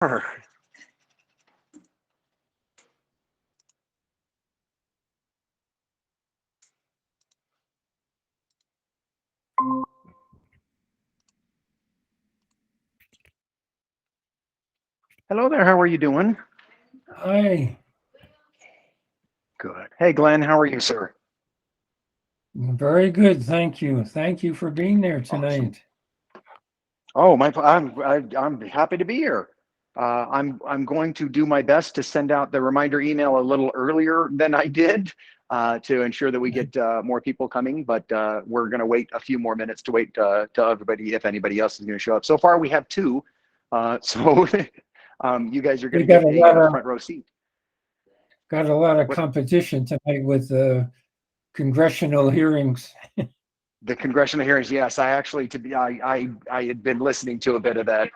Hello there. How are you doing? Hi, Good. Hey, Glenn. How are you, sir? very good. Thank you. Thank you for being there Awesome. tonight. Oh, I'm happy to be here. I'm going to do my best to send out the reminder email a little earlier than I did to ensure that we get more people coming. But we're going to wait a few more minutes to wait to everybody if anybody else is going to show up. So far, we have two. So you guys are going We to get got a a lot of front row seat. What competition tonight with congressional hearings. the congressional hearings? Yes, I actually to be I had been listening to a bit of that.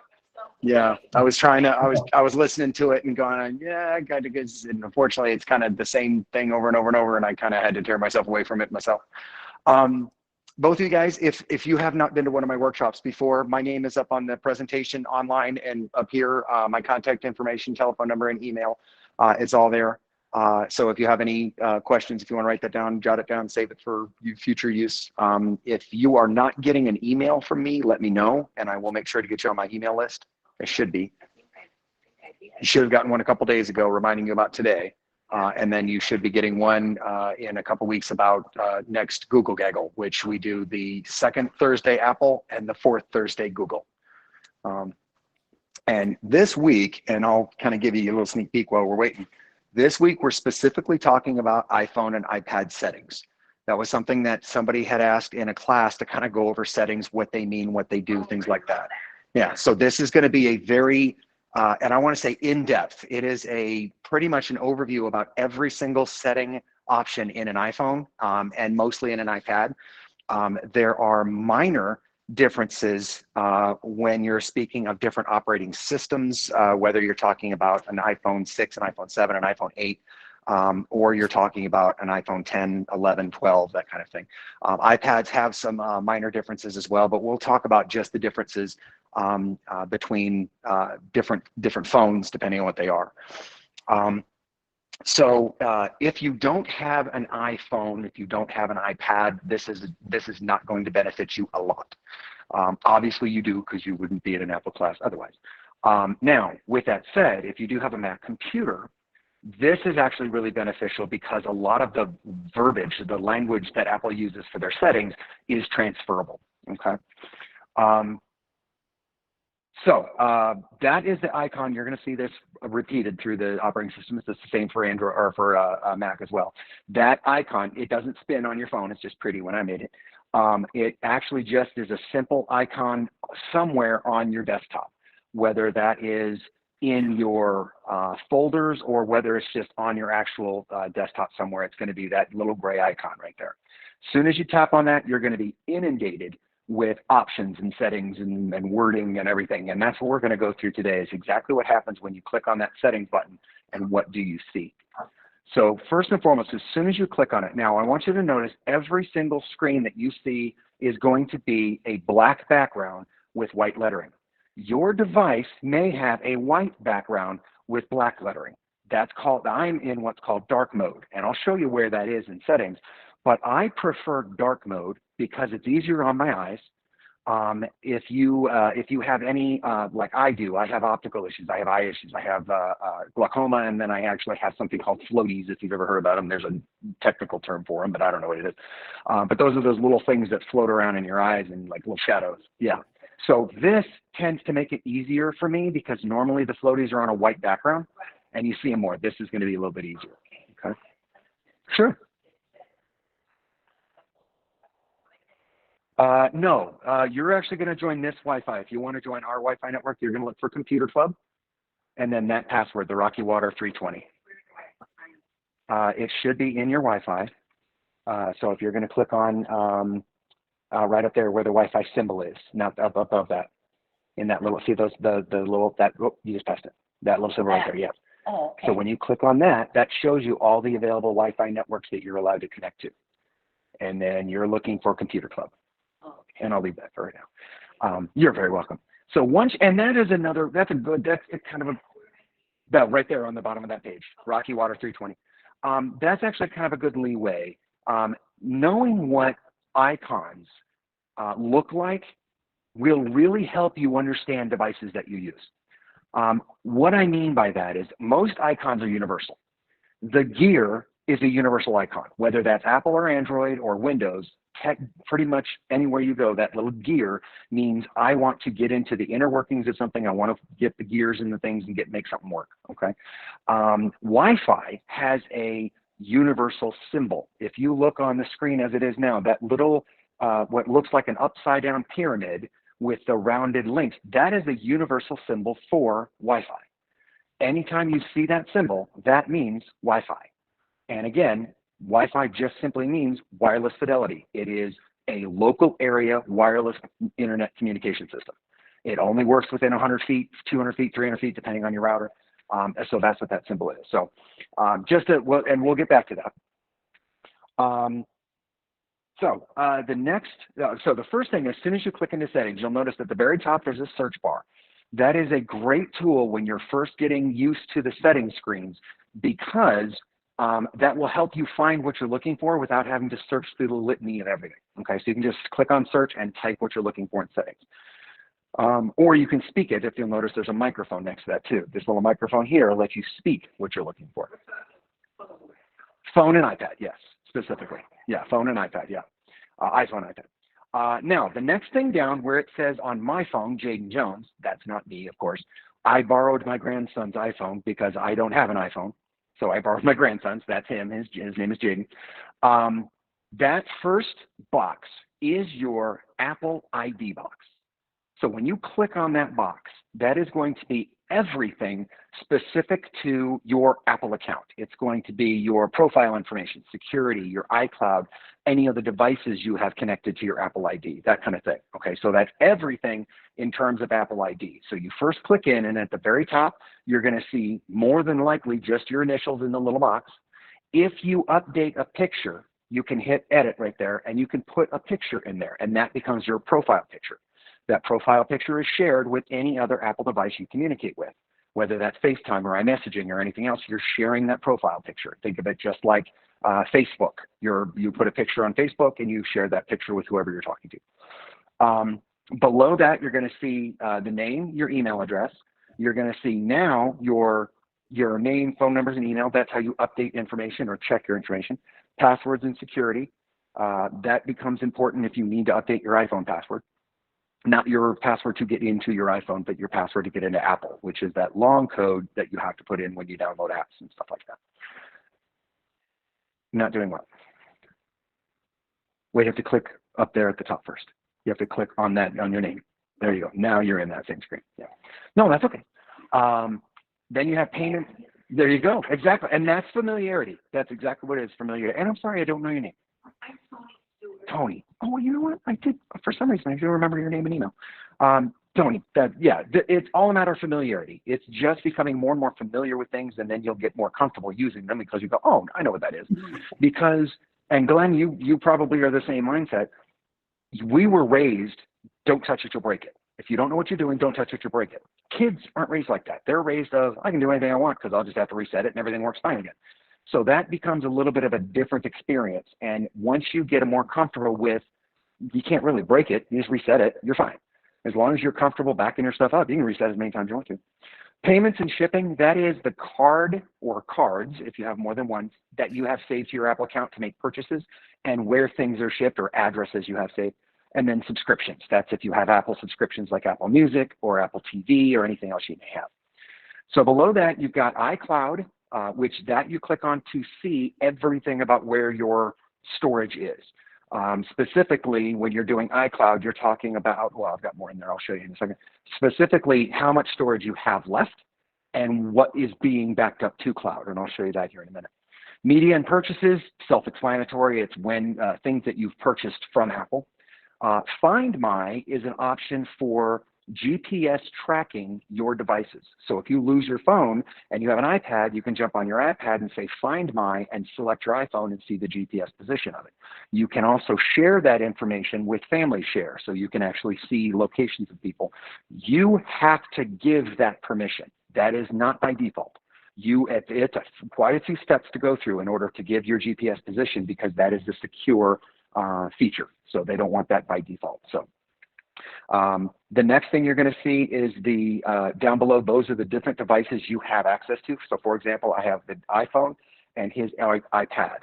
Yeah, I was listening to it and going, yeah, I got to get. And unfortunately, it's kind of the same thing over and over and over, and I kind of had to tear myself away from it myself. Um, Both of you guys, if you have not been to one of my workshops before, my name is up on the presentation online and up here. My contact information, telephone number, and email, it's all there. So if you have any questions, if you want to write that down, jot it down, save it for future use. If you are not getting an email from me, let me know, and I will make sure to get you on my email list. It should be. You should have gotten one a couple days ago reminding you about today. And then you should be getting one in a couple weeks about next Google Gaggle, which we do the second Thursday Apple and the fourth Thursday Google. Um, and this week, and I'll kind of give you a little sneak peek while we're waiting. This week, we're specifically talking about iPhone and iPad settings. That was something that somebody had asked in a class to kind of go over settings, what they mean, what they do, things like that. Yeah, so this is going to be a very, and I want to say in-depth. It is a pretty much an overview about every single setting option in an iPhone and mostly in an iPad. There are minor differences when you're speaking of different operating systems, whether you're talking about an iPhone 6, an iPhone 7, an iPhone 8, or you're talking about an iPhone 10, 11, 12, that kind of thing. iPads have some minor differences as well, but we'll talk about just the differences between different phones, depending on what they are. So if you don't have an iPhone, if you don't have an iPad, this is not going to benefit you a lot. Obviously you do, because you wouldn't be in an Apple class otherwise. Now, with that said, if you do have a Mac computer, this is actually really beneficial because a lot of the verbiage, the language that Apple uses for their settings is transferable, okay? So that is the icon. You're going to see this repeated through the operating system. It's the same for Android or for Mac as well. That icon, it doesn't spin on your phone. It's just pretty when I made it. It actually just is a simple icon somewhere on your desktop, whether that is in your folders or whether it's just on your actual desktop somewhere. It's going to be that little gray icon right there. As soon as you tap on that, you're going to be inundated with options and settings and wording and everything. And that's what we're going to go through today, is exactly what happens when you click on that settings button and what do you see. So first and foremost, as soon as you click on it, now I want you to notice every single screen that you see is going to be a black background with white lettering. Your device may have a white background with black lettering. That's called, I'm in what's called dark mode, and I'll show you where that is in settings. But I prefer dark mode because it's easier on my eyes. If you have any, like I do, I have optical issues, I have eye issues, I have glaucoma, and then I actually have something called floaties, if you've ever heard about them. There's a technical term for them, but I don't know what it is. But those are those little things that float around in your eyes and like little shadows. Yeah. So this tends to make it easier for me because normally the floaties are on a white background and you see them more. This is going to be a little bit easier. Okay. Sure. No, you're actually going to join this Wi-Fi. If you want to join our Wi-Fi network, you're going to look for Computer Club, and then that password, the Rocky Water 320. It should be in your Wi-Fi. So if you're going to click on right up there where the Wi-Fi symbol is, not up above that, in that little, see those the little that oh, you just passed it, that little symbol right there, yeah. Oh, okay. So when you click on that, that shows you all the available Wi-Fi networks that you're allowed to connect to, and then you're looking for Computer Club. Oh, okay. And I'll leave that for right now. You're very welcome. So once, and that is another, that's a good, that's a kind of a bell right there on the bottom of that page, Rocky Water 320. That's actually kind of a good leeway. Knowing what icons look like will really help you understand devices that you use. What I mean by that is most icons are universal. The gear is a universal icon, whether that's Apple or Android or Windows. Pretty much anywhere you go, that little gear means I want to get into the inner workings of something. I want to get the gears and the things and make something work. Okay. Wi-Fi has a universal symbol. If you look on the screen as it is now, that little what looks like an upside down pyramid with the rounded links, that is a universal symbol for Wi-Fi. Anytime you see that symbol, that means Wi-Fi. And again, Wi-Fi just simply means wireless fidelity. It is a local area wireless internet communication system. It only works within 100 feet, 200 feet, 300 feet, depending on your router. So that's what that symbol is. So and we'll get back to that. So the first thing, as soon as you click into settings, you'll notice at the very top, there's a search bar. That is a great tool when you're first getting used to the settings screens, because that will help you find what you're looking for without having to search through the litany of everything. Okay, so you can just click on search and type what you're looking for in settings. Or you can speak it. If you'll notice, there's a microphone next to that too. This little microphone here lets you speak what you're looking for. Phone and iPad, yes, specifically. Yeah, phone and iPad, yeah. iPhone, iPad. Now, the next thing down where it says on my phone, Jaden Jones, that's not me, of course. I borrowed my grandson's iPhone because I don't have an iPhone. So I borrowed my grandson's. That's him. His name is Jaden. That first box is your Apple ID box. So when you click on that box, that is going to be everything specific to your Apple account. It's going to be your profile information, security, your iCloud, any of the devices you have connected to your Apple ID, that kind of thing. Okay, so that's everything in terms of Apple ID. So you first click in, and at the very top, you're going to see more than likely just your initials in the little box. If you update a picture, you can hit edit right there, and you can put a picture in there, and that becomes your profile picture. That profile picture is shared with any other Apple device you communicate with, whether that's FaceTime or iMessaging or anything else. You're sharing that profile picture. Think of it just like Facebook. You put a picture on Facebook and you share that picture with whoever you're talking to. Below that, you're going to see the name, your email address. You're going to see now your name, phone numbers, and email. That's how you update information or check your information. Passwords and security. That becomes important if you need to update your iPhone password. Not your password to get into your iPhone, but your password to get into Apple, which is that long code that you have to put in when you download apps and stuff like that. Not doing what? Wait, you have to click up there at the top first. You have to click on that, on your name. There you go. Now you're in that same screen. Yeah. No, that's okay. Then you have payment. There you go. Exactly. And that's familiarity. That's exactly what it is, familiarity. And I'm sorry, I don't know your name. Tony. Oh, you know what? I did, for some reason, I do remember your name and email. Tony, it's all a matter of familiarity. It's just becoming more and more familiar with things, and then you'll get more comfortable using them because you go, oh, I know what that is. Because, and Glenn, you probably are the same mindset. We were raised, don't touch it, you'll break it. If you don't know what you're doing, don't touch it, you'll break it. Kids aren't raised like that. They're raised of, I can do anything I want because I'll just have to reset it and everything works fine again. So that becomes a little bit of a different experience. And once you get more comfortable with, you can't really break it, you just reset it, you're fine. As long as you're comfortable backing your stuff up, you can reset as many times as you want to. Payments and shipping, that is the card or cards, if you have more than one, that you have saved to your Apple account to make purchases and where things are shipped or addresses you have saved. And then subscriptions, that's if you have Apple subscriptions like Apple Music or Apple TV or anything else you may have. So below that, you've got iCloud, which that you click on to see everything about where your storage is. Specifically, when you're doing iCloud, you're talking about, well, I've got more in there, I'll show you in a second, specifically how much storage you have left and what is being backed up to cloud, and I'll show you that here in a minute. Media and purchases, self-explanatory, it's when things that you've purchased from Apple. Find My is an option for GPS tracking your devices. So if you lose your phone and you have an iPad, you can jump on your iPad and say, find my, and select your iPhone and see the GPS position of it. You can also share that information with Family Share, so you can actually see locations of people. You have to give that permission. That is not by default. It's quite a few steps to go through in order to give your GPS position, because that is the secure feature. So they don't want that by default. So the next thing you're going to see is the down below, those are the different devices you have access to. So for example, I have the iPhone and his iPad.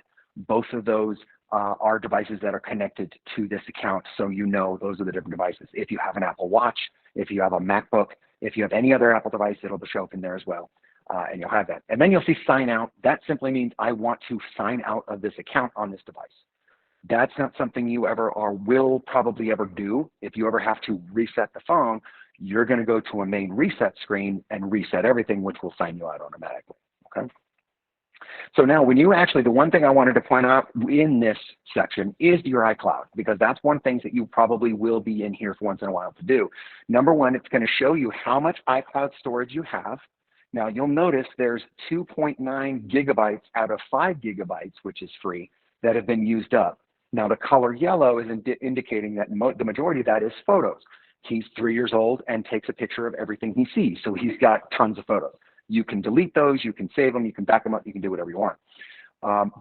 Both of those are devices that are connected to this account, so you know those are the different devices. If you have an Apple Watch, if you have a MacBook, if you have any other Apple device, it'll show up in there as well, and you'll have that. And then you'll see sign out. That simply means I want to sign out of this account on this device. That's not something you ever or will probably ever do. If you ever have to reset the phone, you're going to go to a main reset screen and reset everything, which will sign you out automatically. Okay. So now when you actually, the one thing I wanted to point out in this section is your iCloud, because that's one thing that you probably will be in here for once in a while to do. Number one, it's going to show you how much iCloud storage you have. Now you'll notice there's 2.9 gigabytes out of 5 gigabytes, which is free, that have been used up. Now the color yellow is indicating that the majority of that is photos. He's 3 years old and takes a picture of everything he sees, so he's got tons of photos. You can delete those, you can save them, you can back them up, you can do whatever you want.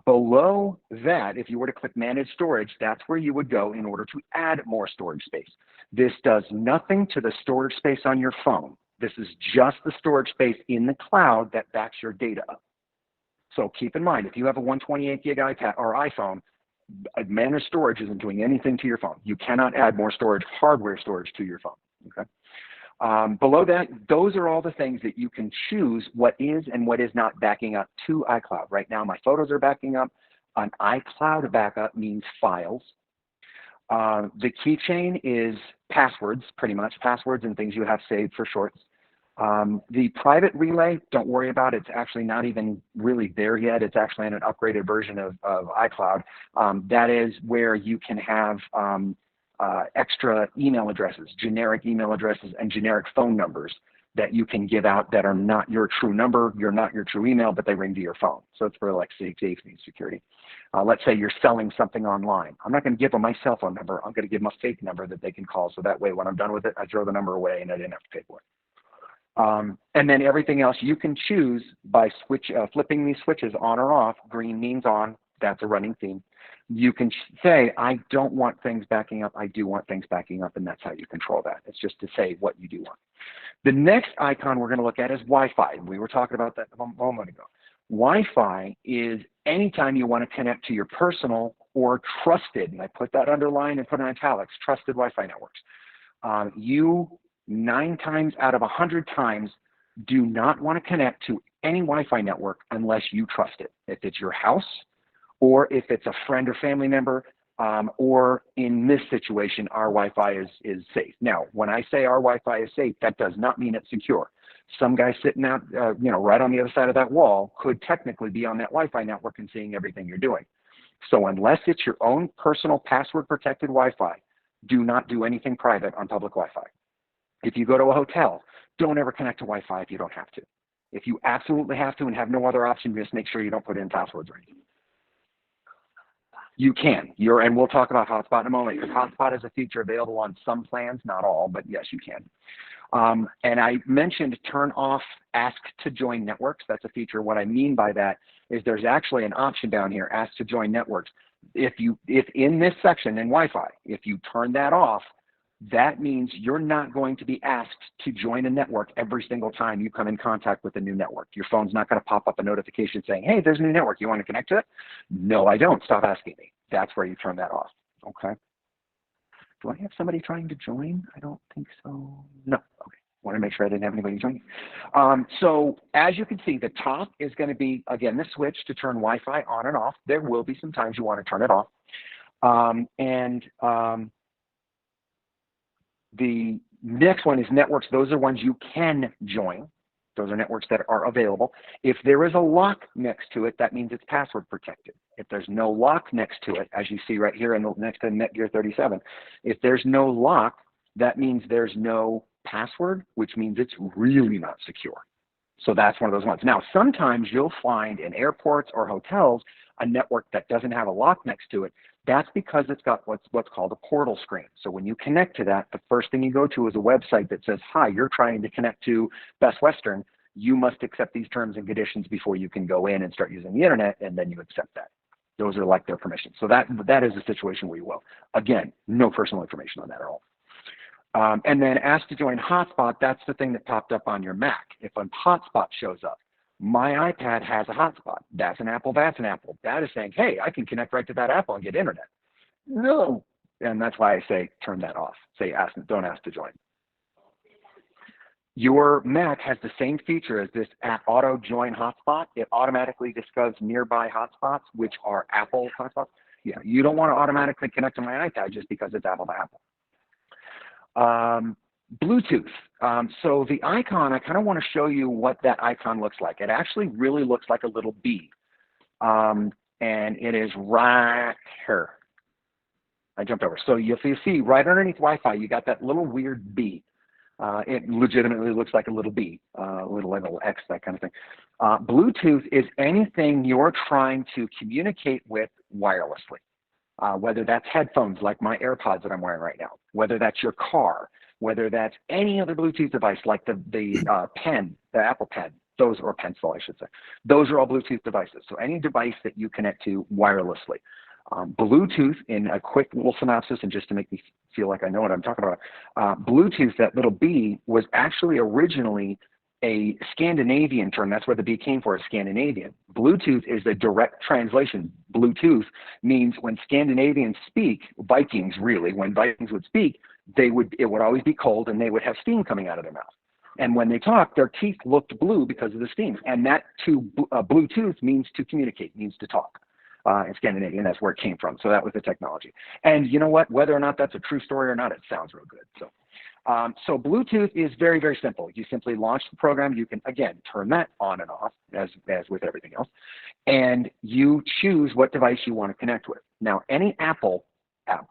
Below that, if you were to click Manage Storage, that's where you would go in order to add more storage space. This does nothing to the storage space on your phone. This is just the storage space in the cloud that backs your data up. So keep in mind, if you have a 128 gig iPad or iPhone, managed storage isn't doing anything to your phone. You cannot add more storage, hardware storage, to your phone. Okay. Below that, those are all the things that you can choose what is and what is not backing up to iCloud. Right now, my photos are backing up. An iCloud backup means files. The keychain is passwords, pretty much, passwords and things you have saved for shorts. The private relay, don't worry about it. It's actually not even really there yet. It's actually in an upgraded version of iCloud. That is where you can have extra email addresses, generic email addresses, and generic phone numbers that you can give out that are not your true number, you're not your true email, but they ring to your phone. So it's for like safety and security. Let's say you're selling something online. I'm not going to give them my cell phone number. I'm going to give them a fake number that they can call. So that way, when I'm done with it, I throw the number away and I didn't have to pay for it. And then everything else you can choose by flipping these switches on or off. Green means on. That's a running theme. You can say, I don't want things backing up. I do want things backing up, and that's how you control that. It's just to say what you do want. The next icon we're going to look at is Wi-Fi. We were talking about that a moment ago. Wi-Fi is anytime you want to connect to your personal or trusted, and I put that underlined and put in italics, trusted Wi-Fi networks. You 9 times out of 100 times do not want to connect to any Wi-Fi network unless you trust it. If it's your house, or if it's a friend or family member, or in this situation, our Wi-Fi is safe. Now, when I say our Wi-Fi is safe, that does not mean it's secure. Some guy sitting out, right on the other side of that wall could technically be on that Wi-Fi network and seeing everything you're doing. So unless it's your own personal password-protected Wi-Fi, do not do anything private on public Wi-Fi. If you go to a hotel, don't ever connect to Wi-Fi if you don't have to. If you absolutely have to and have no other option, just make sure you don't put in passwords or anything. You can. And we'll talk about Hotspot in a moment, because Hotspot is a feature available on some plans, not all, but yes, you can. And I mentioned turn off Ask to Join Networks. That's a feature. What I mean by that is there's actually an option down here, Ask to Join Networks. If in this section in Wi-Fi, if you turn that off, that means you're not going to be asked to join a network every single time you come in contact with a new network. Your phone's not going to pop up a notification saying, hey, there's a new network. You want to connect to it? No, I don't. Stop asking me. That's where you turn that off. Okay. Do I have somebody trying to join? I don't think so. No. Okay. Want to make sure I didn't have anybody joining. So as you can see, the top is going to be, again, the switch to turn Wi-Fi on and off. There will be some times you want to turn it off. The next one is networks. Those are ones you can join. Those are networks that are available. If there is a lock next to it, that means it's password protected. If there's no lock next to it, as you see right here next to Netgear 37, if there's no lock, that means there's no password, which means it's really not secure. So that's one of those ones. Now, sometimes you'll find in airports or hotels a network that doesn't have a lock next to it. That's because it's got what's called a portal screen. So when you connect to that, the first thing you go to is a website that says, hi, you're trying to connect to Best Western. You must accept these terms and conditions before you can go in and start using the internet, and then you accept that. Those are like their permissions. So that is a situation where you will. Again, no personal information on that at all. And then ask to join hotspot, that's the thing that popped up on your Mac. If a hotspot shows up, my iPad has a hotspot. That's an Apple, that's an Apple. That is saying, hey, I can connect right to that Apple and get internet. No. And that's why I say turn that off. Say don't ask to join. Your Mac has the same feature as this auto join hotspot. It automatically discovers nearby hotspots, which are Apple hotspots. Yeah, you don't want to automatically connect to my iPad just because it's Apple to Apple. Bluetooth. So the icon, I kind of want to show you what that icon looks like. It actually really looks like a little bee. And it is right here. I jumped over. So if you see right underneath Wi-Fi, you got that little weird bee. It legitimately looks like a little bee, a little X, that kind of thing. Bluetooth is anything you're trying to communicate with wirelessly. Whether that's headphones like my AirPods that I'm wearing right now, whether that's your car, whether that's any other Bluetooth device like the pen, the Apple Pen, or pencil, I should say. Those are all Bluetooth devices. So any device that you connect to wirelessly. Bluetooth, in a quick little synopsis, and just to make me feel like I know what I'm talking about, Bluetooth, that little B, was actually originally a Scandinavian term. That's where the B came for, Scandinavian. Bluetooth is a direct translation. Bluetooth means when Scandinavians speak, Vikings really, when Vikings would speak, it would always be cold and they would have steam coming out of their mouth. And when they talked, their teeth looked blue because of the steam. And that Bluetooth means to communicate, means to talk. In Scandinavian, that's where it came from. So that was the technology. And you know what? Whether or not that's a true story or not, it sounds real good. So Bluetooth is very, very simple. You simply launch the program. You can, again, turn that on and off, as with everything else. And you choose what device you want to connect with. Now, any Apple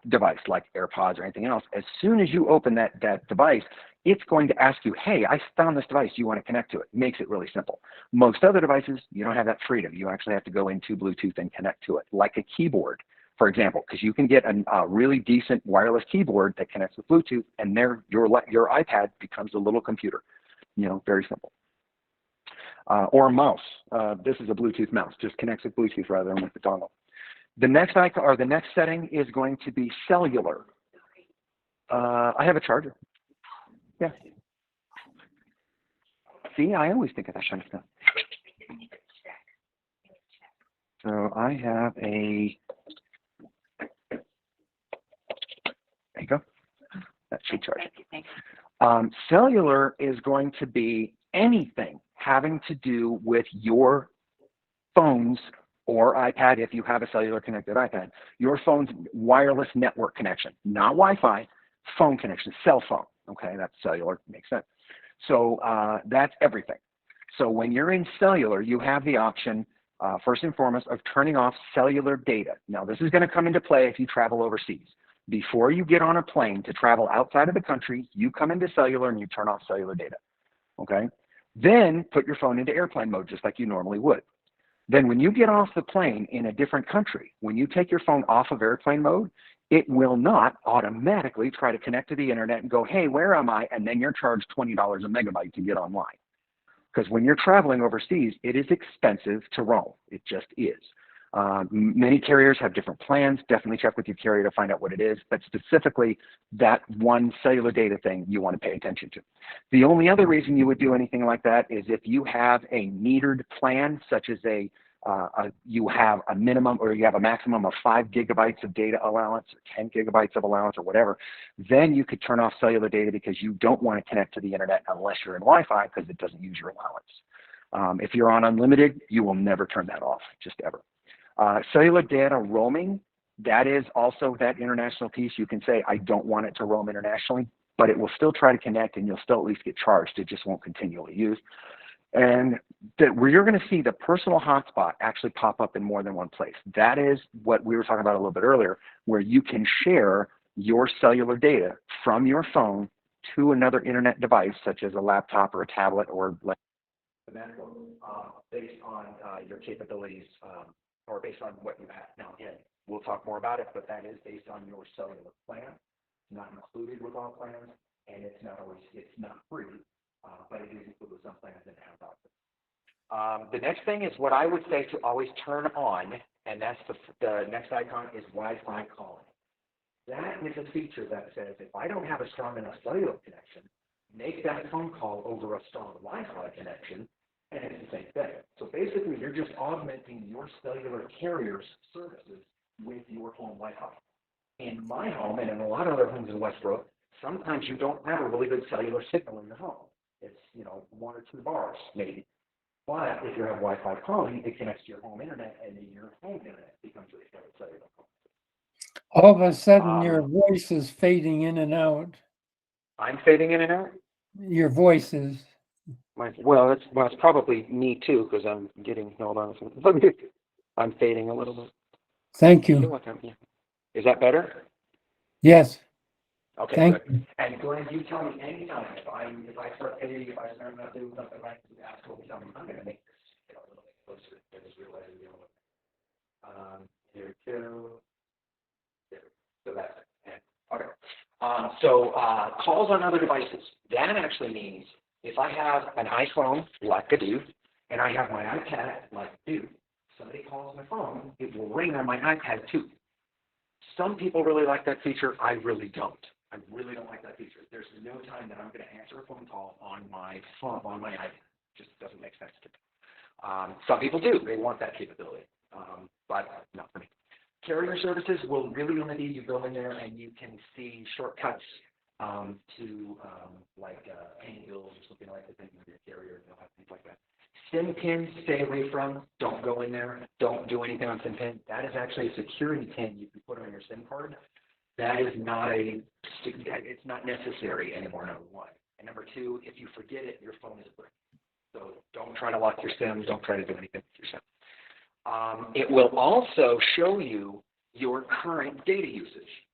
device, like AirPods or anything else, as soon as you open that device, it's going to ask you, hey, I found this device. Do you want to connect to it? Makes it really simple. Most other devices, you don't have that freedom. You actually have to go into Bluetooth and connect to it, like a keyboard, for example, because you can get a really decent wireless keyboard that connects with Bluetooth, and your iPad becomes a little computer. Very simple. Or a mouse. This is a Bluetooth mouse. Just connects with Bluetooth rather than with the dongle. The next icon, or the next setting, is going to be cellular. I have a charger. Yeah. See, I always think of that kind of stuff. So I have a. There you go. That should charge. Cellular is going to be anything having to do with your phone's or iPad, if you have a cellular connected iPad, your phone's wireless network connection, not Wi-Fi, phone connection, cell phone. Okay, that's cellular, makes sense. So that's everything. So when you're in cellular, you have the option, first and foremost, of turning off cellular data. Now, this is going to come into play if you travel overseas. Before you get on a plane to travel outside of the country, you come into cellular and you turn off cellular data. Okay? Then put your phone into airplane mode, just like you normally would. Then when you get off the plane in a different country, when you take your phone off of airplane mode, it will not automatically try to connect to the internet and go, hey, where am I? And then you're charged $20 a megabyte to get online. Because when you're traveling overseas, it is expensive to roam. It just is. Many carriers have different plans. Definitely check with your carrier to find out what it is. But specifically, that one cellular data thing you want to pay attention to. The only other reason you would do anything like that is if you have a metered plan, such as you have a minimum or you have a maximum of 5 gigabytes of data allowance or 10 gigabytes of allowance or whatever, then you could turn off cellular data because you don't want to connect to the internet unless you're in Wi-Fi because it doesn't use your allowance. If you're on unlimited, you will never turn that off, just ever. Cellular data roaming, that is also that international piece. You can say, I don't want it to roam internationally, but it will still try to connect and you'll still at least get charged. It just won't continually use. And where you're going to see the personal hotspot actually pop up in more than one place. That is what we were talking about a little bit earlier, where you can share your cellular data from your phone to another internet device, such as a laptop or a tablet or like based on your capabilities or based on what you have. Now, again, we'll talk more about it, but that is based on your cellular plan, not included with all plans, and it's not free, but it is included with some plans and it has options. The next thing is what I would say to always turn on, and that's the next icon is Wi-Fi calling. That is a feature that says if I don't have a strong enough cellular connection, make that phone call over a strong Wi-Fi connection, and it's the same thing. So basically, you're just augmenting your cellular carrier's services with your home Wi-Fi. In my home, and in a lot of other homes in Westbrook, sometimes you don't have a really good cellular signal in your home. It's, 1 or 2 bars, maybe. But if you have Wi-Fi calling, it connects to your home internet, and then your home internet becomes really good cellular calling. All of a sudden, your voice is fading in and out. I'm fading in and out? Your voice is. Well, it's probably me too, because I'm getting, hold on a second. I'm fading a little bit. Thank you. Is that better? Yes. Okay, Thank good. And Glenn, you tell me anytime if I start fading, if I start not doing something right, you absolutely tell me. I'm going to make this a little bit closer. I just realized here too. There. So that's it. Okay. Calls on other devices. That actually means if I have an iPhone, like I do, and I have my iPad, like I do, somebody calls my phone, it will ring on my iPad too. Some people really like that feature. I really don't. I really don't like that feature. There's no time that I'm going to answer a phone call on my phone, on my iPad. It just doesn't make sense to me. Some people do. They want that capability, but not for me. Carrier services will really only be you go in there and you can see shortcuts to paying bills or something like that. Then your carrier, they'll have things like that. SIM pins, stay away from. Don't go in there. Don't do anything on SIM pin. That is actually a security pin you can put on your SIM card. That is not it's not necessary anymore, number one. And number two, if you forget it, your phone is a brick. So don't try to lock your SIM. Don't try to do anything with your SIM. It will also show you your current data usage.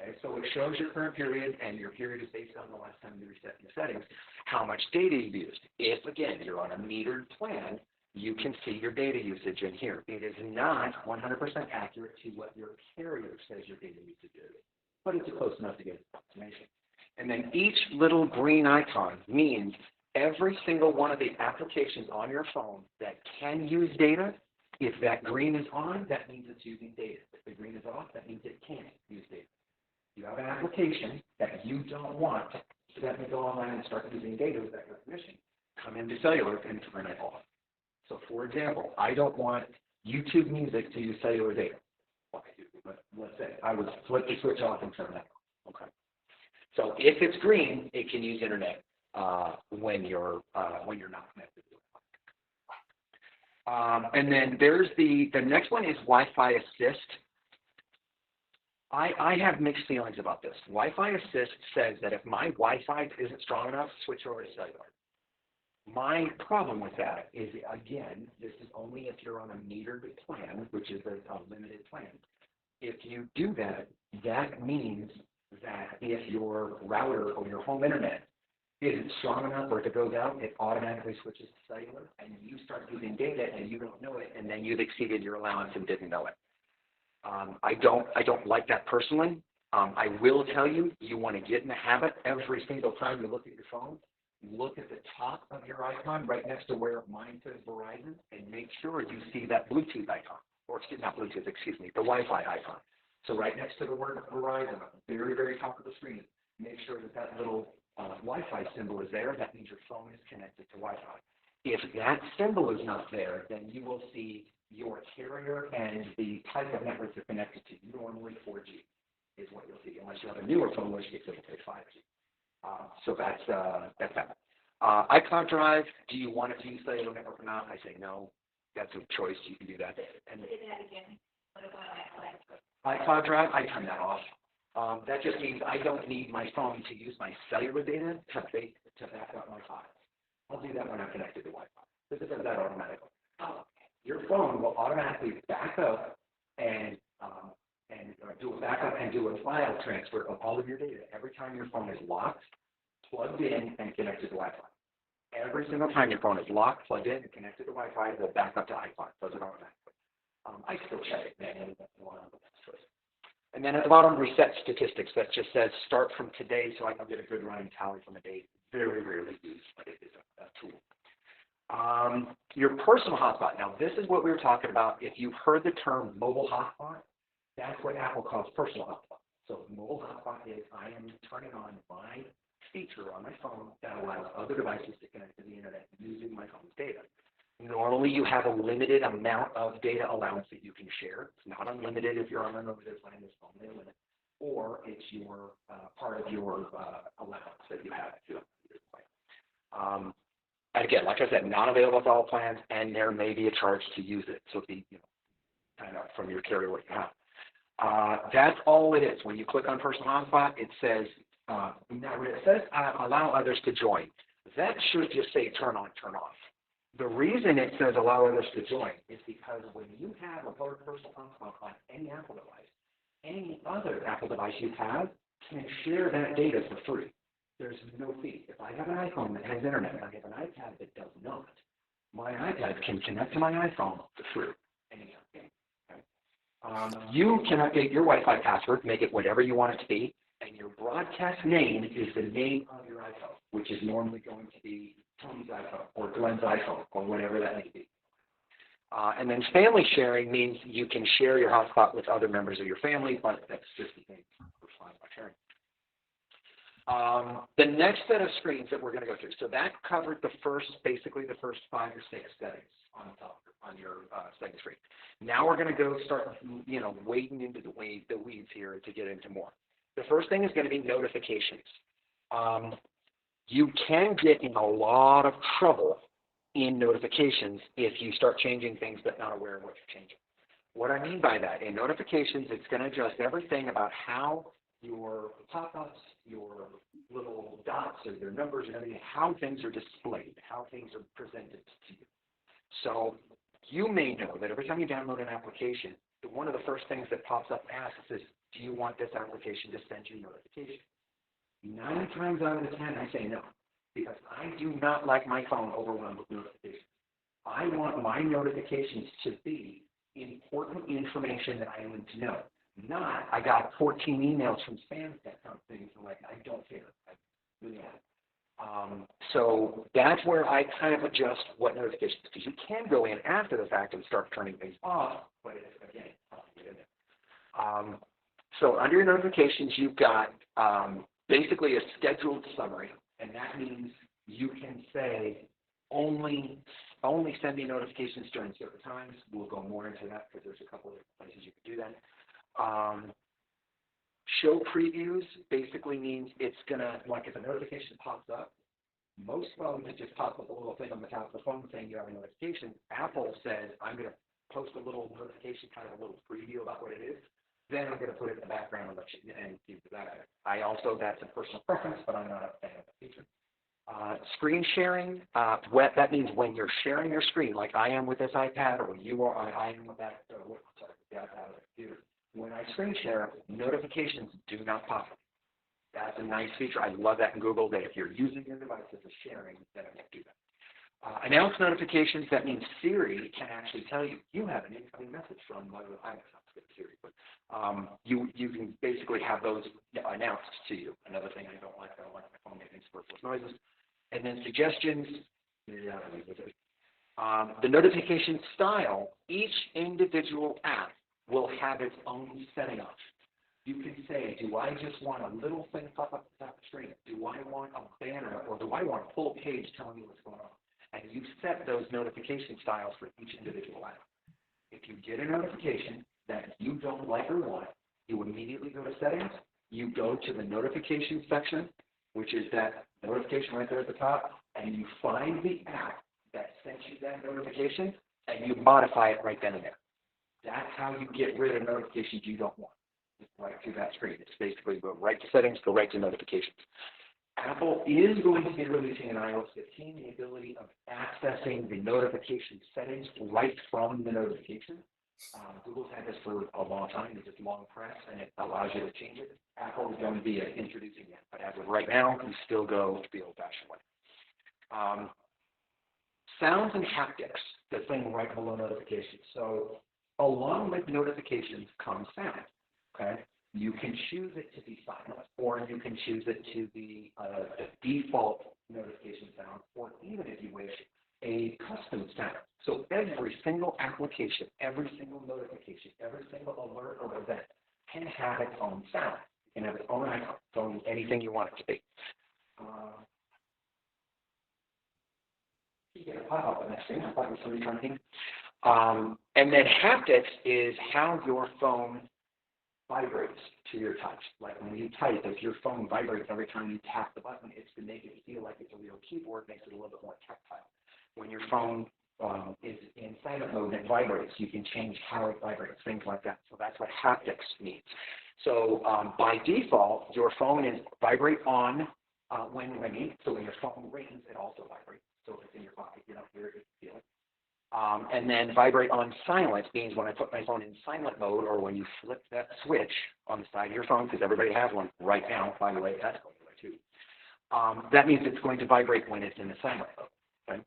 Okay, so it shows your current period, and your period is based on the last time you reset your settings, how much data you've used. If, again, you're on a metered plan, you can see your data usage in here. It is not 100% accurate to what your carrier says your data usage is, but it's close enough to get an approximation. And then each little green icon means every single one of the applications on your phone that can use data. If that green is on, that means it's using data. If the green is off, that means it can't use data. If you have an application that you don't want to let me go online and start using data without your permission, come into cellular and turn it off. So, for example, I don't want YouTube Music to use cellular data. Well, I do, but let's say I would flip the switch off and turn that on. Okay. So if it's green, it can use internet when you're not connected to it. And then there's the next one is Wi-Fi Assist. I have mixed feelings about this. Wi-Fi Assist says that if my Wi-Fi isn't strong enough, switch over to cellular. My problem with that is, again, this is only if you're on a metered plan, which is a limited plan. If you do that, that means that if your router or your home internet isn't strong enough, or if it goes out, it automatically switches to cellular, and you start using data and you don't know it, and then you've exceeded your allowance and didn't know it. I don't like that personally. I will tell you, you want to get in the habit every single time you look at your phone, look at the top of your icon right next to where mine says Verizon, and make sure you see that Bluetooth icon, or not Bluetooth, excuse me, the Wi-Fi icon. So right next to the word Verizon, very, very top of the screen, make sure that little Wi-Fi symbol is there. That means your phone is connected to Wi-Fi. If that symbol is not there, then you will see your carrier and the type of network you're connected to. Normally 4G is what you'll see, unless you have a newer phone which gets able to take 5G. So that's that. iCloud Drive, do you want it to use cellular network or not? I say no. That's a choice. You can do that. And iCloud Drive, I turn that off. That just means I don't need my phone to use my cellular data to back up my files. I'll do that when I'm connected to Wi-Fi. This does that automatically. Your phone will automatically back up and do a backup and do a file transfer of all of your data. Every time your phone is locked plugged in and connected to Wi-Fi. Every single time your phone is locked, plugged in, and connected to Wi-Fi, it will back up to iCloud. Does it automatically. I still check it manually, but one of the best choice. And then at the bottom, reset statistics. That just says start from today, so I can get a good running tally from a date. Very rarely used, but it is a tool. Your personal hotspot. Now, this is what we were talking about. If you've heard the term mobile hotspot, that's what Apple calls personal hotspot. So mobile hotspot is I am turning on my feature on my phone that allows other devices to connect to the internet using my phone's data. Normally, you have a limited amount of data allowance that you can share. It's not unlimited if you're on unlimited plan, it's only a limit, or it's your part of your allowance that you have if you have a plan. And again, like I said, not available with all plans, and there may be a charge to use it. So be kind of from your carrier what you have. That's all it is. When you click on personal hotspot, it says now when it says allow others to join, that should just say turn on, turn off. The reason it says allow others to join is because when you have a personal hotspot on any Apple device, any other Apple device you have can share that data for free. There's no fee. If I have an iPhone that has internet and I have an iPad that does not, my iPad can connect to my iPhone for free. You can update your Wi-Fi password, make it whatever you want it to be, and your broadcast name is the name of your iPhone, which is normally going to be Tony's iPhone or Glenn's iPhone or whatever that may be. And then family sharing means you can share your hotspot with other members of your family, but that's just the thing for hotspot sharing. The next set of screens that we're going to go through, so that covered basically the first 5 or 6 settings on your second screen. Now we're going to go start, wading into the weeds here to get into more. The first thing is going to be notifications. You can get in a lot of trouble in notifications if you start changing things but not aware of what you're changing. What I mean by that, in notifications, it's going to adjust everything about how your pop-ups, your little dots or your numbers and everything, how things are displayed, how things are presented to you. So you may know that every time you download an application, one of the first things that pops up and asks is, do you want this application to send you notifications? 9 times out of 10, I say no, because I do not like my phone overwhelmed with notifications. I want my notifications to be important information that I need to know. Not, I got 14 emails from spam things, like, I don't care. I really don't. So that's where I kind of adjust what notifications, because you can go in after the fact and start turning things off, but it's, again, so under your notifications, you've got basically a scheduled summary, and that means you can say only send me notifications during certain times. We'll go more into that because there's a couple of places you can do that. Show previews basically means it's gonna, like if a notification pops up, most phones it just pops up a little thing on the top of the phone saying you have a notification. Apple says I'm gonna post a little notification, kind of a little preview about what it is. Then I'm gonna put it in the background and let you and do that. That's a personal preference, but I'm not a fan of the feature. Screen sharing, that means when you're sharing your screen, like I am with this iPad, or you are, I am with that, the iPad or the computer. When I screen share, notifications do not pop up. That's a nice feature. I love that in Google, that if you're using your device as a sharing, then it won't do that. Announce notifications, that means Siri can actually tell you, you have an incoming message from Siri, but you can basically have those announced to you. Another thing I don't like my phone making superfluous noises. And then suggestions, the notification style, each individual app will have its own setting up. You can say, do I just want a little thing pop up at the top of the screen? Do I want a banner, or do I want a full page telling me what's going on? And you set those notification styles for each individual app. If you get a notification that you don't like or want, you immediately go to settings, you go to the notification section, which is that notification right there at the top, and you find the app that sent you that notification, and you modify it right then and there. That's how you get rid of notifications you don't want. Just right through that screen. It's basically go right to settings, go right to notifications. Apple is going to be releasing in iOS 15 the ability of accessing the notification settings right from the notification. Google's had this for a long time. It's just long press, and it allows you to change it. Apple is going to be introducing it, but as of right now, you still go the old-fashioned way. Sounds and haptics, the thing right below notifications. So along with notifications comes sound, okay? You can choose it to be silent, or you can choose it to be a default notification sound, or even if you wish, a custom sound. So every single application, every single notification, every single alert or event can have its own sound. It can have its own icon, its own anything you want it to be. You get a pop-up on that screen. I thought it was somebody trying to. And then haptics is how your phone vibrates to your touch. Like when you type, if your phone vibrates every time you tap the button, it's to make it feel like it's a real keyboard, makes it a little bit more tactile. When your phone is in silent mode and it vibrates, you can change how it vibrates, things like that. So that's what haptics means. So by default, your phone is vibrate on when ringing. So when your phone rings, it also vibrates. So if it's in your pocket, you don't hear it, you feel it. And then vibrate on silent means when I put my phone in silent mode, or when you flip that switch on the side of your phone, because everybody has one right now, by the way, that's going away too. That means it's going to vibrate when it's in the silent mode. Okay?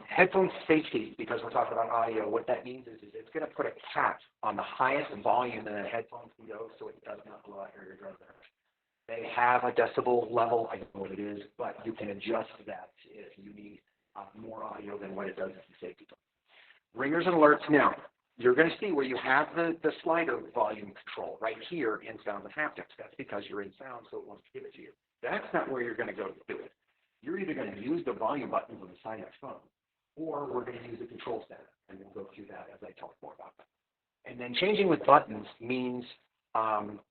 Headphone safety, because we're talking about audio, what that means is it's going to put a cap on the highest volume that a headphone can go so it does not blow out your eardrums. They have a decibel level, I don't know what it is, but you can adjust that if you need more audio than what it does as a safety. Ringers and alerts. Now, you're going to see where you have the slider volume control right here in sound and haptics. That's because you're in sound, so it wants to give it to you. That's not where you're going to go to do it. You're either going to use the volume buttons on the side of the phone, or we're going to use the control center, and we'll go through that as I talk more about that. And then changing with buttons means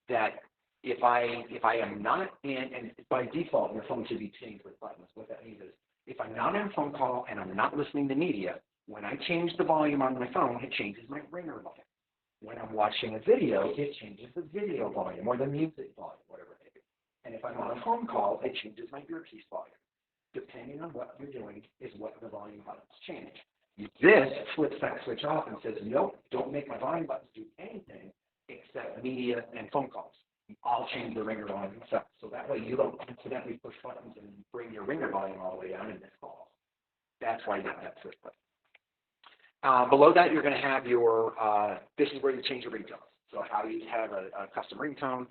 that if I am not in, and by default, your phone should be changed with buttons. What that means is if I'm not on a phone call and I'm not listening to media, when I change the volume on my phone, it changes my ringer volume. When I'm watching a video, it changes the video volume or the music volume, whatever it may be. And if I'm on a phone call, it changes my earpiece volume. Depending on what you're doing is what the volume buttons change. This flips that switch off and says, nope, don't make my volume buttons do anything except media and phone calls. I'll change the ringer volume myself. So that way you don't accidentally push buttons and bring your ringer volume all the way down and miss calls. That's why you got that switch button. Below that, you're going to have your, this is where you change your ringtone. So how you have a custom ringtone,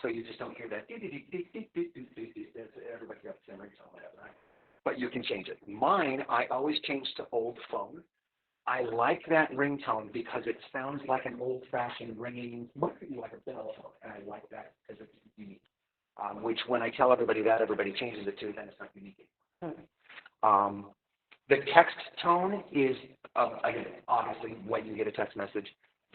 so you just don't hear that. Everybody got the same ringtone, whatever, right? But you can change it. Mine, I always change to old phone. I like that ringtone because it sounds like an old-fashioned ringing, like a bell phone, and I like that because it's unique. Which, when I tell everybody that, everybody changes it to, then it's not unique anymore. The text tone is, again, obviously, when you get a text message,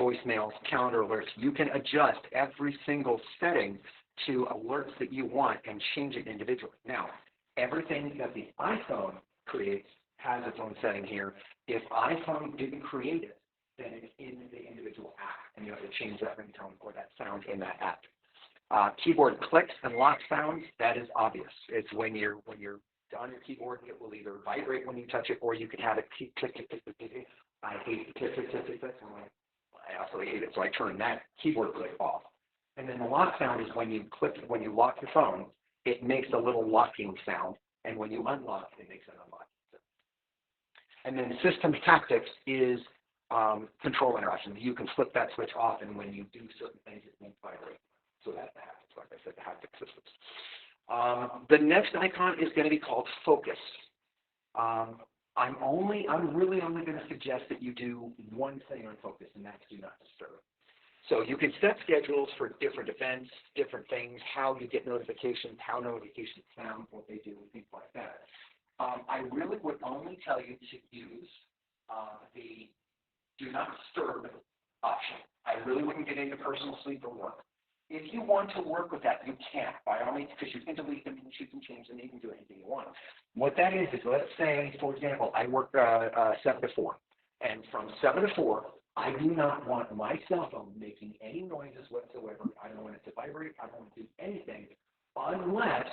voicemails, calendar alerts, you can adjust every single setting to alerts that you want and change it individually. Now, everything that the iPhone creates has its own setting here. If iPhone didn't create it, then it's in the individual app, and you have to change that ringtone or that sound in that app. Keyboard clicks and lock sounds, that is obvious. It's when you're on your keyboard, it will either vibrate when you touch it, or you can have it click, click, click, click, click, click. I hate click, click, click, click, click. I absolutely hate it, so I turn that keyboard click off. And then the lock sound is when you lock your phone, it makes a little locking sound, and when you unlock, it makes an unlocking sound. And then system tactics is control interruptions. You can flip that switch off, and when you do certain things, it won't vibrate. So that's the haptics, like I said, the haptic systems. The next icon is going to be called focus. I'm really only going to suggest that you do one thing on focus, and that's do not disturb. So you can set schedules for different events, different things, how you get notifications, how notifications sound, what they do, and things like that. I really would only tell you to use the do not disturb option. I really wouldn't get into personal sleep or work. If you want to work with that, you can, by all means, because you can delete them and you can change them, you can do anything you want. What that is let's say, for example, I work 7 to 4, and from 7 to 4, I do not want my cell phone making any noises whatsoever. I don't want it to vibrate. I don't want to do anything unless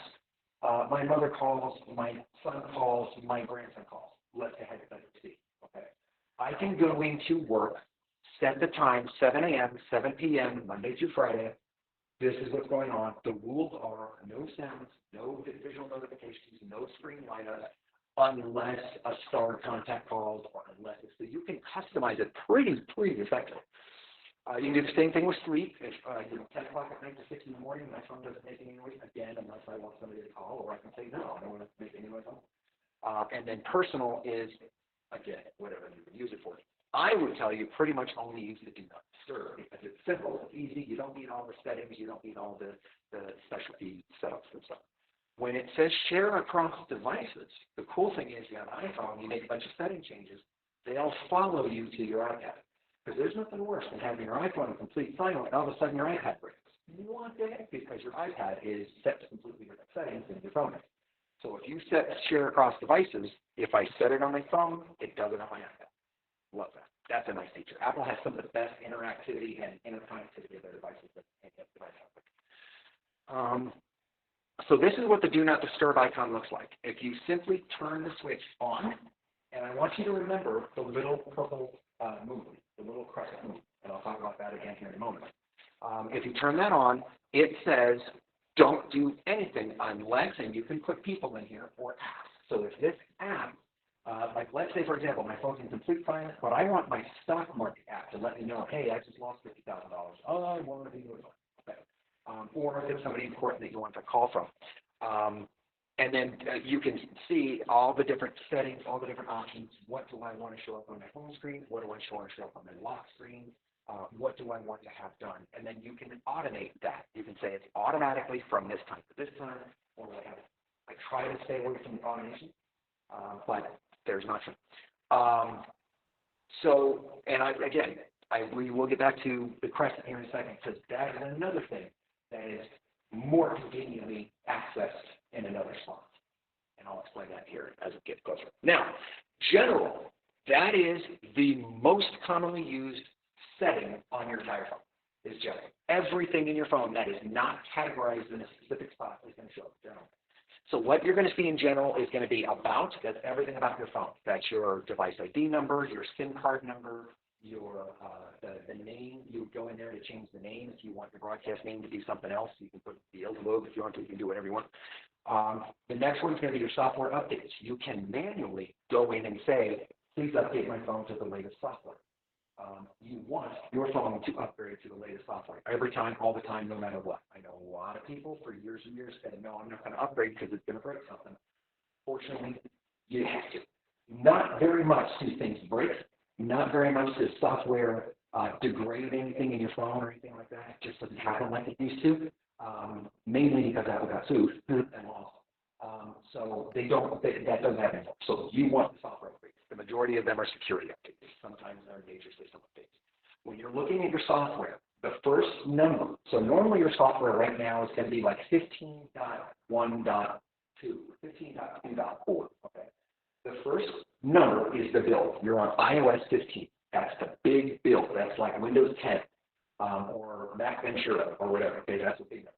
my mother calls, my son calls, my grandson calls. Let's say hypothetically speaking. Okay, I can go into work, set the time, 7 a.m., 7 p.m., Monday through Friday. This is what's going on. The rules are no sounds, no visual notifications, no screen lineups, unless a star contact calls or unless it's, so you can customize it pretty effectively. You can do the same thing with sleep. If 10 o'clock at night to 6 in the morning, my phone doesn't make any noise again, unless I want somebody to call, or I can say no, I don't want to make any noise. And then personal is again whatever you use it for. I would tell you pretty much only use the do not disturb because it's simple, it's easy. You don't need all the settings, you don't need all the specialty setups and stuff. When it says share across devices, the cool thing is you have an iPhone, you make a bunch of setting changes, they'll follow you to your iPad. Because there's nothing worse than having your iPhone in complete silent and all of a sudden your iPad breaks. What the heck? Because your iPad is set to completely different settings than your phone is. So if you set share across devices, if I set it on my phone, it does it on my iPad. Love that. That's a nice feature. Apple has some of the best interactivity and interconnectivity of their devices that any other device has. So this is what the do not disturb icon looks like. If you simply turn the switch on, and I want you to remember the little purple movement, the little crescent movement, and I'll talk about that again here in a moment. If you turn that on, it says don't do anything unless, and you can put people in here or apps. So if this app, like let's say for example, my phone's in complete silence, but I want my stock market app to let me know, hey, I just lost $50,000. Oh, I want to be notified. Okay. Or if it's somebody important that you want to call from. And then you can see all the different settings, all the different options. What do I want to show up on my home screen? What do I want to show up on my lock screen? What do I want to have done? And then you can automate that. You can say it's automatically from this time to this time, or whatever. I try to stay away from the automation, but there's an option. We will get back to the crescent here in a second, because that is another thing that is more conveniently accessed in another spot. And I'll explain that here as it gets closer. Now, general, that is the most commonly used setting on your entire phone, is general. Everything in your phone that is not categorized in a specific spot is going to show up general. So what you're going to see in general is going to be about, that's everything about your phone. That's your device ID number, your SIM card number, your the name. You would go in there to change the name. If you want your broadcast name to be something else, you can put Beelzebub. If you want to, you can do whatever you want. The next one is going to be your software updates. You can manually go in and say, please update my phone to the latest software. You want your phone to upgrade to the latest software every time, all the time, no matter what. I know a lot of people for years and years said, no, I'm not going to upgrade because it's going to break something. Fortunately, you have to. Not very much do things break. Not very much does software degrade anything in your phone or anything like that. It just doesn't happen like it used to, mainly because Apple got sued and lost. So that doesn't happen anymore. So you want the software upgrades. The majority of them are security updates. Sometimes they're major system updates. When you're looking at your software, the first number, so normally your software right now is going to be like 15.1.2, 15.2.4, okay? The first number is the build. You're on iOS 15. That's the big build. That's like Windows 10 or Mac Ventura or whatever. Okay, that's a big number.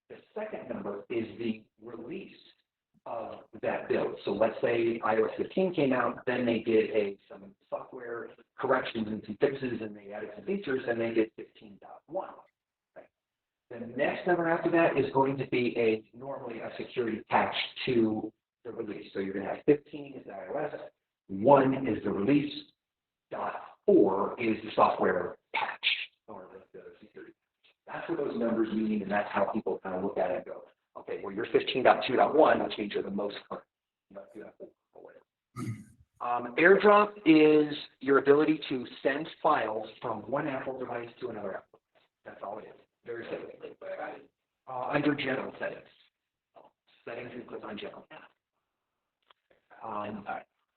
The second number is the release of that build. So let's say iOS 15 came out, then they did some software corrections and some fixes, and they added some features, and they did 15.1. Okay. The next number after that is going to be normally a security patch to the release. So you're going to have 15 is the iOS, 1 is the release, .4 is the software patch or the security. That's what those numbers mean, and that's how people kind of look at it and go, okay, well, you're 15.2.1, which means you're the most current. AirDrop is your ability to send files from one Apple device to another Apple device. That's all it is. Very simple. Under general settings. Settings you click on general.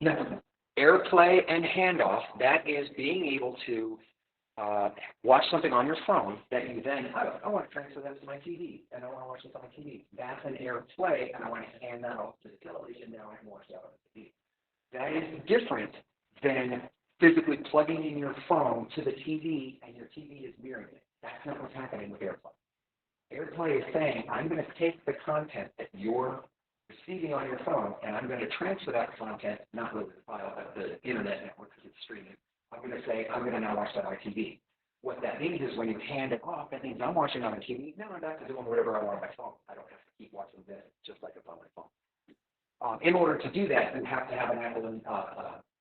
Next, AirPlay and handoff. That is being able to watch something on your phone that you then, I want to transfer that to my TV, and I want to watch this on my TV. That's an AirPlay, and I want to hand that off to the television, now I can watch that on the TV. That is different than physically plugging in your phone to the TV, and your TV is mirroring it. That's not what's happening with AirPlay. AirPlay is saying, I'm going to take the content that you're receiving on your phone, and I'm going to transfer that content, not really the file, but the internet network because it's streaming. I'm going to say, say, I'm going to now watch that on TV. What that means is when you hand it off, it means I'm watching on the TV. Now I'm back to doing whatever I want on my phone. I don't have to keep watching this just like it's on my phone. In order to do that, you have to have an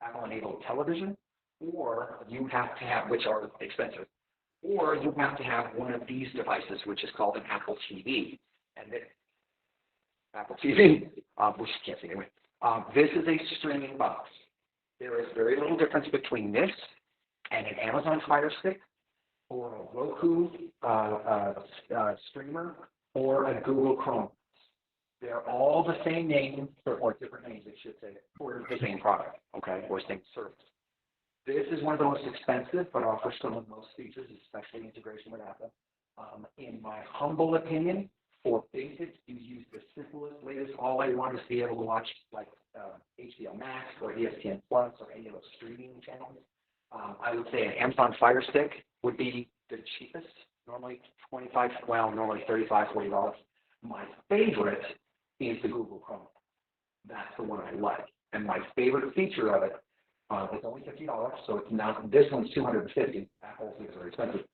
Apple-enabled television, or you have to have, which are expensive, or you have to have one of these devices, which is called an Apple TV. And this, Apple TV, which you can't see anyway. This is a streaming box. There is very little difference between this and an Amazon Fire Stick, or a Roku streamer, or a Google Chrome. They're all the same name, or different names, I should say, for the same product, okay, or same service. This is one of the most expensive, but offers some of the most features, especially integration with Apple. In my humble opinion, for basics, you use the simplest, latest. All I want is to be able to watch like HBO Max or ESPN Plus or any of those streaming channels. I would say an Amazon Fire Stick would be the cheapest, normally normally $35, $40. My favorite is the Google Chrome. That's the one I like. And my favorite feature of it, it's only $50, so it's not, this one's $250. Apple's is very expensive.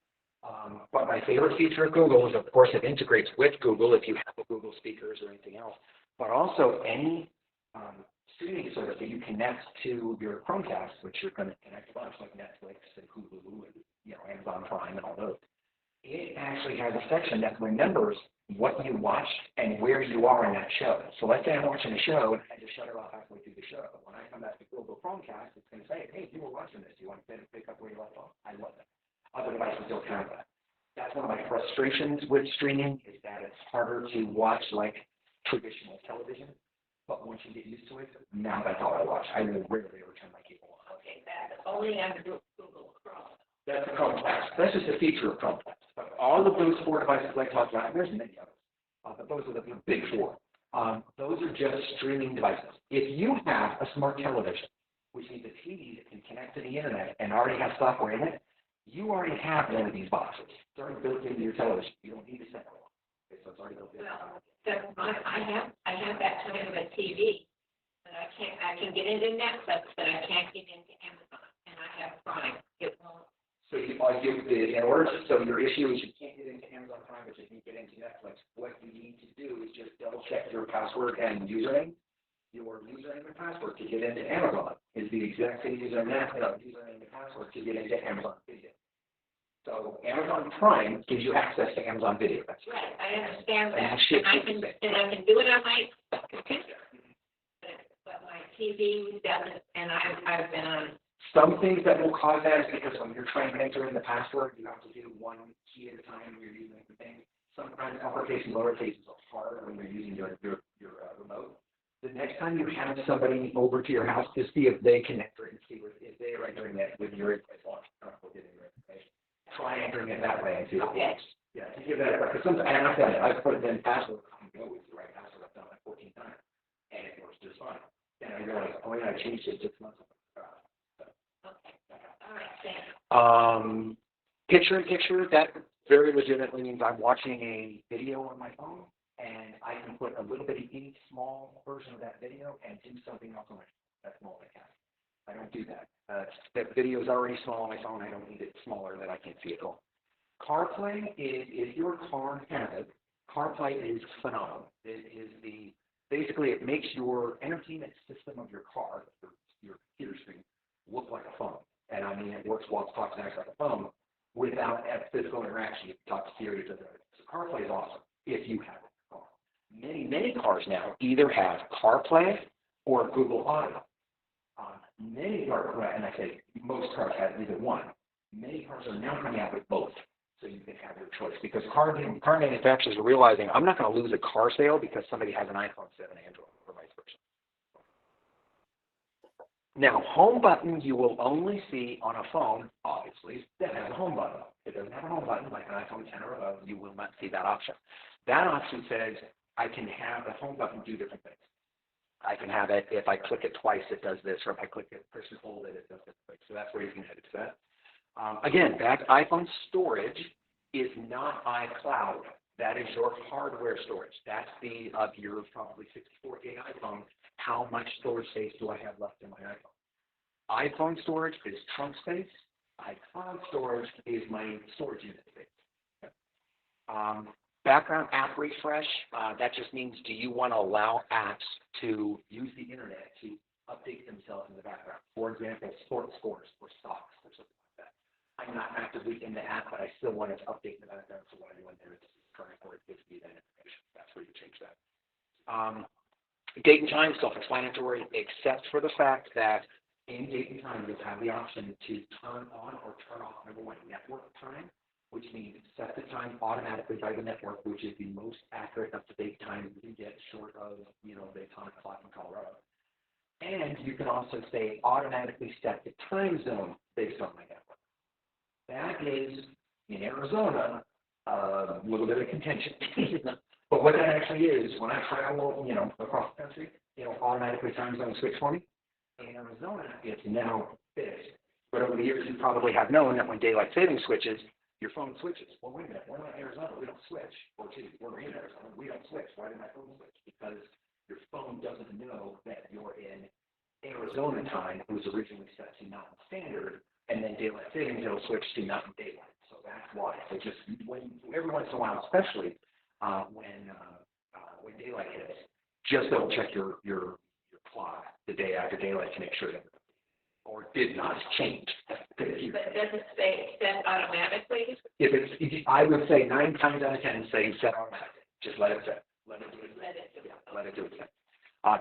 But my favorite feature of Google is, of course, it integrates with Google if you have Google speakers or anything else, but also any streaming service that you connect to your Chromecast, which you're going to connect a bunch like Netflix and Hulu and Amazon Prime and all those. It actually has a section that remembers what you watched and where you are in that show. So let's say I'm watching a show and I just shut it off halfway through the show. When I come back to Google Chromecast, it's going to say, hey, you were watching this. Do you want to pick up where you left off? I love that. Other devices don't have that. That's one of my frustrations with streaming is that it's harder to watch like traditional television. But once you get used to it, now that's all I watch. I will rarely ever turn my cable on. Okay, that's only under Google Chrome. That's a Chromecast. That's just a feature of Chromecast. But all of those four devices I talked about, and there's many others, but those are the big four. Those are just streaming devices. If you have a smart television, which means a TV that can connect to the internet and already has software in it, you already have one of these boxes. It's already built into your television. You don't need to set it up. Okay, so it's already built in. Well, I have that kind of a TV, but I can get into Netflix, but I can't get into Amazon, and I have Prime. It won't. So your issue is you can't get into Amazon Prime, but you can get into Netflix. What you need to do is just double check your password and username. Your username and password to get into Amazon is the exact same username and password to get into Amazon Video. So Amazon Prime gives you access to Amazon Video. That's right. I understand that, and I can do it on my computer, but my TV doesn't, and I've been on. Some things that will cause that is because when you're trying to enter in the password, you have to do one key at a time when you're using the thing. Sometimes uppercase and lowercase is harder when you're using your remote. The next time you have somebody over to your house to see if they can enter it and see if they're entering it with your information. Try entering it that way and see if it works. Yeah, to give that a try. Because sometimes I've put it in password, I go with the right password. I've done it 14 times, and it works just fine. And I realized, oh yeah, I changed it 6 months ago. Picture-in-picture, that very legitimately means I'm watching a video on my phone, and I can put a little bit of any small version of that video and do something else on my phone. That's multicast. I don't do that. That video is already small on my phone. I don't need it smaller that I can't see it all. CarPlay is, if your car has it, CarPlay is phenomenal. It is basically it makes your entertainment system of your car, your computer screen, look like a phone. And I mean, it works while it's talking like a phone without physical interaction. You can talk to Siri, so CarPlay is awesome if you have it in your car. Many cars now either have CarPlay or Google Audio. Many cars, and I say most cars have either one. Many cars are now coming out with both, so you can have your choice. Because car manufacturers are realizing I'm not going to lose a car sale because somebody has an iPhone 7 Android or vice versa. Now, home button you will only see on a phone, obviously, that has a home button. If it doesn't have a home button, like an iPhone 10 or above, you will not see that option. That option says I can have the home button do different things. I can have it, if I click it twice, it does this, or if I click it, push and hold it, it does this. So that's where you can edit that. Again, that iPhone storage is not iCloud. That is your hardware storage. That's of your probably 64 gig iPhone. How much storage space do I have left in my iPhone? iPhone storage is trunk space. iCloud storage is my storage unit space. Background app refresh, that just means do you want to allow apps to use the internet to update themselves in the background? For example, sports scores or stocks or something like that. I'm not actively in the app, but I still want it to update in the background so when anyone there is current or it gives me that information. That's where you change that. Date and time, self-explanatory, except for the fact that in date and time, you'll have the option to turn on or turn off, number one, network time, which means set the time automatically by the network, which is the most accurate, up-to-date time you can get short of, the atomic clock in Colorado. And you can also say automatically set the time zone based on my network. That is, in Arizona, a little bit of contention. But what that actually is, when I travel, across the country, automatically time zone switch for me. In Arizona, it's now fixed. But over the years, you probably have known that when daylight savings switches, your phone switches. Well, wait a minute, we're not in Arizona, we don't switch. Or gee, we're in Arizona, we don't switch. Why did my phone switch? Because your phone doesn't know that you're in Arizona time. It was originally set to Mountain Standard, and then daylight savings, it'll switch to Mountain Daylight. So that's why. So just every once in a while, especially when daylight hits, just double check your clock the day after daylight to make sure that or did not change. But does it say set automatically? I would say 9 times out of 10 say set automatically. Just let it set. Let it do it. Let it do it.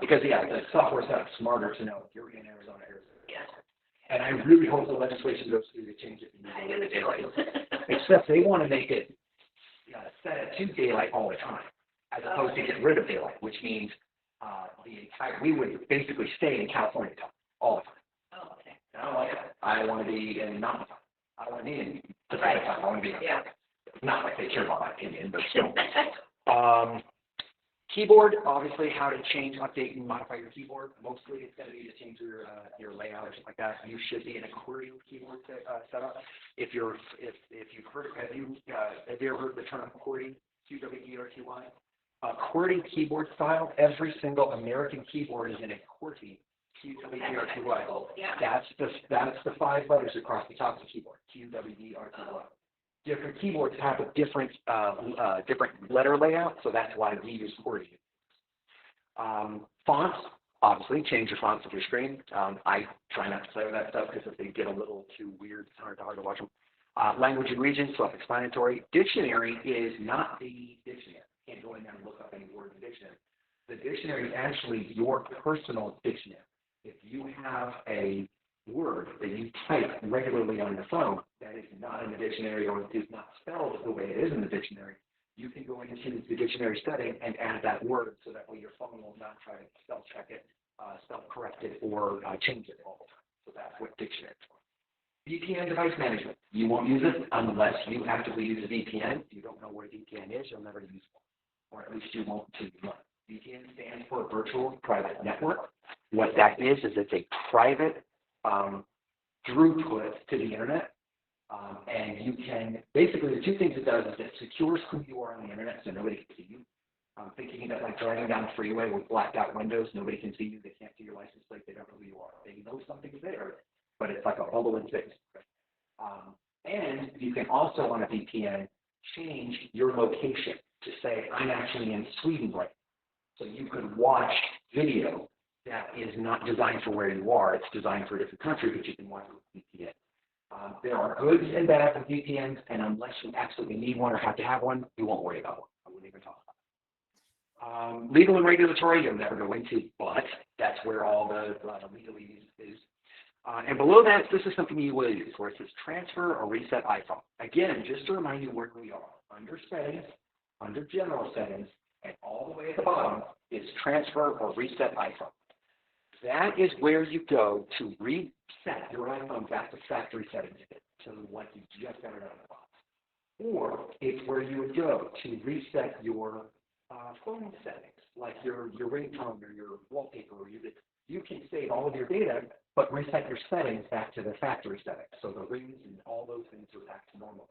Because the software's got smarter to know if you're in Arizona. Yeah. And I really hope the legislation goes through to change it. Except they want to make it set it to daylight all the time, as opposed to get rid of daylight, which means we would basically stay in California time all the time. Oh, okay. I don't like it. I want to be in Mountain Time. I don't want to be in Pacific Time. I want to be in Not like they care about my opinion, but still. Keyboard, obviously, how to change, update, and modify your keyboard. Mostly, it's going to be to change your layout or something like that. You should be an accordion keyboard setup. If you've heard, have you ever heard the term accordion? QWERTY. Accordion keyboard style. Every single American keyboard is an accordion. QWERTY. That's the 5 letters across the top of the keyboard. QWERTY. Different keyboards have a different letter layout, so that's why we use accordion. Fonts, obviously, change your fonts of your screen. I try not to play with that stuff because if they get a little too weird, it's hard to watch them. Language and region, self-explanatory. Dictionary is not the dictionary. You can't go in there and look up any word in the dictionary. The dictionary is actually your personal dictionary. If you have a word that you type regularly on your phone that is not in the dictionary or is not spelled the way it is in the dictionary, you can go into the dictionary setting and add that word so that way your phone will not try to spell check it, spell correct it, or change it all the time. So that's what dictionary is for. VPN device management. You won't use it unless you actively use a VPN. If you don't know what a VPN is, you'll never use one. Or at least you won't until you learn. VPN stands for Virtual Private Network. What that is it's a private throughput to the internet. And you can, basically the 2 things it does is it secures who you are on the internet so nobody can see you. Thinking that like driving down the freeway with blacked out windows, nobody can see you, they can't see your license plate, they don't know who you are. They know something's there, but it's like a bubble in space. And you can also on a VPN change your location to say, I'm actually in Sweden right now. So you could watch video that is not designed for where you are. It's designed for a different country, but you can watch it with VPN. There are goods and bads of VPNs, and unless you absolutely need one or have to have one, you won't worry about one. I wouldn't even talk about it. Legal and regulatory, you'll never go into, but that's where all the legalese is. And below that, this is something you will use, where it says transfer or reset iPhone. Again, just to remind you where we are. Under settings, under general settings, and all the way at the bottom is transfer or reset iPhone. That is where you go to reset your iPhone back to factory settings to what you just got it out of the box. Or it's where you would go to reset your phone settings, like your ringtone or your wallpaper. Or you can save all of your data, but reset your settings back to the factory settings. So the rings and all those things are back to normal.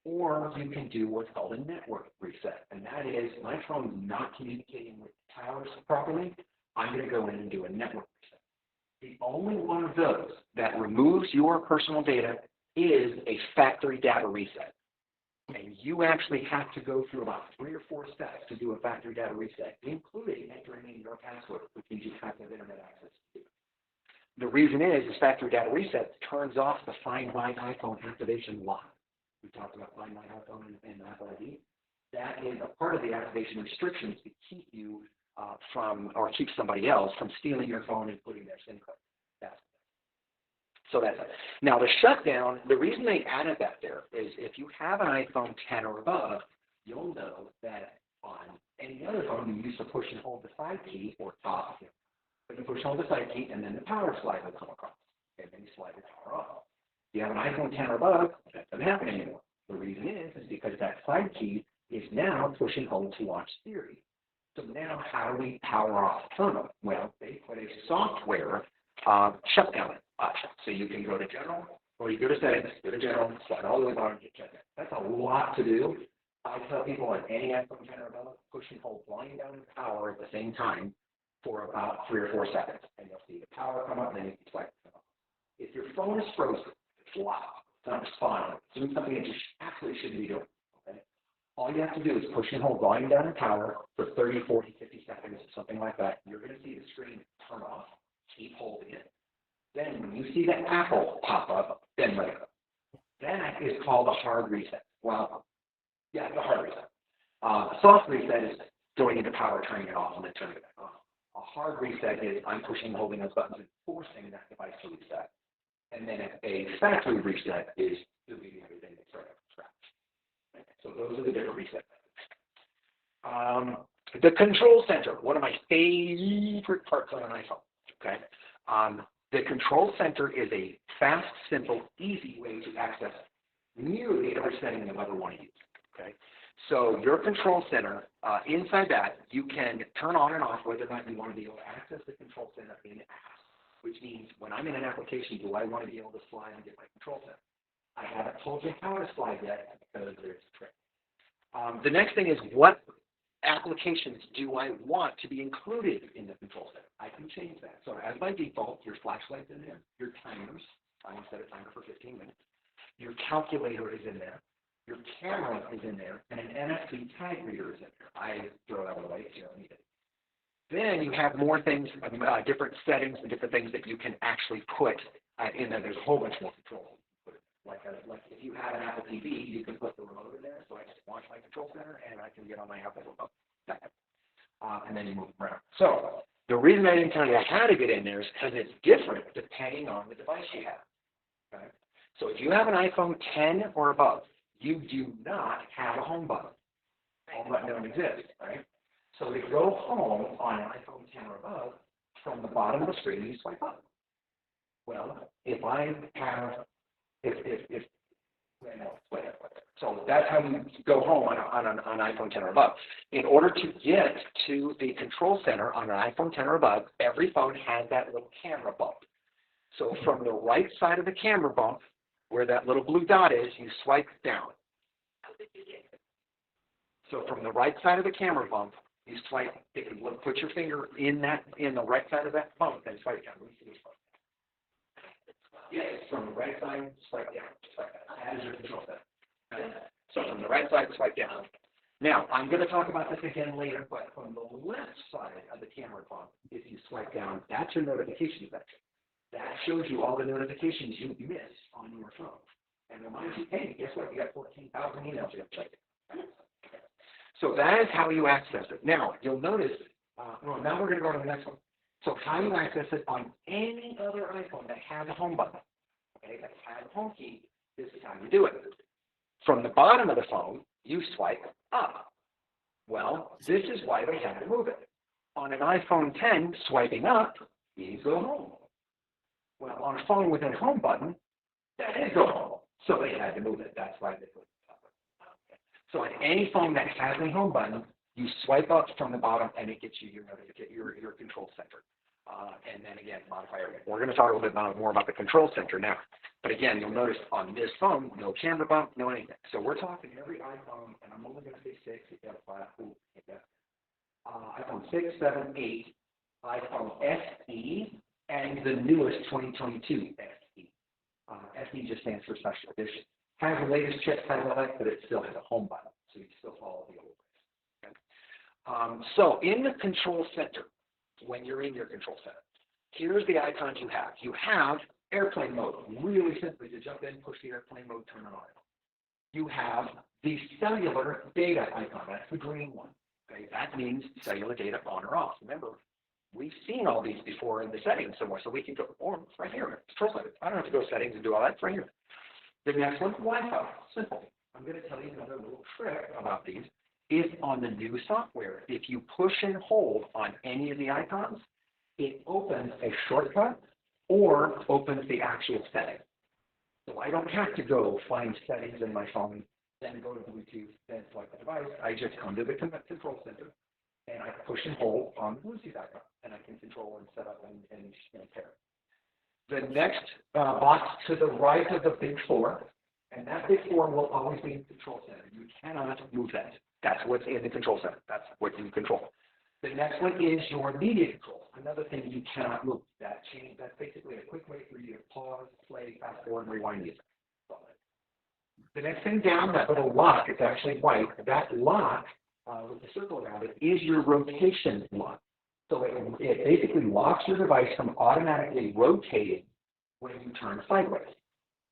Or you can do what's called a network reset, and that is my phone is not communicating with towers properly. I'm going to go in and do a network reset. The only one of those that removes your personal data is a factory data reset. And you actually have to go through about 3 or 4 steps to do a factory data reset, including entering in your password, which means you have to have internet access to. The reason is factory data reset turns off the Find My iPhone activation lock. We talked about Find My iPhone and Apple ID. That is a part of the activation restrictions to keep you from, or keep somebody else from stealing your phone and putting their SIM card. So that's it. Now the shutdown, the reason they added that there is if you have an iPhone 10 or above, you'll know that on any other phone you used to push and hold the side key or top. But you push and hold the side key and then the power slide will come across. And then you slide the power off. If you have an iPhone 10 or above, that doesn't happen anymore. The reason is because that side key is now push and hold to watch Siri. So now how do we power off the phone? Well, they put a software shutdown option. So you can go to general, or you go to settings, go to general, slide all the way down and get shut down. That's a lot to do. I tell people on any iPhone 10 or above, push and hold volume down and power at the same time for about 3 or 4 seconds. And you'll see the power come up and then you can select it. If your phone is frozen, it's locked, it's not responding, it's doing something that you absolutely shouldn't be doing. Okay? All you have to do is push and hold volume down and power for 30, 40, 50 seconds, something like that. You're going to see the screen turn off. Keep holding it. Then when you see that Apple pop up, then let it go. That is called a hard reset. Well, yeah, it's a hard reset. A soft reset is going into power, turning it off, and then turning it back on. A hard reset is I'm pushing and holding those buttons and forcing that device to reset. And then a factory reset is deleting everything that's right from scratch. Okay? So those are the different reset methods. The control center, one of my favorite parts on an iPhone. Okay. The control center is a fast, simple, easy way to access nearly every setting you'll ever want to use. Okay. So your control center, inside that, you can turn on and off whether or not you want to be able to access the control center in apps, which means when I'm in an application, do I want to be able to slide and get my control center? I haven't told you how to slide yet because there's a trick. The next thing is what applications do I want to be included in the control center? I can change that. So as by default, your flashlight's in there, your timers, I set a timer for 15 minutes, your calculator is in there, your camera is in there, and an NFC tag reader is in there. I throw that away if you don't need it. Then you have more things, different settings and different things that you can actually put in there. There's a whole bunch more controls. Like if you have an Apple TV, you can put the remote in there, so I just launch my control center and I can get on my Apple remote. And then you move them around. So the reason I didn't tell you how to get in there is because it's different depending on the device you have. Okay? So if you have an iPhone 10 or above, you do not have a home button. Home button doesn't exist, right? So to go home on an iPhone 10 or above, from the bottom of the screen, you swipe up. Well, if I have so that's how you go home on an iPhone 10 or above. In order to get to the control center on an iPhone 10 or above, every phone has that little camera bump. So from the right side of the camera bump, where that little blue dot is, you swipe down. So from the right side of the camera bump, you swipe, put your finger in the right side of that bump, and swipe down. Yes, from the right side, swipe down. That is your control center. Okay? So from the right side, swipe down. Now, I'm going to talk about this again later, but from the left side of the camera bump, if you swipe down, that's your notification section. That shows you all the notifications you missed on your phone. And reminds you, hey, guess what? You got 14,000 emails you have to check. So that is how you access it. Now, you'll notice, now we're going to go to the next one. So how you access it on any other iPhone that has a home button, okay, that has a home key, this is how you do it. From the bottom of the phone, you swipe up. Well, this is why they had to move it. On an iPhone 10, swiping up means go home. Well, on a phone with a home button, that is go home. So they had to move it. That's why they put it up. Okay. So on any phone that has a home button, you swipe up from the bottom, and it gets you your control center. And then again, modify everything. We're going to talk a little bit more about the control center now. But again, you'll notice on this phone, no camera bump, no anything. So we're talking every iPhone, and I'm only going to say 6 if you have a 5. iPhone 6, 7, 8, iPhone SE, and the newest 2022 SE. SE just stands for special edition. Has the latest chip, has all that, but it still has a home button, so you still follow the old ways. Okay? So in the control center, when you're in your control center, here's the icons you have. You have airplane mode. Really simply, to jump in, push the airplane mode, turn it on. You have the cellular data icon. That's the green one. Okay? That means cellular data on or off. Remember, we've seen all these before in the settings somewhere, so we can go, or it's right here, control center. I don't have to go settings and do all that. It's right here. The next one, Wi-Fi. Simple. I'm going to tell you another little trick about these. Is on the new software, if you push and hold on any of the icons, it opens a shortcut or opens the actual setting. So I don't have to go find settings in my phone, then go to Bluetooth, then select the device. I just come to the control center and I push and hold on the Bluetooth icon, and I can control and set up and pair. The next box to the right of the big four, and that big four will always be in the control center. You cannot move that. That's what's in the control center. That's what you control. The next one is your media control. Another thing you cannot move. That's basically a quick way for you to pause, play, fast forward, rewind music. The next thing down, that little lock, it's actually white. That lock with the circle around it is your rotation lock. So it basically locks your device from automatically rotating when you turn sideways.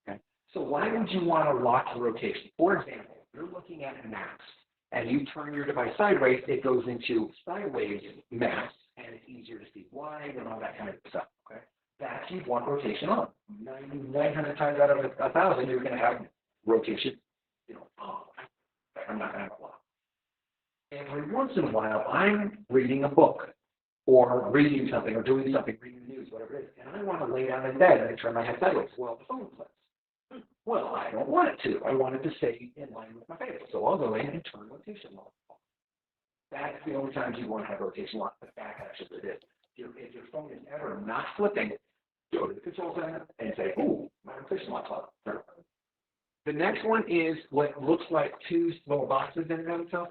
Okay? So why would you want to lock the rotation? For example, you're looking at maps and you turn your device sideways, it goes into sideways maps, and it's easier to see wide and all that kind of stuff. Okay? That you want rotation on. 900 times out of 1,000, you're going to have rotation, on. I'm not going to have a lot. Every once in a while, I'm reading a book or reading something or doing something, reading the news, whatever it is, and I want to lay down in bed and turn my head sideways. Well, the phone clicks. Well, I don't want it to. I want it to stay in line with my face. So I'll go in and turn rotation lock. That's the only time you want to have rotation lock. The back actually it is. If your phone is ever not flipping, go to the control center and say, "Ooh, my rotation lock's off." The next one is what looks like two little boxes in and of itself.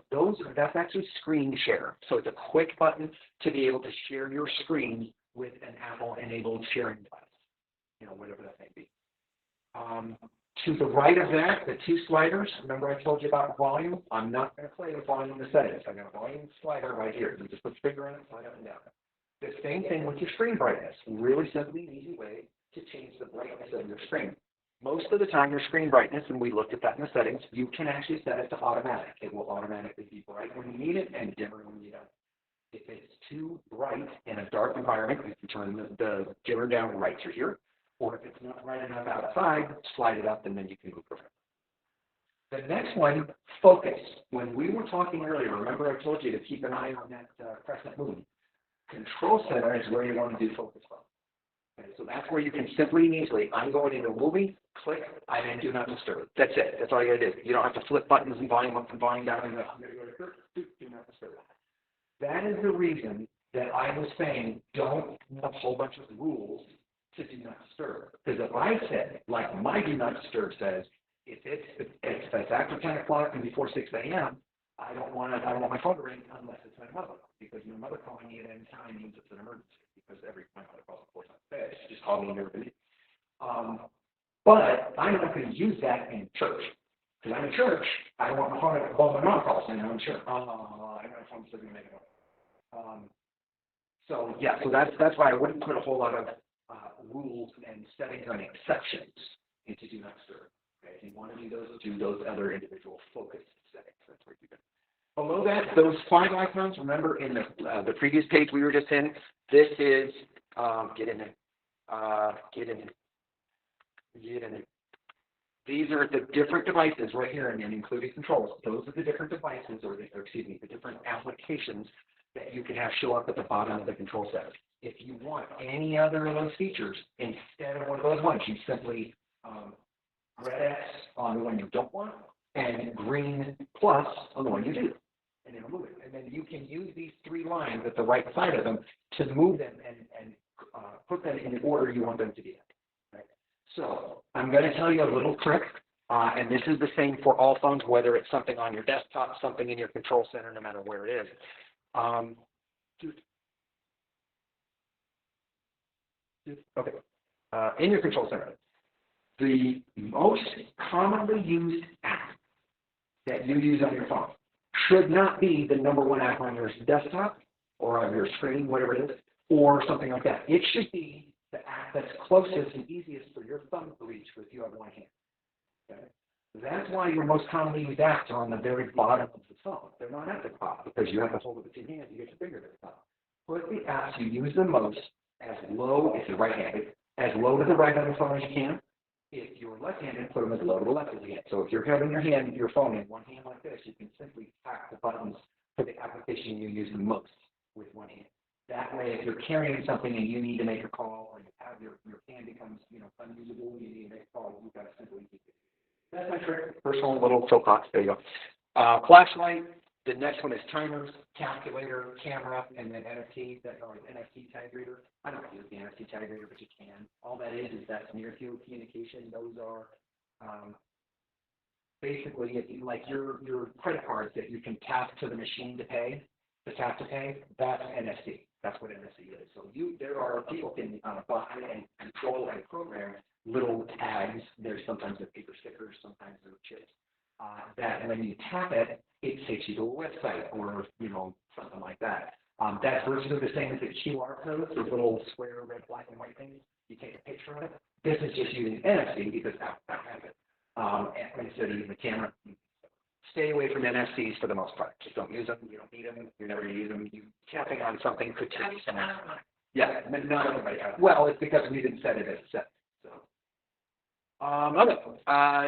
That's actually screen share. So it's a quick button to be able to share your screen with an Apple-enabled sharing device, whatever that may be. To the right of that, the two sliders, remember I told you about volume? I'm not going to play with volume in the settings. I got a volume slider right here. You just put your finger on it, slide up and down. The same thing with your screen brightness. Really simply an easy way to change the brightness of your screen. Most of the time, your screen brightness, and we looked at that in the settings, you can actually set it to automatic. It will automatically be bright when you need it and dimmer when you don't. If it's too bright in a dark environment, you can turn the dimmer down right through here. Or if it's not bright enough outside, slide it up and then you can move around. The next one, focus. When we were talking earlier, remember I told you to keep an eye on that crescent moon. Control center is where you want to do focus from. Okay, so that's where you can simply and easily, I'm going into a movie, click, I then do not disturb. That's it. That's all you got to do. You don't have to flip buttons and volume up and volume down. And I'm going to go to search, do not disturb. That is the reason that I was saying don't have a whole bunch of rules to do not disturb. Because if I said, like my do not disturb says, if it's after 10 o'clock and before 6 a.m., I don't want my phone to ring unless it's my mother. Because my mother calling me at any time means it's an emergency. Because my mother calls before bed. She just called me and never been. But I'm not going to use that in church. Because I'm in church, I don't want my phone to call my mom calls and I'm sure. I got a phone still going to make it up. So that's why I wouldn't put a whole lot of rules and settings on exceptions into do not disturb. Okay, if you want to do those other individual focus settings. That's where you go. Below that, those 5 icons. Remember in the previous page we were just in. This is get in it. These are the different devices right here, and including controls. Those are the different devices, the different applications that you can have show up at the bottom of the control center. If you want any other of those features, instead of one of those ones, you simply red X on the one you don't want and green plus on the one you do. And it'll move it. And then you can use these 3 lines at the right side of them to move them and put them in the order you want them to be in. Right? So I'm going to tell you a little trick, and this is the same for all phones, whether it's something on your desktop, something in your control center, no matter where it is. Okay. In your control center, The most commonly used app that you use on your phone should not be the number one app on your desktop or on your screen, whatever it is, or something like that. It should be the app that's closest and easiest for your thumb to reach if you have one hand. Okay? That's why your most commonly used apps are on the very bottom of the phone. They're not at the top because you have to hold it with your hand to get your finger to the top. Put the apps you use the most as low, if you're right-handed, as low to the right on the phone as you can. If you're left-handed, put them as low to the left as you can. So if you're having your phone in one hand like this, you can simply tap the buttons for the application you use the most with one hand. That way, if you're carrying something and you need to make a call, or you have your hand becomes unusable, you need to make a call, you've got to simply keep it. That's my trick. Personal little soapbox. There you go. Flashlight. The next one is timers, calculator, camera, and then NFT, or NFT tag reader. I don't use the NFT tag reader, but you can. All that is that's near field communication. Those are basically like your credit cards that you can tap to the machine to pay, tap to pay. That's NFT. That's what NFT is. So there are people can buy and control and program little tags. There's sometimes they're paper stickers, sometimes they're chips. That when you tap it, it takes you to a website or something like that. That's virtually the same as the QR codes, those little square red, black, and white things. You take a picture of it. This is just using NFC because Apple has it. And instead of using the camera, stay away from NFCs for the most part. Just don't use them. You don't need them. You're never going to use them. You tapping on something could tell you something. Yeah, not everybody has. Well, it's because we didn't set it as set. So.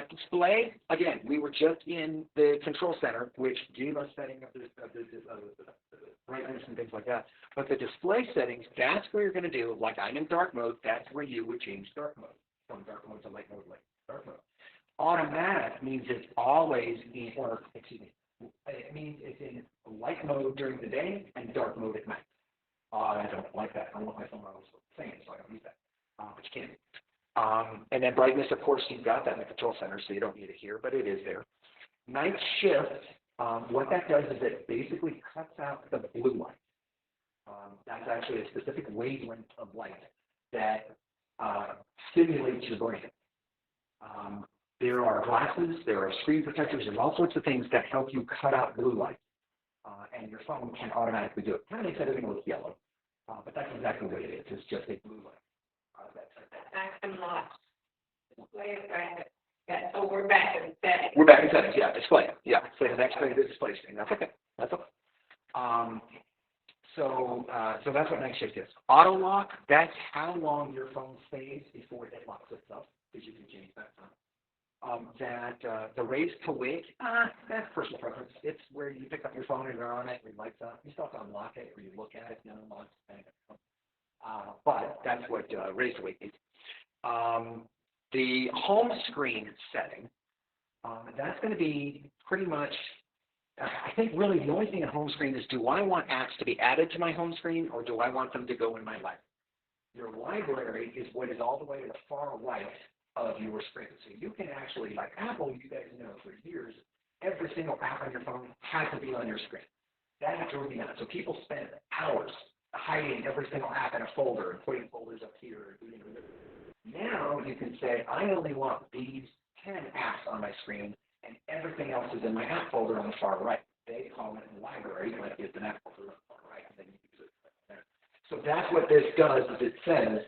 Display, again, we were just in the control center, which gave us setting of the brightness and things like that. But the display settings, that's where you're going to do, like I'm in dark mode, that's where you would change dark mode. From dark mode to light mode, dark mode. Automatic means it's always in, it means it's in light mode during the day and dark mode at night. I don't like that. I don't want my phone always the same, so I don't use that. But you can. And then brightness, of course, you've got that in the control center, so you don't need it here, but it is there. Night shift, what that does is it basically cuts out the blue light. That's actually a specific wavelength of light that stimulates your brain. There are glasses, there are screen protectors, there's all sorts of things that help you cut out blue light. And your phone can automatically do it. Kind of makes everything look yellow, but that's exactly what it is. It's just a blue light. I'm lost. So we're back in settings. We're back in settings, yeah, display. Yeah, so the next thing is display screen. That's okay. That's okay. So that's what night shift is. Auto lock, that's how long your phone stays before it locks itself, because you can change that time. The raise to wake, that's personal preference. It's where you pick up your phone and you're on it, and your lights up. You still have to unlock it, or you look at it, unlock it. But that's what raise to wake is. The home screen setting, that's going to be pretty much, I think really the only thing in home screen is, do I want apps to be added to my home screen, or do I want them to go in my library? Your library is what is all the way to the far right of your screen. So you can actually, like Apple, you guys know for years, every single app on your phone has to be on your screen. That drove me nuts. So people spend hours hiding every single app in a folder and putting folders up here. Now you can say, I only want these 10 apps on my screen, and everything else is in my app folder on the far right. They call it a library, like it's an app folder on the far right, and then you use it there. So that's what this does, is it says,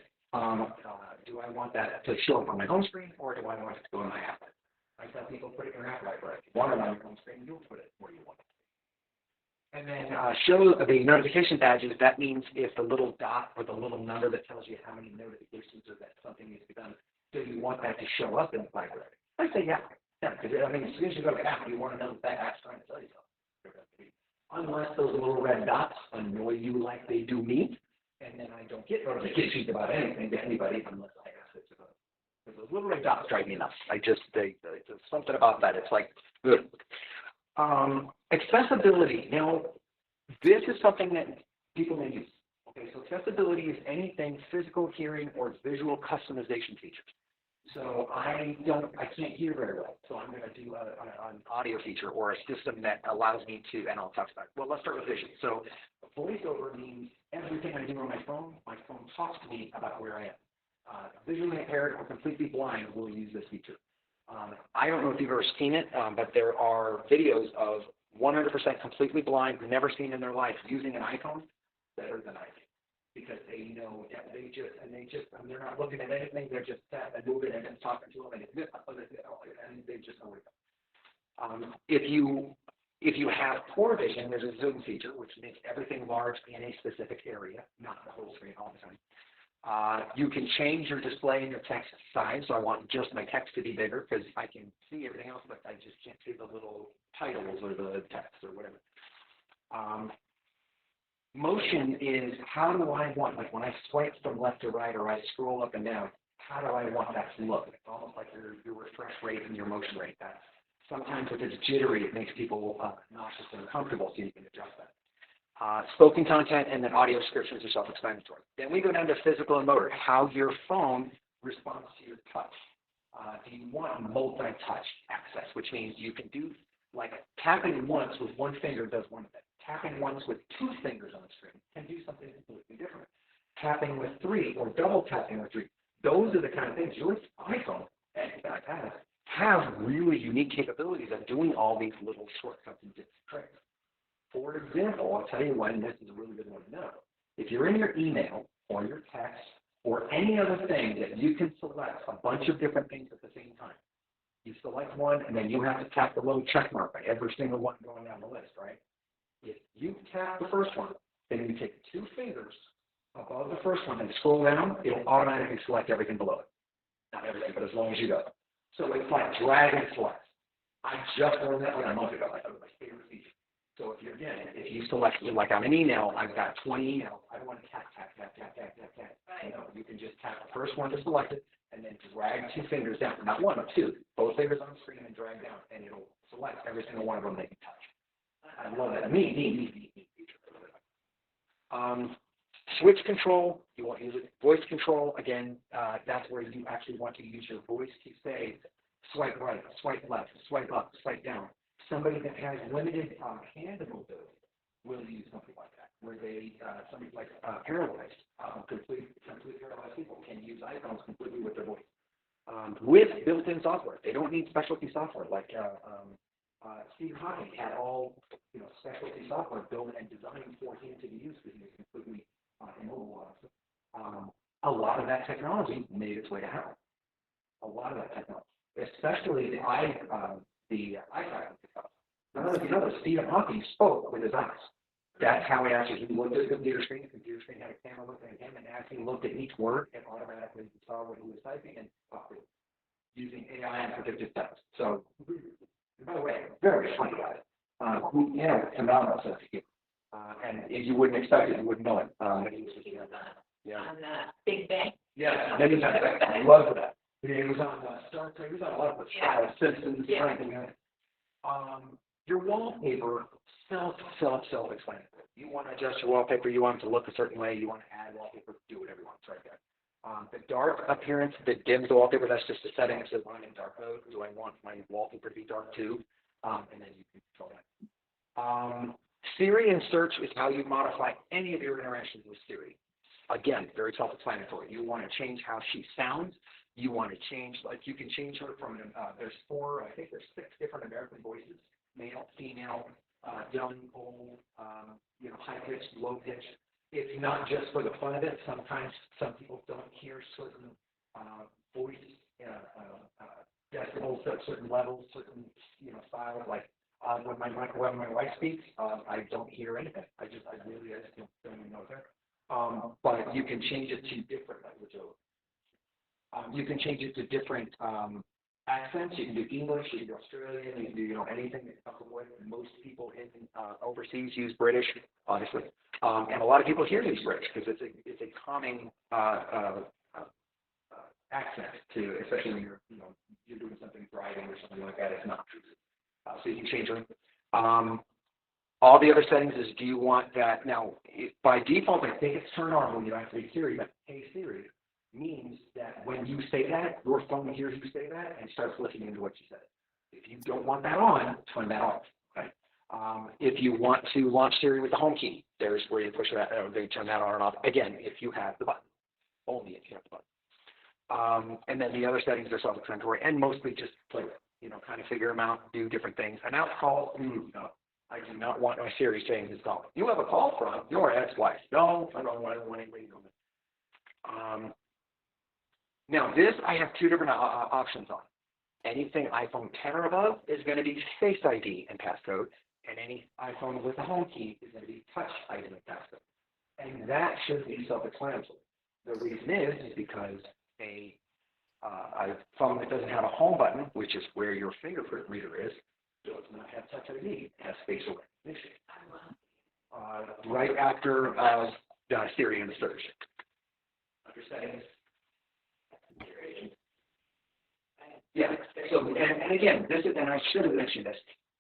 do I want that to show up on my home screen, or do I want it to go in my app? I tell people, put it in your app library. If you want it on your home screen, you'll put it where you want it. And then show the notification badges. That means if the little dot or the little number that tells you how many notifications or that something needs to be done, do you want that to show up in the library? I say yeah. Yeah, because as soon as you go to the app, you want to know that app's trying to tell you something. Unless those little red dots annoy you like they do me, and then I don't get notifications about anything to anybody unless I ask it to them. Because those little red dots drive me nuts. There's something about that. It's like, ugh. Accessibility. Now, this is something that people may use. Okay, so accessibility is anything physical, hearing, or visual customization features. So I can't hear very well, so I'm going to do an audio feature or a system that allows me to, and I'll talk about it. Well, let's start with vision. So voiceover means everything I do on my phone talks to me about where I am. Visually impaired or completely blind will use this feature. I don't know if you've ever seen it, but there are videos of 100% completely blind, never seen in their life, using an iPhone better than I do. Because they know that they're not looking at anything, they're just moving and talking to them, and they just know it. If you have poor vision, there's a zoom feature, which makes everything large in a specific area, not the whole screen all the time. You can change your display and your text size, so I want just my text to be bigger because I can see everything else, but I just can't see the little titles or the text or whatever. Motion is how do I want, like when I swipe from left to right or I scroll up and down, how do I want that to look? It's almost like your refresh rate and your motion rate. Sometimes if it's jittery, it makes people nauseous and uncomfortable, so you can adjust that. Spoken content and then audio descriptions are self-explanatory. Then we go down to physical and motor, how your phone responds to your touch. Do you want multi-touch access, which means you can do, like tapping once with one finger does one thing. Tapping once with two fingers on the screen can do something completely different. Tapping with three or double tapping with three, those are the kind of things your iPhone and iPad have really unique capabilities of doing all these little shortcuts and tips and tricks. For example, I'll tell you when this is a really good one to know. If you're in your email or your text or any other thing that you can select a bunch of different things at the same time, you select one and then you have to tap the little check mark by every single one going down the list, right? If you tap the first one, then you take two fingers above the first one and scroll down, it'll automatically select everything below it. Not everything, but as long as you go. So it's like drag and select. I just learned that a month ago. That was my favorite feature. So if you select, like on an email, I've got 20 emails. I don't want to tap. Right. You can just tap the first one to select it and then drag two fingers down. Not one, but two. Both fingers on the screen and drag down, and it'll select every single one of them that you touch. I love that. Neat feature. Switch control, you want to use it. Voice control, again, that's where you actually want to use your voice to say, swipe right, swipe left, swipe up, swipe down. Somebody that has limited hand mobility will use something like that, where somebody like paralyzed, completely paralyzed people can use iPhones completely with their voice. With built-in software. They don't need specialty software like Steve Hawking had all specialty software built and designed for him to be used because he was completely immobile. A lot of that technology made its way to Apple. A lot of that technology, especially the iPad. None of you know that Stephen Hawking spoke with his eyes. That's how he looked at the computer screen. The computer screen had a camera looking at him, and as he looked at each word, it automatically saw what he was typing and copied it using AI and predictive text. So, by the way, very funny guy. Phenomenal sense of humor. And if you wouldn't expect it, you wouldn't know it. On the Big Bang. Yeah, I love that. He was on Star Trek. He was on a lot of the Simpsons. Your wallpaper, self-explanatory. You want to adjust your wallpaper. You want it to look a certain way. You want to add wallpaper. Do whatever you want. It's right there. The dark appearance that dims the wallpaper, that's just a setting that says I'm in dark mode. Do I want my wallpaper to be dark too? And then you can control that. Siri and search is how you modify any of your interactions with Siri. Again, very self-explanatory. You want to change how she sounds. You want to change, like you can change her from, there's 6 different American voices, male, female, young, old, high-pitched, low-pitched. It's not just for the fun of it. Sometimes some people don't hear certain voice decibels at certain levels, certain styles. Like when my wife speaks, I don't hear anything. I just don't even know there. But you can change it to different languages. You can change it to different accents. You can do English, you can do Australian, you can do anything that comes with. Most people in overseas use British, obviously, and a lot of people here use British because it's a calming accent to, especially when you're doing something driving or something like that. It's not so you can change them. All the other settings is, do you want that? Now, by default, I think it's turned on when you activate Siri, but Hey Siri means that when you say that, your phone hears you say that and starts listening into what you said. If you don't want that on, turn that off. Right? If you want to launch Siri with the home key, there's where you push that, or they turn that on and off. Again, if you have the button. Only if you have the button. And then the other settings are self-explanatory and mostly just play with, kind of figure them out, do different things. Announce call, no. I do not want my Siri saying this call. You have a call from your ex-wife. No, I don't want anybody to know. Now this, I have two different options on. Anything iPhone 10 or above is going to be Face ID and passcode, and any iPhone with a home key is going to be Touch ID and passcode. And that should be self-explanatory. The reason is because a phone that doesn't have a home button, which is where your fingerprint reader is, does not have Touch ID. It has facial recognition. Right after Siri and the search. Under settings. Yeah. So, and again, this is, and I should have mentioned this.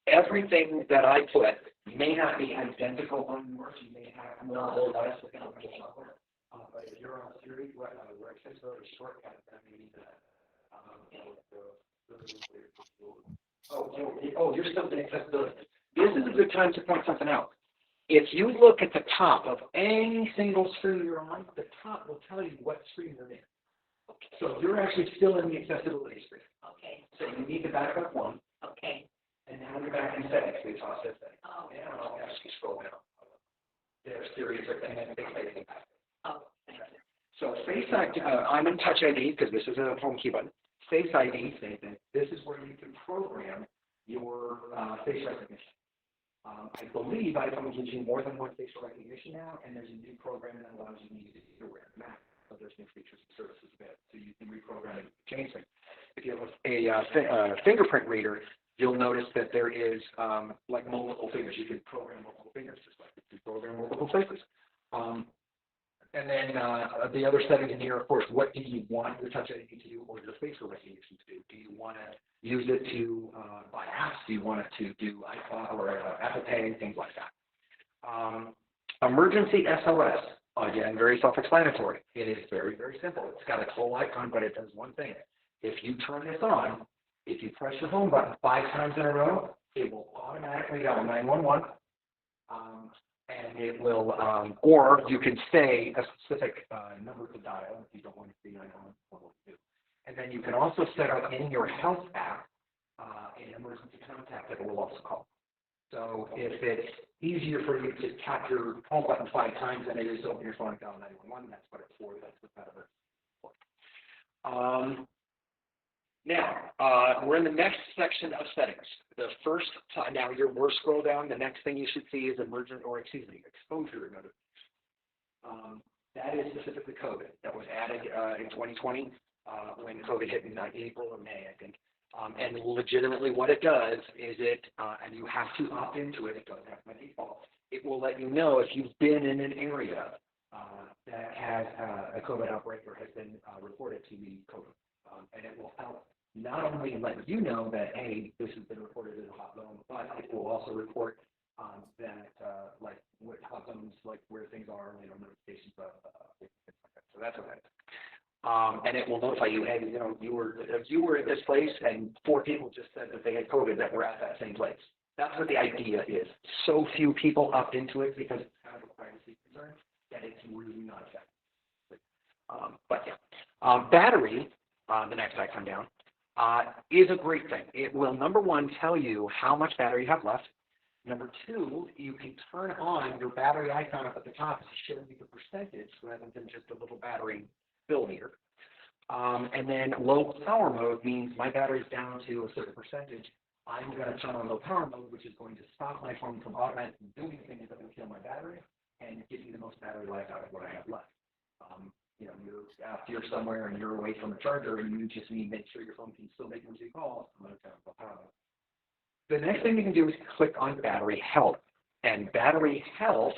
Everything that I put may not be identical on yours. You may have more or less within the software. But if you're on Siri, where accessibility or shortcut, that means you're still in accessibility. This is a good time to point something out. If you look at the top of any single screen you're on, the top will tell you what screen you're in. Okay. So you're actually still in the accessibility screen. Okay. So you need to back up one. Okay. And now you're back in settings. We talked about that. Oh. And I'll actually scroll down. There's Siri and then Face ID. Oh, thank you. So Face ID, I'm in Touch ID because this is a home key button. Face ID, same thing. This is where you can program your face recognition. I believe iPhone gives you more than one facial recognition now, and there's a new program that allows you to use it anywhere in Mac. So there's new features and services available, so you can reprogram it, change things. If you have a fingerprint reader, you'll notice that there is like multiple fingers. You can program multiple fingers, just like you can program multiple faces. And then the other settings in here, of course, what do you want your Touch ID to do or your facial recognition to do? Do you want to use it to buy apps? Do you want it to do iPhone or Apple Pay, things like that? Emergency SOS, again, very self-explanatory. It is very, very simple. It's got a full icon, but it does one thing. If you turn this on, if you press the home button 5 times in a row, it will automatically dial 911. And it will, or you can say a specific number to dial if you don't want to see 911. And then you can also set up in your health app an emergency contact that it will also call. So if it's easier for you to tap your home button 5 times than it is to open your phone and dial 911, that's what it's for. That's what that is for. Now, we're in the next section of settings. The first time, now your worst scroll down, the next thing you should see is exposure notification. That is specifically COVID. That was added in 2020 when COVID hit in April or May, I think. And legitimately what it does is and you have to opt into it, it doesn't have by default. It will let you know if you've been in an area that has a COVID outbreak or has been reported to be COVID. And it will help not only let you know that, hey, this has been reported as a hot zone, but it will also report that, like, what hot zones, like, where things are, notifications of things like that. So that's okay. And it will notify you, hey, you were in this place, and 4 people just said that they had COVID that were at that same place. That's what the idea is. So few people opt into it because it's kind of a privacy concern that it's really not effective. But yeah, battery. The next icon down, is a great thing. It will, number 1, tell you how much battery you have left. Number 2, you can turn on your battery icon up at the top to show you the percentage rather than just a little battery fill meter. And then low power mode means my battery's down to a certain percentage. I'm going to turn on low power mode, which is going to stop my phone from automatically doing things that will kill my battery and give me the most battery life out of what I have left. You're somewhere and you're away from a charger and you just need to make sure your phone can still make emergency calls. The next thing you can do is click on battery health. And battery health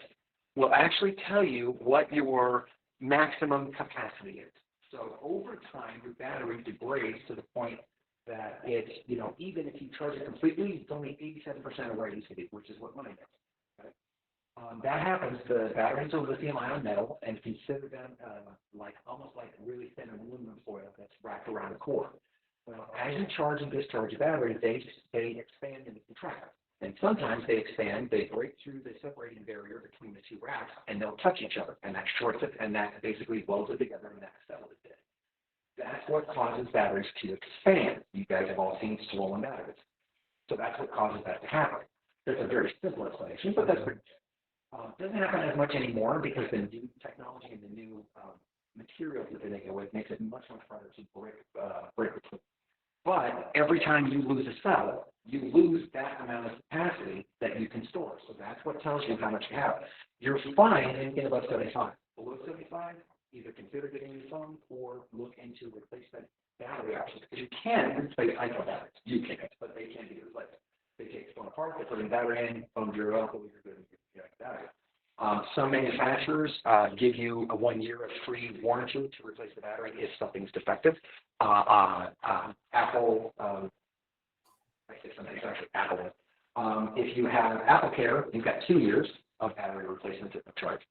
will actually tell you what your maximum capacity is. So over time, your battery degrades to the point that it's, even if you charge it completely, it's only 87% of where it used to be, which is what mine is. Okay? That happens. The batteries are lithium-ion metal, and consider them almost like really thin aluminum foil that's wrapped around the core. Well, as you charge and discharge your battery, they expand and contract. And sometimes they expand, they break through the separating barrier between the 2 wraps, and they'll touch each other, and that shorts it, and that basically welds it together, and that settles it. That's what causes batteries to expand. You guys have all seen swollen batteries. So that's what causes that to happen. There's a very simple explanation, but that's pretty doesn't happen as much anymore because the new technology and the new materials that they go with makes it much, much harder to break between. But every time you lose a cell, you lose that amount of capacity that you can store. So that's what tells you how much you have. You're fine anything above 75. Below 75, either consider getting a new phone or look into replacement battery options. Because you can replace iPhone batteries. You can't, but they can be replaced. They take the phone apart, they put a battery in, phone zero out, you're good, you have a battery. Some manufacturers give you a 1 year of free warranty to replace the battery if something's defective. Apple, I say something actually Apple. If you have Apple Care, you've got 2 years of battery replacement at no charge.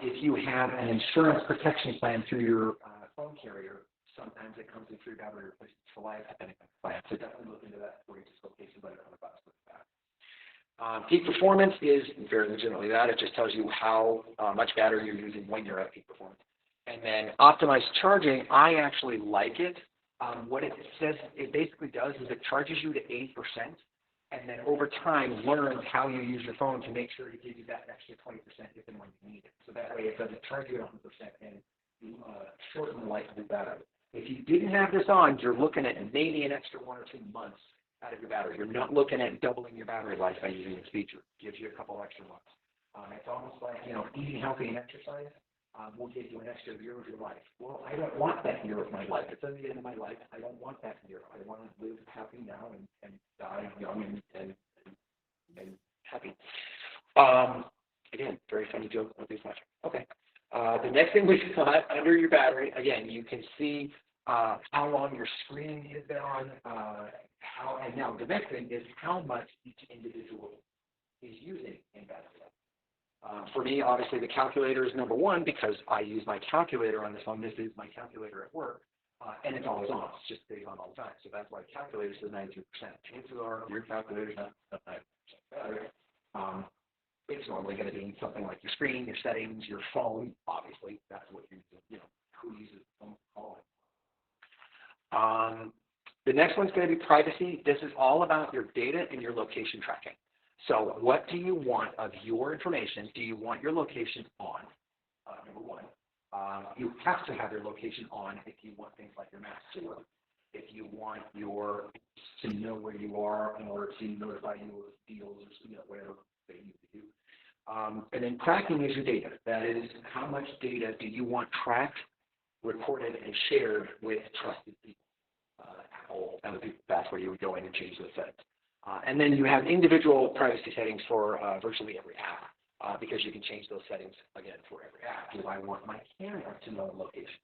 If you have an insurance protection plan through your phone carrier, sometimes it comes in free battery replacements for life, depending on the plan. So definitely look into that for you, just in case you let it $100 with that. Peak performance is very legitimately that. It just tells you how much battery you're using when you're at peak performance. And then optimized charging, I actually like it. What it says, it basically does is it charges you to 80%, and then over time learns how you use your phone to make sure to give you that extra 20% if and when you need it. So that way it doesn't charge you at 100% and shorten the life of the battery. If you didn't have this on, you're looking at maybe an extra 1 or 2 months out of your battery. You're not looking at doubling your battery life by using this feature. It gives you a couple extra months. It's almost like, eating healthy and exercise will give you an extra year of your life. Well, I don't want that year of my life. It's at the end of my life. I don't want that year. I want to live happy now and die young and happy. Again, very funny joke. Don't do much. Okay. The next thing we've got under your battery, again, you can see how long your screen has been on, and now the next thing is how much each individual is using in battery life. For me, obviously, the calculator is number one because I use my calculator on this phone. This is my calculator at work, and it's always on. It's just stays on all the time. So that's why the calculator says 92%. Chances are your calculator is not 92% battery. It's normally going to be something like your screen, your settings, your phone. Obviously, that's what you who uses phone calling. The next one's going to be privacy. This is all about your data and your location tracking. So what do you want of your information? Do you want your location on? Number one. You have to have your location on if you want things like your maps to work. If you want to know where you are in order to notify you of deals or whatever they need to do. And then tracking is your data. That is, how much data do you want tracked, recorded, and shared with trusted people? Apple, that's where you would go in and change those settings. And then you have individual privacy settings for virtually every app because you can change those settings, again, for every app. Do I want my camera to know the location?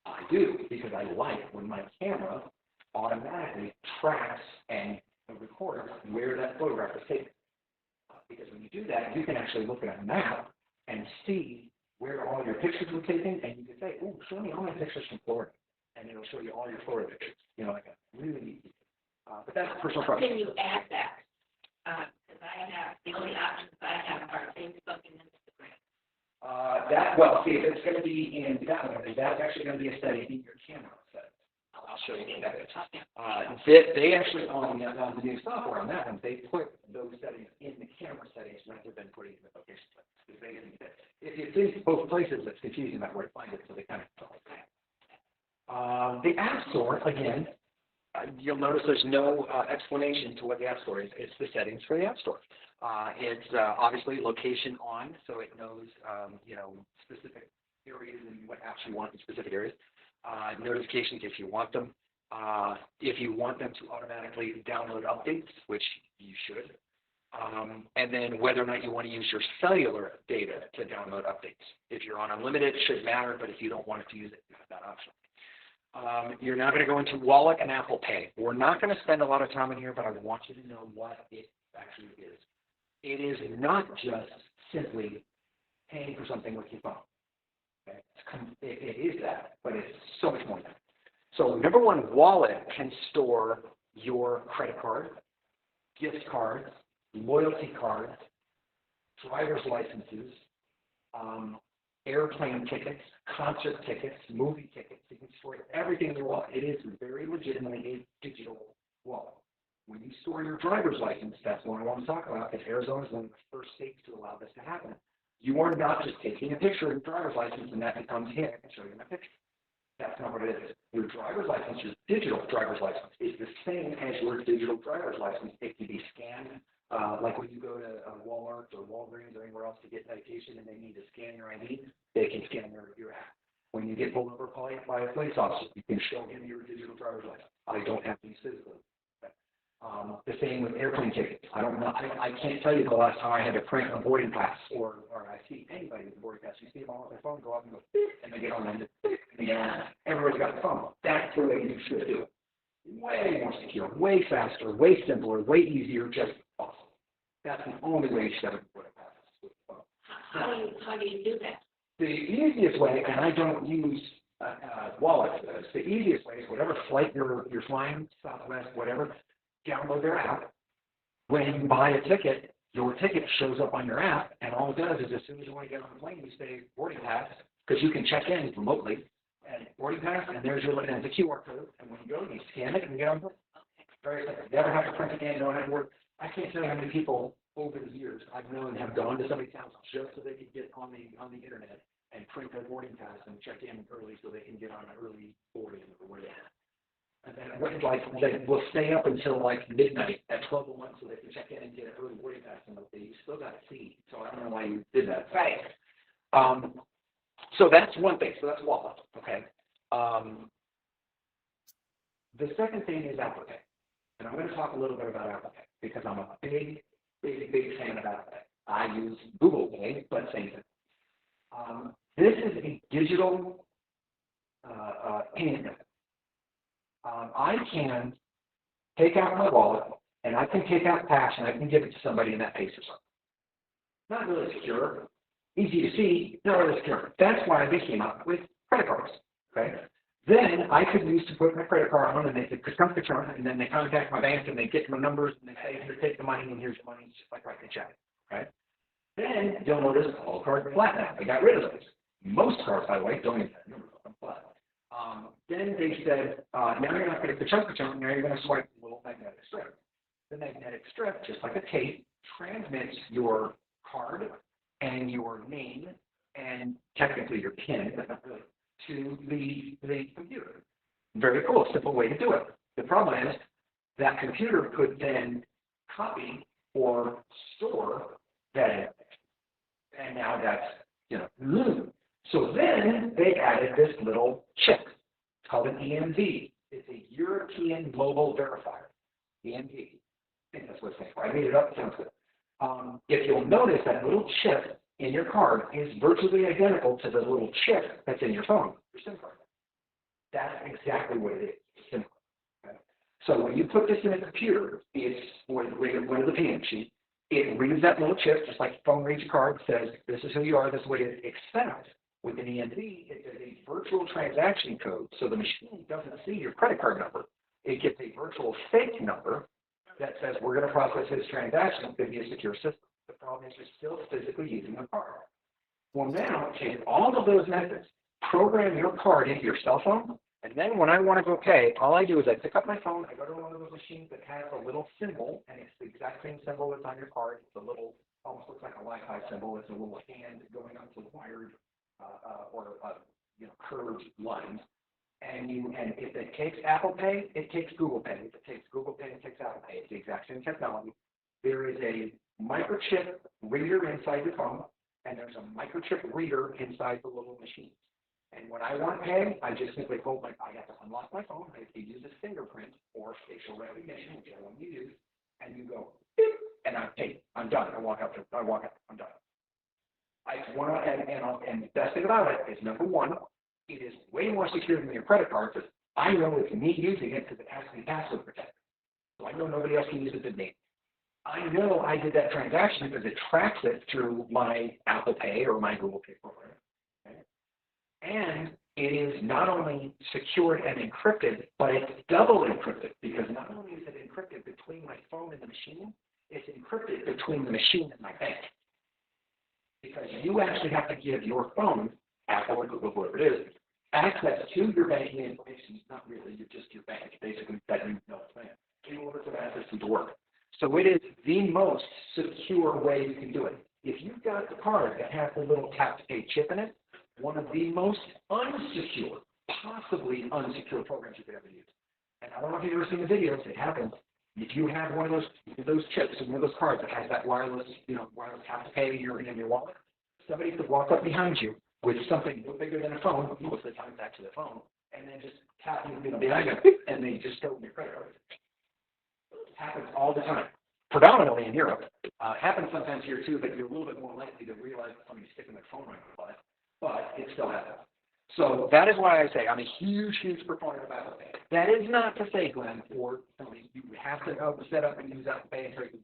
I do, because I like when my camera automatically tracks and records where that photograph is taken. Because when you do that, you can actually look at a map and see where all your pictures were taken, and you can say, "Oh, show me all my pictures from Florida," and it'll show you all your Florida pictures. Like a really neat. But that's personal privacy. Can you add that? Because I have the only options I have are Facebook and Instagram. See, if it's going to be in that one, that's actually going to be a setting in your camera setting. I'll show you that. They actually, on the new software on that one, they put those settings in the camera settings rather than putting it in the location settings. If it's in both places, it's confusing about where to find it, so they kind of talk that. The App Store, again, you'll notice there's no explanation to what the App Store is. It's the settings for the App Store. It's obviously location on, so it knows, specific areas and what apps you want in specific areas. Notifications if you want them. If you want them to automatically download updates, which you should. And then whether or not you want to use your cellular data to download updates. If you're on unlimited, it shouldn't matter, but if you don't want to use it, you have that option. You're now going to go into Wallet and Apple Pay. We're not going to spend a lot of time in here, but I want you to know what it actually is. It is not just simply paying for something with your phone. Okay? It is that, but it's so much more than that. So number one, Wallet can store your credit card, gift cards, loyalty cards, driver's licenses, airplane tickets, concert tickets, movie tickets. You can store everything in your wallet. It is very legitimately a digital wallet. When you store your driver's license, that's what I want to talk about, because Arizona is one of the first states to allow this to happen. You are not just taking a picture of your driver's license and that becomes here and show you my picture. That's not what it is. Your driver's license, your digital driver's license, is the same as your digital driver's license. It can be scanned, like when you go to Walmart or Walgreens or anywhere else to get medication and they need to scan your ID, they can scan your app. When you get pulled over by a police officer, you can show him your digital driver's license. I don't have these physically. The same with airplane tickets. I don't know. I can't tell you the last time I had to print a boarding pass, or I see anybody with a boarding pass. You see them all on their phone, go up and go, and they get on and everybody's got a phone. That's the way you should do it. Way more secure, way faster, way simpler, way easier, just awesome. That's the only way you should have a boarding pass with a phone. How do you do that? The easiest way, and I don't use wallets for this, the easiest way is whatever flight you're flying, Southwest, whatever, download their app. When you buy a ticket, your ticket shows up on your app, and all it does is as soon as you want to get on the plane, you say boarding pass, because you can check in remotely, and boarding pass, and there's your and it's a QR code, and when you go, you scan it and get on board. Very simple. You never have to print again, don't have to work. I can't tell you how many people over the years I've known have gone to somebody's house just so they could get on the internet and print their boarding pass and check in early so they can get on an early boarding or whatever. And then they will stay up until like midnight at 12:01 so they can check in and get an early boarding pass, and you still got to see. So I don't know why you did that. Right. So that's one thing. So that's wallet. Okay. The second thing is Apple Pay, and I'm going to talk a little bit about Apple Pay because I'm a big fan of Apple Pay. I use Google Pay, but same thing. This is a digital payment. I can take out my wallet, and I can take out cash, and I can give it to somebody, and that pays for something. Not really secure. Easy to see, not really secure. That's why they came up with credit cards. Okay. Then I could use to put my credit card on, and they could come to return, and then they contact my bank, and they get my numbers, and they say, here, take the money, and here's the money. It's just like writing a check. Okay. Then you'll notice all cards are flat now. They got rid of those. Most cards, by the way, don't even have numbers on them flat. Then they said, now you're not going to get the chunk return, now you're going to swipe the little magnetic strip. The magnetic strip, just like a tape, transmits your card and your name and technically your PIN, but not really, to the computer. Very cool, simple way to do it. The problem is that computer could then copy or store that information. And now that's, So then they added this little chip. It's called an EMV. It's a European Mobile Verifier. EMV. I think that's what it's saying. I made it up. It sounds good. If you'll notice, that little chip in your card is virtually identical to the little chip that's in your phone, your SIM card. That's exactly what it is. SIM card. Okay? So when you put this in a computer, it's one of the PM sheet. It reads that little chip, just like the phone reads your card, says, this is who you are, this is what it is, except with an EMV, it is a virtual transaction code, so the machine doesn't see your credit card number. It gets a virtual fake number that says, we're going to process this transaction, it's going to be a secure system. The problem is you're still physically using a card. Well, now, take all of those methods, program your card into your cell phone, and then when I want to go pay, all I do is I pick up my phone, I go to one of those machines that has a little symbol, and it's the exact same symbol that's on your card. It's a little, almost looks like a Wi-Fi symbol. It's a little hand going up to the wired curved lines. And if it takes Apple Pay, it takes Google Pay. If it takes Google Pay, it takes Apple Pay. It's the exact same technology. There is a microchip reader inside your phone, and there's a microchip reader inside the little machine. And when I want to pay, I just simply I have to unlock my phone. I have to use a fingerprint or facial recognition, whichever one you use, and you go, beep, and I pay. I'm done. I walk out. I'm done. And the best thing about it is, number one, it is way more secure than your credit card because I know it's me using it because it has to be password protected. So I know nobody else can use it but me. I know I did that transaction because it tracks it through my Apple Pay or my Google Pay program. Okay? And it is not only secured and encrypted, but it's double encrypted because not only is it encrypted between my phone and the machine, it's encrypted between the machine and my bank. because you actually have to give your phone, Apple or Google, whoever it is, access to your banking information. It's not really just your bank, basically that you know it's bank, in order for that system to work. So it is the most secure way you can do it. If you've got the card that has the little tap to pay chip in it, one of the most unsecure, possibly unsecure programs you could ever use. And I don't know if you've ever seen the videos, it happens. If you have one of those chips and one of those cards that has that wireless, wireless tap to pay in your wallet, somebody could walk up behind you with something no bigger than a phone, most of the time it's actually a phone, and then just tap you behind you, and they just go in your credit card. It happens all the time, predominantly in Europe. Happens sometimes here too, but you're a little bit more likely to realize that somebody's sticking their phone on your butt, but it still happens. So that is why I say I'm a huge, huge proponent of Apple Pay. That is not to say, Glenn, or Tony, you have to set up and use Apple Pay and trade.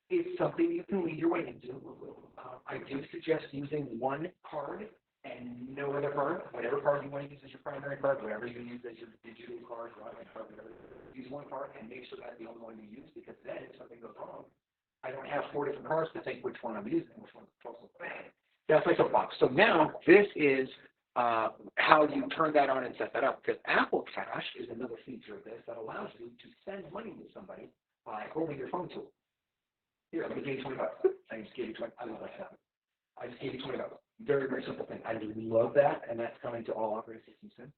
It's something you can lead your way into. I do suggest using one card and no other card. Whatever card you want to use as your primary card, whatever you use as your digital card, whatever, use one card and make sure that's the only one you use, because then if something goes wrong, I don't have 4 different cards to think which one I'm using, which one's supposed to pay. That's my soapbox. So now this is how you turn that on and set that up, because Apple Cash is another feature of this that allows you to send money to somebody by holding your phone tool. Here, let me give you $20. I just gave you 20. I love that. I just gave you $20. Very, very simple thing. I love that, and that's coming to all operating systems soon.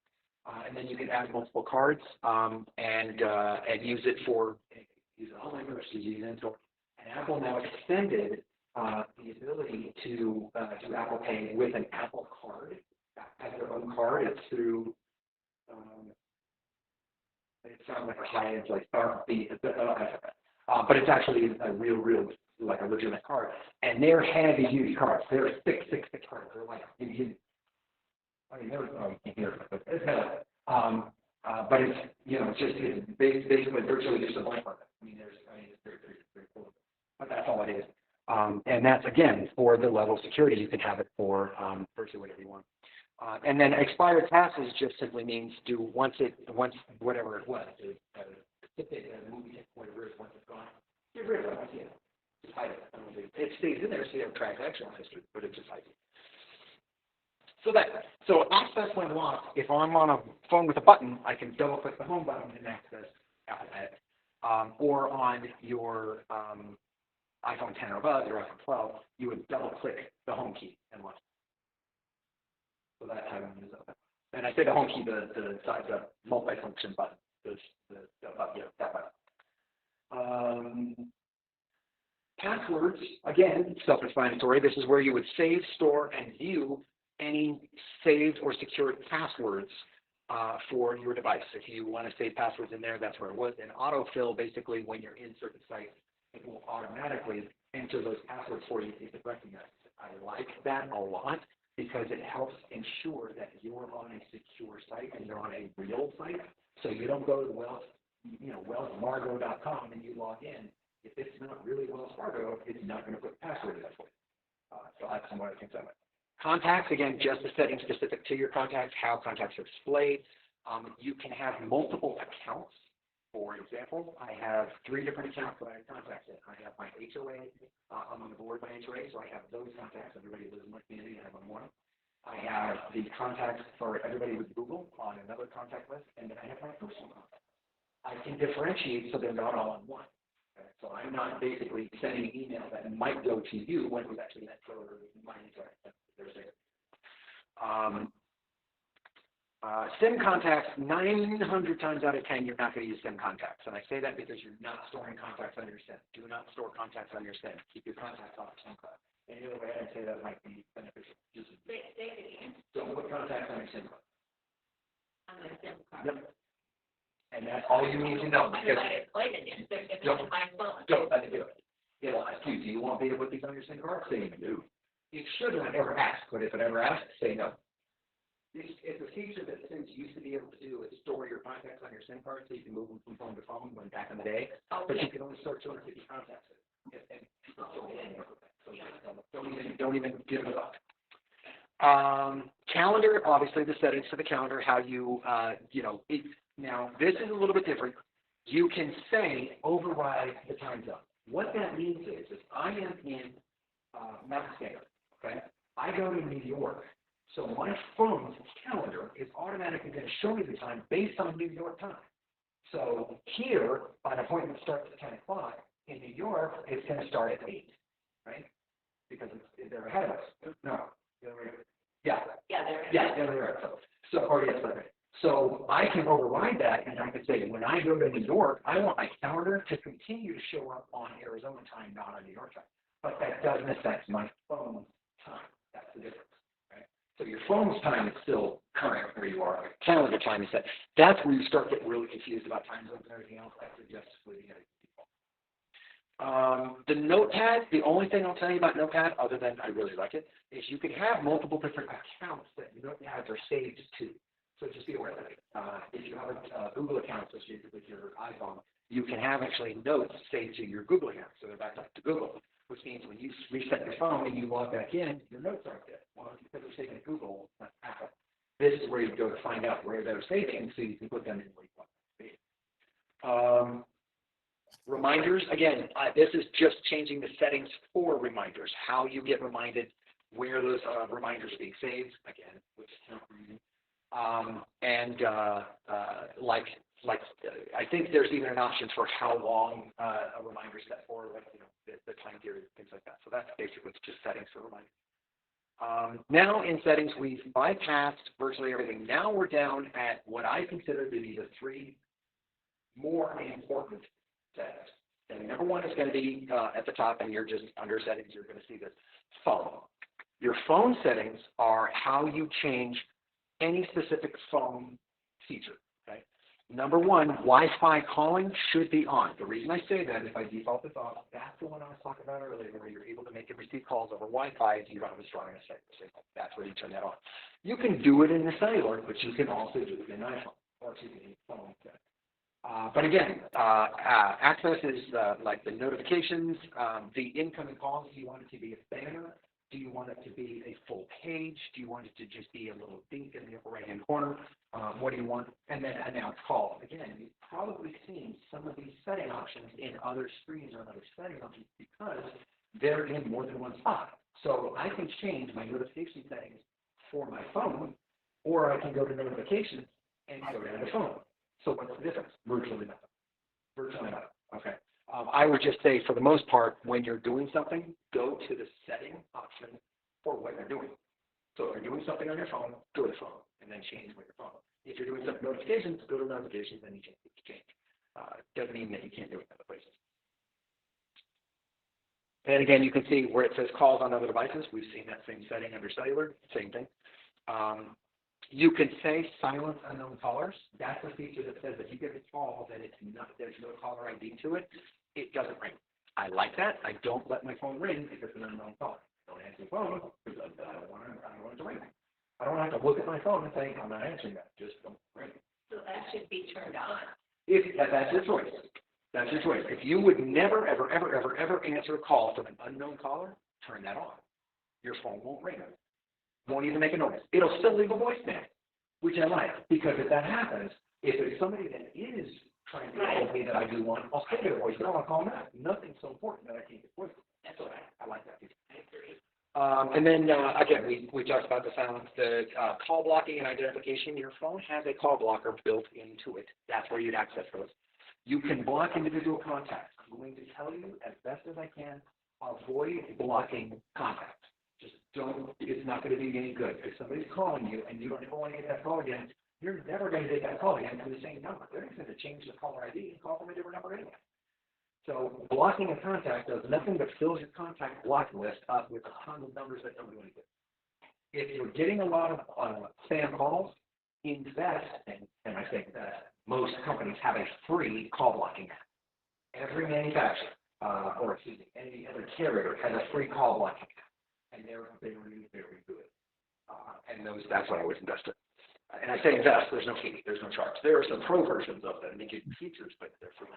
And then you can add multiple cards and use it for use it online or use it in store. And Apple now extended the ability to do Apple Pay with an Apple card. As their own card, it's through. It sounds like a high-end like but it's actually a real like a legitimate card. And they're heavy-duty cards. They're thick cards. They're like I mean, they're but it's heavy. But it's it's basically virtually just a blank card. It's very cool. But that's all it is. And that's again for the level of security. You can have it for virtually whatever you want. And then expired passes just simply means once whatever it was, a movie, whatever it is, once it's gone, get rid of it. Just hide it. It stays in there so you have transactional history, but it just hides it. So access when locked, if I'm on a phone with a button, I can double click the home button and access Apple Pay. Or on your iPhone 10 or above, or iPhone 12, you would double click the home key and lock. So that's how you use it. And I say the home key, the multi-function button, that button. Passwords, again, self-explanatory. This is where you would save, store, and view any saved or secured passwords for your device. If you want to save passwords in there, that's where it was. And autofill, basically, when you're in certain sites, it will automatically enter those passwords for you if it recognizes it. I like that a lot because it helps ensure that you're on a secure site and you're on a real site. So you don't go to wellsfargo.com and you log in. If it's not really Wells Fargo, it's not going to put the password in there for you. So that's some other things I like. Contacts, again, just a setting specific to your contacts, how contacts are displayed. You can have multiple accounts. For example, I have 3 different accounts that I have contacts in. I have my HOA, I'm on the board of my HOA, so I have those contacts. Everybody who lives in my community, I have on one. I have the contacts for everybody with Google on another contact list, and then I have my personal contacts. I can differentiate so they're not all on one. Okay? So I'm not basically sending an email that might go to you when it was actually meant for my interact. SIM contacts, 900 times out of 10, you're not going to use SIM contacts. And I say that because you're not storing contacts on your SIM. Do not store contacts on your SIM. Keep your contacts off your SIM card. Any other way I'd say that might be beneficial. Just don't put contacts on your SIM card. On the SIM card. Yep. And that's all you need to know. Because don't let it do it. It'll ask you, do you want me to put these on your SIM card? Say no. It shouldn't ever ask, but if it ever asks, say no. It's a feature that Sims used to be able to do is store your contacts on your SIM card so you can move them from phone to phone when back in the day. But you can only store 250 contacts. Don't even give it up. Calendar, obviously the settings for the calendar, how you, now this is a little bit different. You can say override the time zone. What that means is I am in Mountain Standard, okay? I go to New York, so my phone's calendar is automatically going to show me the time based on New York time. So here, an appointment starts at 10 o'clock. In New York, it's going to start at 8, right? Because they're ahead of us. No. Yeah. They're right. Or yes, okay. So I can override that, and I can say, when I go to New York, I want my calendar to continue to show up on Arizona time, not on New York time. But that doesn't affect my phone's time. That's the difference, right? So your phone's time is still current where you are. Calendar time is set. That's where you start getting really confused about time zones and everything else. I suggest leaving it. The notepad, the only thing I'll tell you about notepad, other than I really like it, is you can have multiple different accounts that notepads are saved to. So just be aware of that. If you have a Google account associated with your iPhone, you can have actually notes saved to your Google account. So they're backed up to Google, which means when you reset your phone and you log back in, your notes aren't there. Well, because they're saved in Google, not Apple. This is where you go to find out where they're saving so you can put them in where you want them to be. Reminders, again, this is just changing the settings for reminders, how you get reminded, where those reminders are being saved, again, which is not reading. I think there's even an option for how long a reminder is set for, like, the time period, things like that. So that's basically just settings for reminders. Now in settings, we've bypassed virtually everything. Now we're down at what I consider to be the 3 more important settings. And number 1 is going to be at the top, and you're just under settings, you're going to see this phone. Your phone settings are how you change any specific phone feature. Okay? Number 1, Wi-Fi calling should be on. The reason I say that is by default it's off. That's the one I was talking about earlier, where you're able to make and receive calls over Wi-Fi if you don't have a strong enough signal. That's where you turn that on. You can do it in the cellular, but you can also do it in iPhone or phone. But again, access is like the notifications, the incoming calls. Do you want it to be a banner? Do you want it to be a full page? Do you want it to just be a little dink in the upper right-hand corner? What do you want? And then announce calls. Again, you've probably seen some of these setting options in other screens or other setting options because they're in more than one spot. So I can change my notification settings for my phone, or I can go to notifications and go to the phone. So what's the difference? Virtually nothing. Virtually nothing. Okay. I would just say, for the most part, when you're doing something, go to the setting option for what you're doing. So if you're doing something on your phone, go to the phone and then change with your phone. If you're doing some notifications, go to notifications and you change. Doesn't mean that you can't do it in other places. And again, you can see where it says calls on other devices. We've seen that same setting under cellular, same thing. You can say silence unknown callers. That's a feature that says if you get a call that it's not, there's no caller ID to it, it doesn't ring. I like that. I don't let my phone ring if it's an unknown caller. Don't answer the phone because I don't want it to ring. I don't have to look at my phone and say, I'm not answering that. Just don't ring. So that should be turned on. That's your choice. That's your choice. If you would never, ever, ever, ever, ever answer a call from an unknown caller, turn that on. Your phone won't ring. Won't even make a noise. It'll still leave a voicemail, which I like, because if that happens, if it's somebody that is trying to call me that I do want, I'll still get a voicemail. I'll call them back. Nothing's so important that I can't get voicemail. That's all right. I like that feature. And then, again, we talked about the silence, the call blocking and identification. Your phone has a call blocker built into it. That's where you'd access those. You can block individual contacts. I'm going to tell you, as best as I can, avoid blocking contacts. Just don't, it's not going to do you any good. If somebody's calling you and you don't ever want to get that call again, you're never going to get that call again from the same number. They're going to change the caller ID and call from a different number anyway. So blocking a contact does nothing but fills your contact block list up with a ton of numbers that don't do anything. If you're getting a lot of spam calls, invest, and I say that most companies have a free call blocking app. Every manufacturer, any other carrier has a free call blocking app. And they're very, very good. And that's what I would invest in. And I say invest, there's no fee, there's no charge. There are some pro versions of them that give you features, but they're free.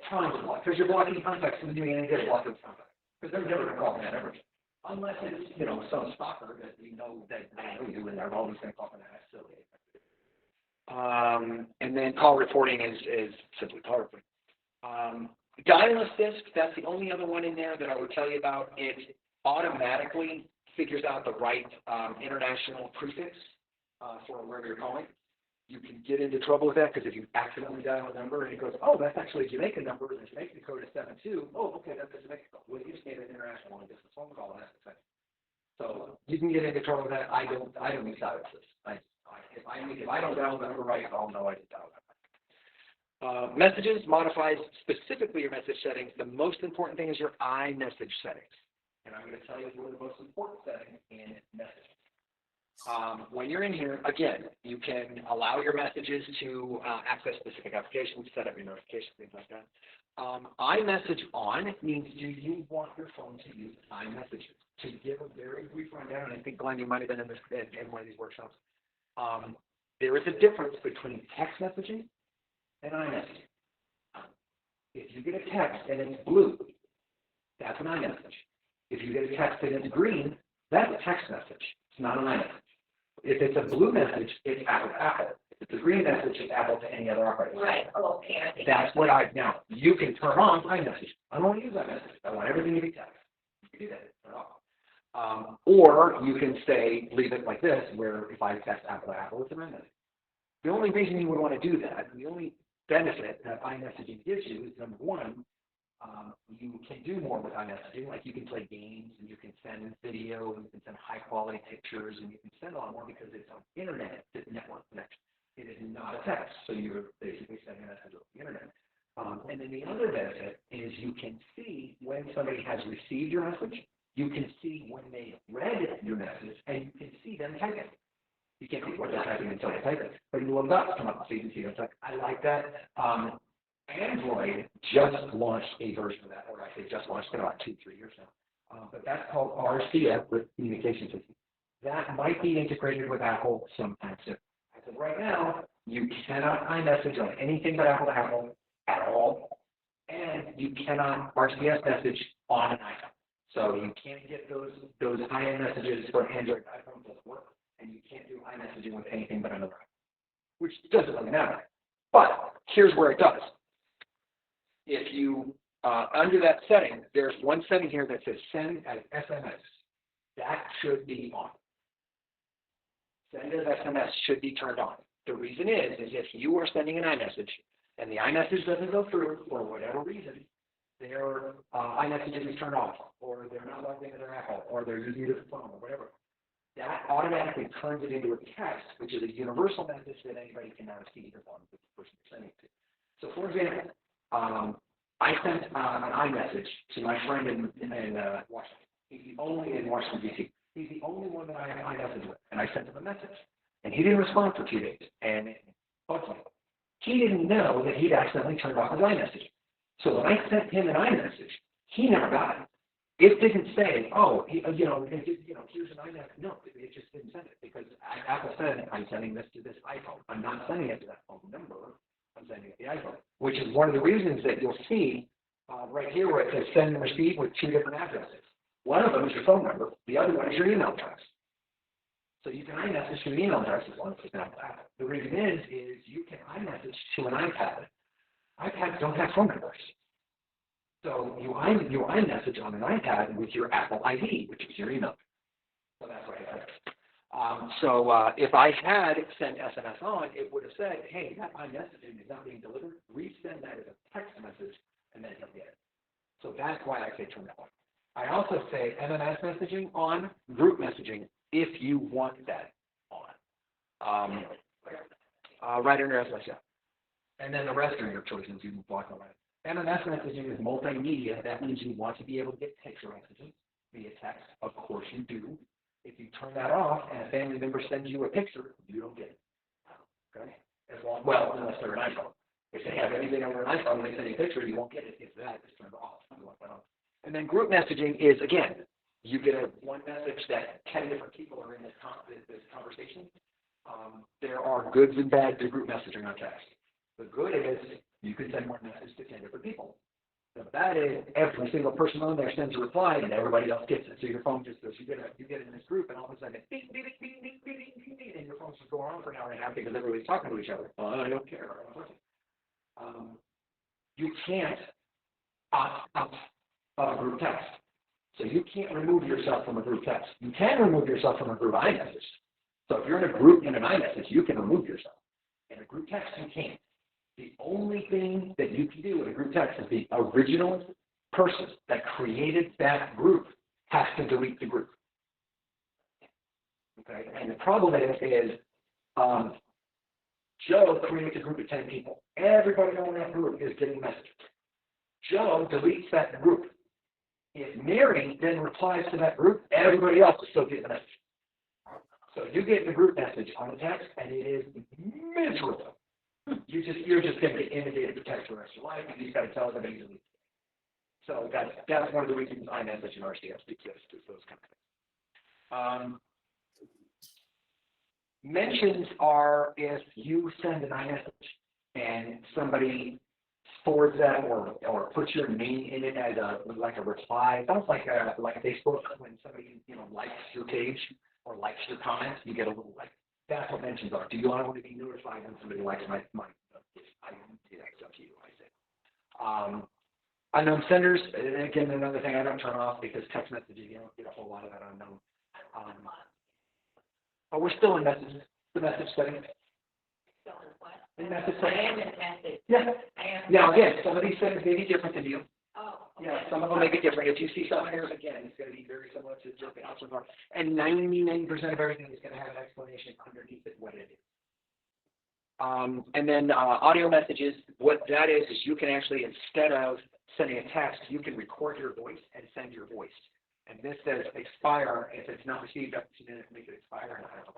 Trying to block, because you're blocking contacts and doing any good blocking contacts. Because they're never going to call that ever. Unless it's, some stalker that we know that they know you and they're always going to call that silly. And then call reporting is simply call reporting. Dial assist, that's the only other one in there that I would tell you about. automatically figures out the right international prefix for wherever you're calling. You can get into trouble with that because if you accidentally dial a number and it goes, oh, that's actually a Jamaican number, and the Jamaican code is 72. Oh, okay, that's a Jamaican code. Well, you just made an international one, just a phone call, and that's the thing. So you can get into trouble with that. I don't use silences. If I don't dial the number right, I'll know I didn't dial that. Messages modifies specifically your message settings. The most important thing is your iMessage settings. And I'm going to tell you one of the most important settings in messaging. When you're in here, again, you can allow your messages to access specific applications, set up your notifications, things like that. iMessage on means do you want your phone to use iMessages? To give a very brief rundown, and I think, Glenn, you might have been in one of these workshops. There is a difference between text messaging and iMessaging. If you get a text and it's blue, that's an iMessage. If you get a text and it's green, that's a text message. It's not an iMessage. If it's a blue message, it's Apple to Apple. If it's a green message, it's Apple to any other operating system. Right, okay. That's what now, you can turn on iMessage. I don't want to use iMessage. I want everything to be text. You can do that. Turn it off. Or you can say, leave it like this, where if I text Apple to Apple, it's an iMessage. The only reason you would want to do that, and the only benefit that iMessaging gives you is, number one, you can do more with iMessaging, like you can play games, and you can send video, and you can send high-quality pictures, and you can send a lot more because it's an internet network connection. It is not a text, so you're basically sending a message over the internet. And then the other benefit is you can see when somebody has received your message, you can see when they read your message, and you can see them type it. You can't see what they're typing until they type it, but you will not come up so you can see them type. I like that. Android just launched a version of that, or I say just launched it about 2-3 years now. But that's called RCS, with communication system. That might be integrated with Apple sometime soon. As of right now, you cannot iMessage on anything but Apple to Apple at all, and you cannot RCS message on an iPhone. So you can't get those high-end messages from Android to iPhone, doesn't work, and you can't do iMessaging with anything but another iPhone, which doesn't really matter. But here's where it does. If you, under that setting, there's one setting here that says send as SMS. That should be on. Send as SMS should be turned on. The reason is if you are sending an iMessage and the iMessage doesn't go through for whatever reason, their iMessage is turned off, or they're not logged into their Apple, or they're using a different phone, or whatever. That automatically turns it into a text, which is a universal message that anybody can now see the one with the person you're sending it to. So, for example, I sent an iMessage to my friend in Washington. He's the only in Washington, D.C. He's the only one that I have iMessage with, and I sent him a message. And he didn't respond for 2 days, and it bugged me. He didn't know that he'd accidentally turned off his iMessage. So when I sent him an iMessage, he never got it. It didn't say, oh, here's an iMessage. No, it just didn't send it because Apple said, I'm sending this to this iPhone. I'm not sending it to that phone number. I'm sending it to the iPhone, which is one of the reasons that you'll see right here where it says send and receive with 2 different addresses. One of them is your phone number. The other one is your email address. So you can iMessage to the email address as long as it's not Apple. The reason is you can iMessage to an iPad. iPads don't have phone numbers. So you iMessage on an iPad with your Apple ID, which is your email. So that's what it is. If I had sent SMS on, it would have said, hey, that iMessaging is not being delivered. Resend that as a text message, and then you'll get it. So that's why I say turn that on. I also say MMS messaging on, group messaging, if you want that on. Right under SMS, yeah. And then the rest are your choices. You can block them right. MMS messaging is multimedia. That means you want to be able to get picture messages via text. Of course you do. If you turn that off and a family member sends you a picture, you don't get it. Okay? Unless they're an iPhone. If they have anything over an iPhone and they send you a picture, you won't get it if that is turned off. And then group messaging is, again, you get one message that 10 different people are in this conversation. There are goods and bads to group messaging on text. The good is you can send one message to 10 different people. The bad is every single person on there sends a reply and everybody else gets it. So your phone just goes, you get in this group and all of a sudden it's ding, ding, ding, ding, ding, ding, ding, ding, and your phone's just going on for an hour and a half because everybody's talking to each other. I don't care. You can't opt out of group text. So you can't remove yourself from a group text. You can remove yourself from a group iMessage. So if you're in a group in an iMessage, you can remove yourself. In a group text, you can't. The only thing that you can do in a group text is the original person that created that group has to delete the group. Okay, and the problem is Joe creates a group of 10 people. Everybody on that group is getting messages. Joe deletes that group. If Mary then replies to that group, everybody else is still getting the message. So you get the group message on the text, and it is miserable. You're just going to get inundated with text for the rest of your life, and you just got to tell everybody to delete. So that's one of the reasons iMessage and RCS exist, is those kind of things. Mentions are if you send an iMessage and somebody forwards that or puts your name in it as a reply. Sounds like Facebook when somebody likes your page or likes your comment, you get a little like. That's what mentions are. Do you want to be notified when somebody likes my I do that stuff to you, I say. Unknown senders, again, another thing I don't turn off because text messages, you don't get a whole lot of that unknown. But we're still in the message settings. In message I settings. am in message. Yeah. I am. Now, again, some of these settings may be different than you. Oh. Okay. Yeah, some of them may be different. If you see something here, again, it's going to be very similar to what the options are. And 99% of everything is going to have an explanation underneath it what it is. And then audio messages, what that is you can actually, instead of sending a text, you can record your voice and send your voice. And this says expire. If it's not received after 2 minutes, make it expire. And I don't know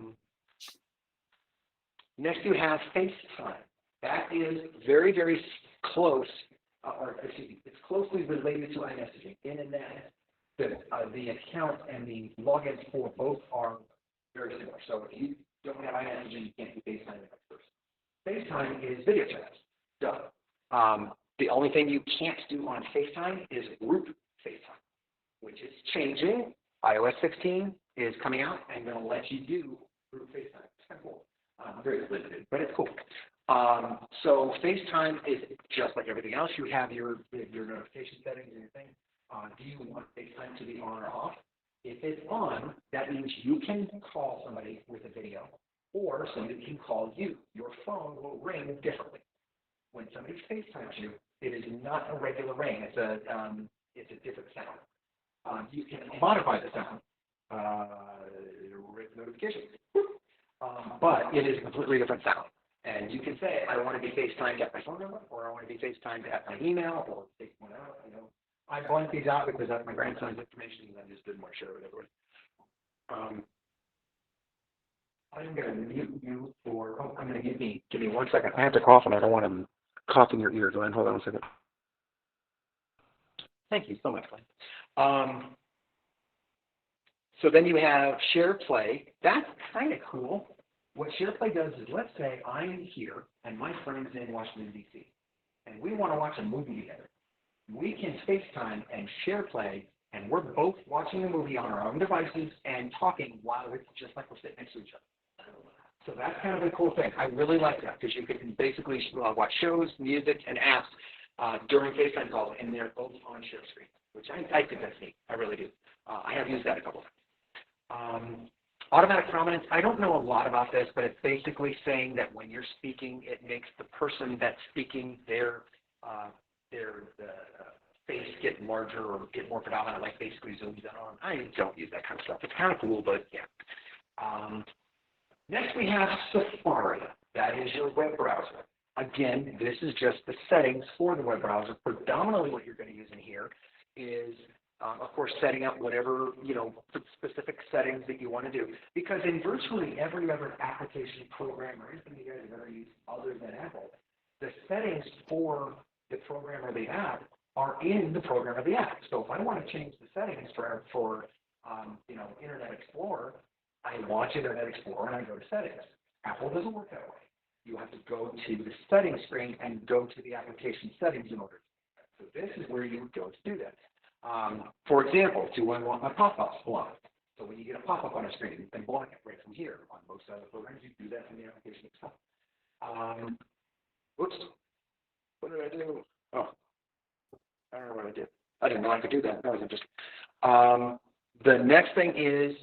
why. Next, you have FaceTime. That is very, very close, it's closely related to iMessaging. In and that, the account and the logins for both are very similar. So if you don't have iMessaging, you can't do FaceTime with that person. FaceTime is video chat. So the only thing you can't do on FaceTime is group FaceTime, which is changing. iOS 16 is coming out and going to let you do group FaceTime. It's kind of cool. Very limited, but it's cool. So FaceTime is just like everything else. You have your notification settings and your thing. Do you want FaceTime to be on or off? If it's on, that means you can call somebody with a video, or somebody can call you. Your phone will ring differently. When somebody FaceTimes you, it is not a regular ring. It's a different sound. You can modify the sound. Notifications. But it is a completely different sound. And you can say, I want to be FaceTimed at my phone number, or I want to be FaceTimed at my email, or take one out. I blanked these out because that's my grandson's information, and I just didn't want to share it with everyone. I'm going to mute you for, I'm going to give me 1 second. I have to cough, and I don't want to cough in your ear. Glenn, hold on 1 second. Thank you so much, Glenn. So then you have Share Play. That's kind of cool. What Share Play does is, let's say I'm here and my friend's in Washington, D.C., and we want to watch a movie together. We can FaceTime and Share Play, and we're both watching the movie on our own devices and talking while it's just like we're sitting next to each other. So that's kind of a cool thing. I really like that because you can basically watch shows, music, and apps during FaceTime calls, and they're both on share screen, which I think that's neat. I really do. I have used that a couple of times. Automatic prominence, I don't know a lot about this, but it's basically saying that when you're speaking, it makes the person that's speaking their face get larger or get more predominant, like basically zooms in on. I don't use that kind of stuff. It's kind of cool, but yeah. Next we have Safari. That is your web browser. Again, this is just the settings for the web browser. Predominantly what you're going to use in here is of course, setting up whatever, specific settings that you want to do. Because in virtually every other application, program, or anything you guys have ever used other than Apple, the settings for the program or the app are in the program or the app. So if I want to change the settings for Internet Explorer, I launch Internet Explorer and I go to settings. Apple doesn't work that way. You have to go to the settings screen and go to the application settings in order to do that. So this is where you would go to do that. For example, do I want my pop-ups blocked? So when you get a pop-up on a screen, you can block it right from here. On most other programs, you do that from the application itself. Oops. What did I do? Oh, I don't know what I I didn't know I could do that. That was interesting. The next thing is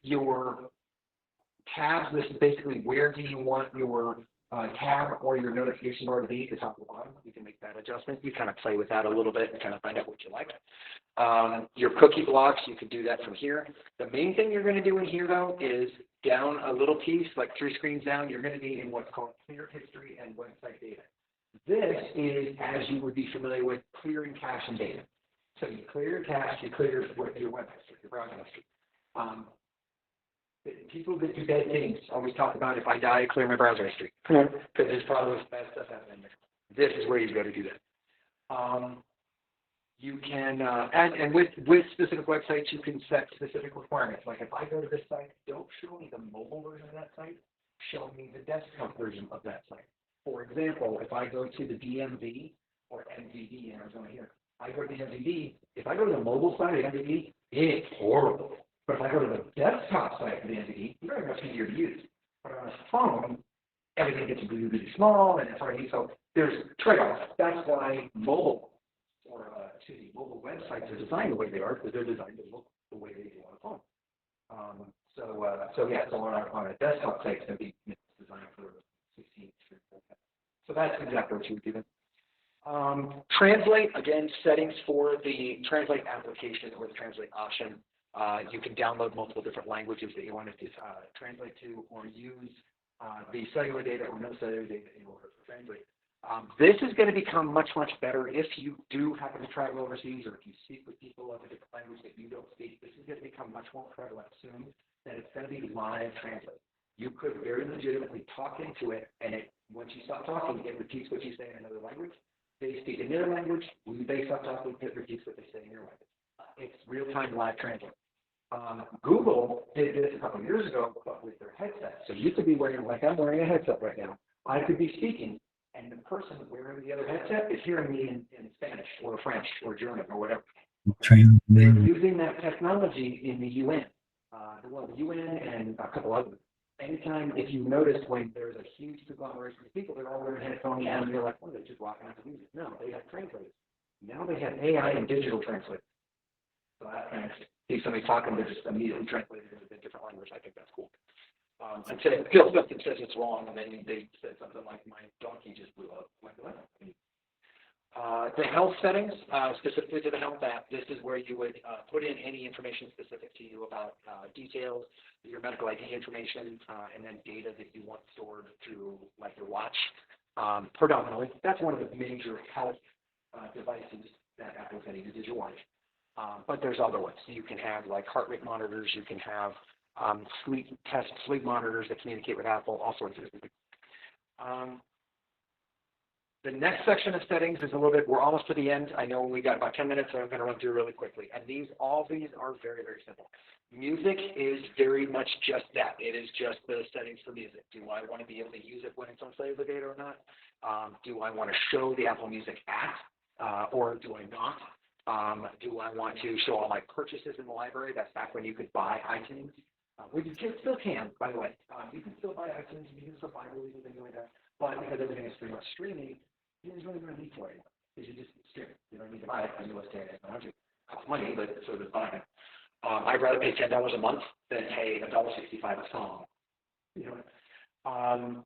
your tabs. This is basically where do you want your tab or your notification bar to be, the top or bottom. You can make that adjustment. You kind of play with that a little bit and kind of find out what you like. Your cookie blocks, you can do that from here. The main thing you're going to do in here, though, is down a little piece, like 3 screens down, you're going to be in what's called clear history and website data. This is, as you would be familiar with, clearing cache and data. So you clear your cache, you clear your web history, your browsing history. People that do bad things always talk about if I die, clear my browser history. Because there's probably bad stuff happening there. This is where you go to do that. You can, and with specific websites, you can set specific requirements. Like if I go to this site, don't show me the mobile version of that site, show me the desktop version of that site. For example, if I go to the DMV or MVD in Arizona here, I go to the MVD, if I go to the mobile side of the MVD, it's horrible. But if I go to the desktop site of the MVD, it's very much easier to use. But on a phone, everything gets really, really small, and it's already, so there's trade-offs. That's why mobile mobile websites are designed the way they are, because they're designed to look the way they do on a phone. So on a desktop site, it's going to be designed for 16. So that's exactly what you would do then. Translate, again, settings for the translate application or the translate option. You can download multiple different languages that you want to translate to, or use the cellular data or no cellular data in order to translate. This is going to become much, much better if you do happen to travel overseas or if you speak with people of a different language that you don't speak. This is going to become much more prevalent soon, that it's going to be live translate. You could very legitimately talk into it, and once you stop talking, it repeats what you say in another language. They speak in their language. When they stop talking, it repeats what they say in your language. It's real-time live translate. Google did this a couple of years ago, but with their headset. So you could be wearing, like I'm wearing a headset right now. I could be speaking, and the person wearing the other headset is hearing me in Spanish or French or German or whatever. They're using that technology in the UN. The UN and a couple others. Anytime, if you notice when there's a huge conglomeration of people, they're all wearing headphones and you're like, they're just walking out the music. No, they have translators. Now they have AI and digital translators. So I see somebody talking, they're just immediately translated into a different language. I think that's cool. Until something says it's wrong, and then they said something like, my donkey just blew up. Like, what? The health settings, specifically to the health app, this is where you would put in any information specific to you about details, your medical ID information, and then data that you want stored through, like your watch. Predominantly, that's one of the major health devices that Apple's heading to, is your watch. But there's other ones. You can have like heart rate monitors. You can have sleep monitors that communicate with Apple, all sorts of things. The next section of settings is a little bit, we're almost to the end. I know we got about 10 minutes, so I'm going to run through really quickly. And all these are very, very simple. Music is very much just that. It is just the settings for music. Do I want to be able to use it when it's on cellular data or not? Do I want to show the Apple Music app or do I not? Do I want to show all my purchases in the library? That's back when you could buy iTunes. Which you still can, by the way. You can still buy iTunes, you can still buy movies and things like that. But because everything is pretty much streaming, there's really no need for it. Because you just stream it. You don't need to buy it on US data. It costs money, but so does buying it. I'd rather pay $10 a month than pay $1.65 a song. You know.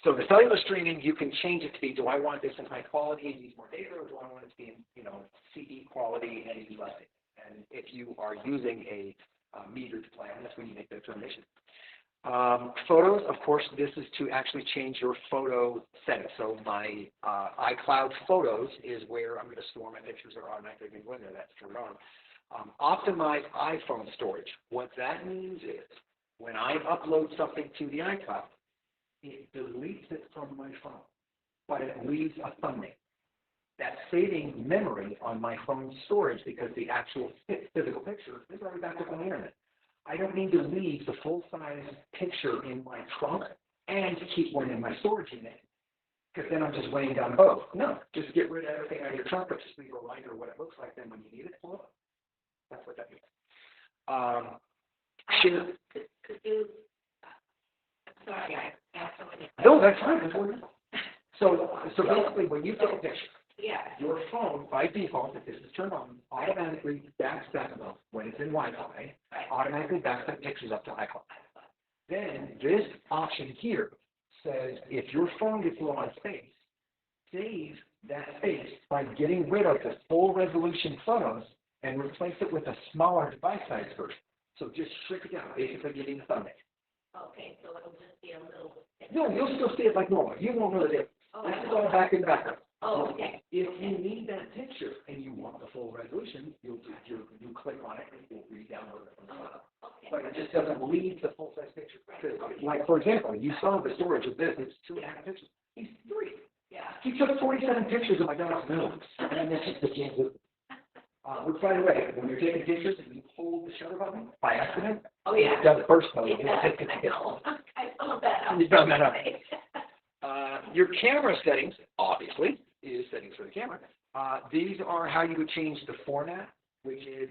So the cellular streaming, you can change it to be, do I want this in high quality and use more data, or do I want it to be in, CD quality and use less data? And if you are using a metered plan, that's when you make the determination. Photos, of course, this is to actually change your photo settings. So my iCloud Photos is where I'm going to store my pictures that are automatically going to go in there. That's turned on. Optimize iPhone storage. What that means is when I upload something to the iCloud, it deletes it from my phone, but it leaves a thumbnail. That's saving memory on my phone's storage because the actual physical picture is already back up on the internet. I don't need to leave the full-size picture in my trunk and keep one in my storage unit, because then I'm just weighing down both. No, just get rid of everything out of your trunk, but just leave a reminder of what it looks like. Then when you need it, pull it up. That's what that means. Could you? Sorry, I asked somebody. No, that's fine. That's what it is. So basically, when you take a picture, Yeah. Your phone, by default, if this is turned on, automatically backs that up when it's in Wi-Fi, automatically backs that pictures up to iCloud. Then this option here says if your phone gets low on space, save that space by getting rid of the full resolution photos and replace it with a smaller device size version. So just shrink it down, basically getting the thumbnail. Okay, so it'll just be a little. No, you'll still see it like normal. You won't know the difference. This is all back in the background. Oh, okay. If you need that picture and you want the full resolution, you click on it and you'll re-download it from the cloud. Okay. But it just doesn't leave the full-size picture. Like, for example, you saw the storage of this, it's 2.5 pictures. He's 3. Yeah. He took 47 pictures of my dog's nose, and this is the Kansas. Which, by the way, when you're taking pictures and you hold the shutter button by accident, Oh, yeah. it does burst mode. Yeah, I know. I saw that. You found that out. Your camera settings, obviously, is settings for the camera. These are how you would change the format, which is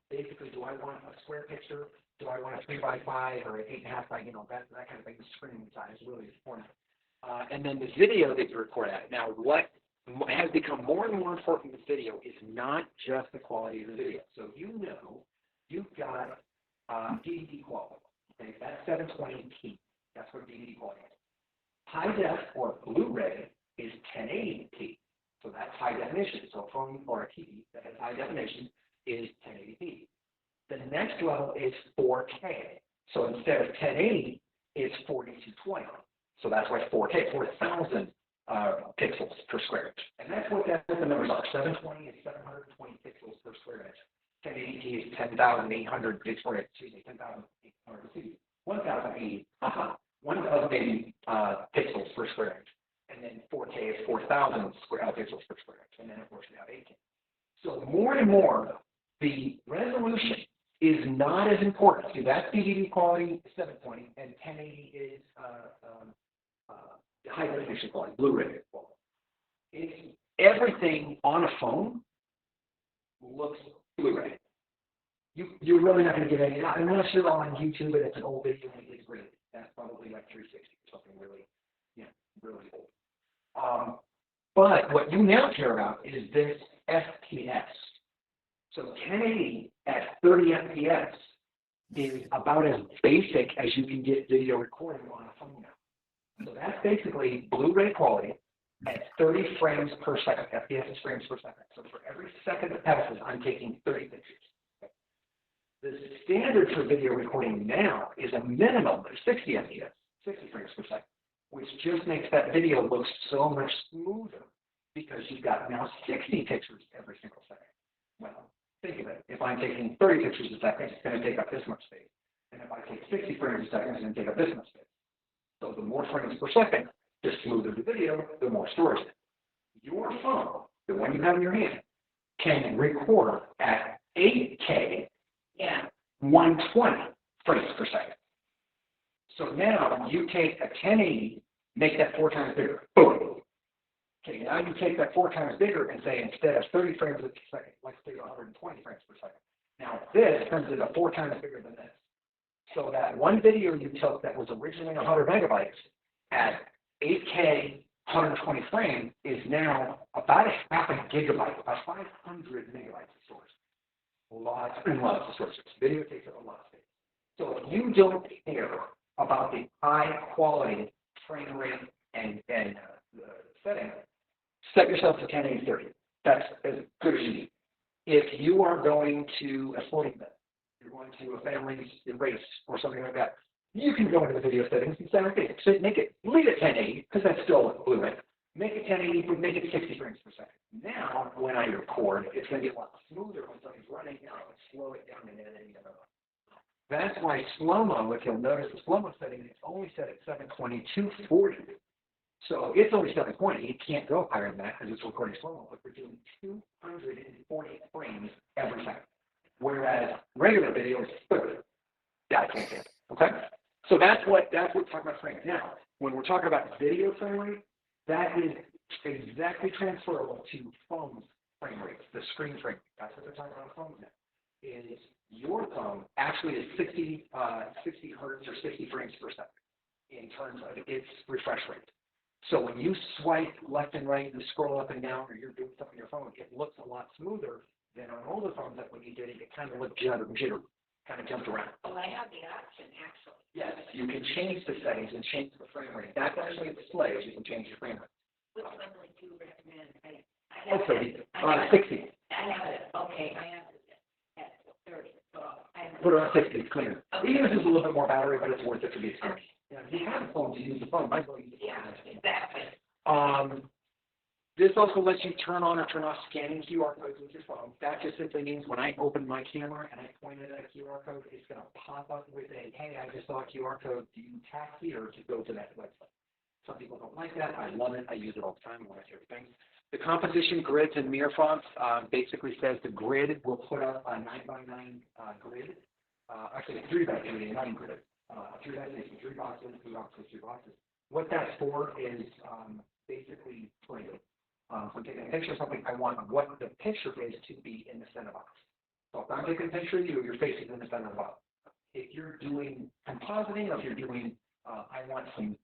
basically, do I want a square picture? Do I want a 3x5 or an 8.5 by, that kind of thing, the screen size, really is the format. And then the video that you record at. Now, what has become more and more important with video is not just the quality of the video. So you've got DVD quality. Okay, that's 720p. That's what DVD quality is. High def or Blu-ray is 1080p. So that's high definition. So a phone or a TV that has high definition is 1080p. The next level is 4K. So instead of 1080, it's 4220. So that's why 4K, 4,000 pixels per square inch. And that's what the numbers are. 720 is 720 pixels per square inch. 1080p is 10,800 pixels, excuse me, 1,080 pixels per square inch. And then 4K is 4,000 pixels per square inch. And then, of course, we have 8K. So more and more, the resolution is not as important. See, that's DVD quality, 720, and 1080 is high definition quality, Blu-ray quality. It's everything on a phone looks Blu-ray. You're really not going to get any, unless you're on YouTube and it's an old video and it's great. That's probably like 360 or something really, really old. But what you now care about is this FPS. So 1080 at 30 FPS is about as basic as you can get video recording on a phone now. So that's basically Blu-ray quality at 30 frames per second. FPS is frames per second. So for every second that passes, I'm taking 30 pictures. The standard for video recording now is a minimum of 60 FPS, 60 frames per second, which just makes that video look so much smoother because you've got now 60 pictures every single second. Well, think of it. If I'm taking 30 pictures a second, it's going to take up this much space. And if I take 60 frames a second, it's going to take up this much space. So the more frames per second, the smoother the video, the more storage. Your phone, the one you have in your hand, can record at 8K, 120 frames per second. So now you take a 1080, make that 4 times bigger. Boom. Okay, now you take that 4 times bigger and say instead of 30 frames per second, let's do 120 frames per second. Now this turns into 4 times bigger than this. So that one video you took that was originally 100 megabytes at 8K 120 frames is now about a half a gigabyte, about 500 megabytes of storage. Lots and lots of storage. Video takes up a lot of space. So if you don't care about the high quality frame rate and setting, set yourself to 1080/30. That's as good as you need. If you are going to a sporting event, you're going to a family's race or something like that, you can go into the video settings and say, okay, so leave it 1080 because that's still Blu-ray. Make it 1080, but make it 60 frames per second. Now, when I record, it's going to get a lot smoother when something's running. Now, let's slow it down and then that's why slow-mo, if you'll notice the slow-mo setting, it's only set at 720 240. So it's only 720. It can't go higher than that because it's recording slow-mo. But we're doing 240 frames every second. Whereas regular video is 30. Yeah, I can't say it. Okay? So that's what we're talking about frame. Now, when we're talking about video frame rate, that is exactly transferable to phone frame rates, the screen frame rate. That's what they're talking about on phones now. Is your phone actually is 60 hertz or 60 frames per second in terms of its refresh rate. So when you swipe left and right and scroll up and down, or you're doing stuff on your phone, it looks a lot smoother than on older phones that when you did it, it kind of looked jitter, kind of jumped around. Well, I have the option, actually. Yes, you can change the settings and change the frame rate. That's actually a display, you can change your frame rate. Which one would you recommend? I Also, have 60. I have it, okay, I have it at 30, so I have. Put it on 60, it's cleaner. Okay. Even if it's a little bit more battery, but it's worth it for the experience. Yeah, if you have a phone, you use the phone. Might as well use the phone. Yeah, exactly. This also lets you turn on or turn off scanning QR codes with your phone. That just simply means when I open my camera and I point it at a QR code, it's going to pop up with a, hey, I just saw a QR code. Do you tap here to go to that website? Some people don't like that. I love it. I use it all the time when I hear things. The composition grids and mirror fonts basically says the grid will put up a 9x9 grid. Actually, a 3x3 grid. 3x3, 3 boxes, 2 boxes, 3 boxes. What that's for is basically for you. If I'm taking a picture of something, I want what the picture is to be in the center box. So if I'm taking a picture of you, your face is in the center of the box. If you're doing compositing, or if you're doing, I want some,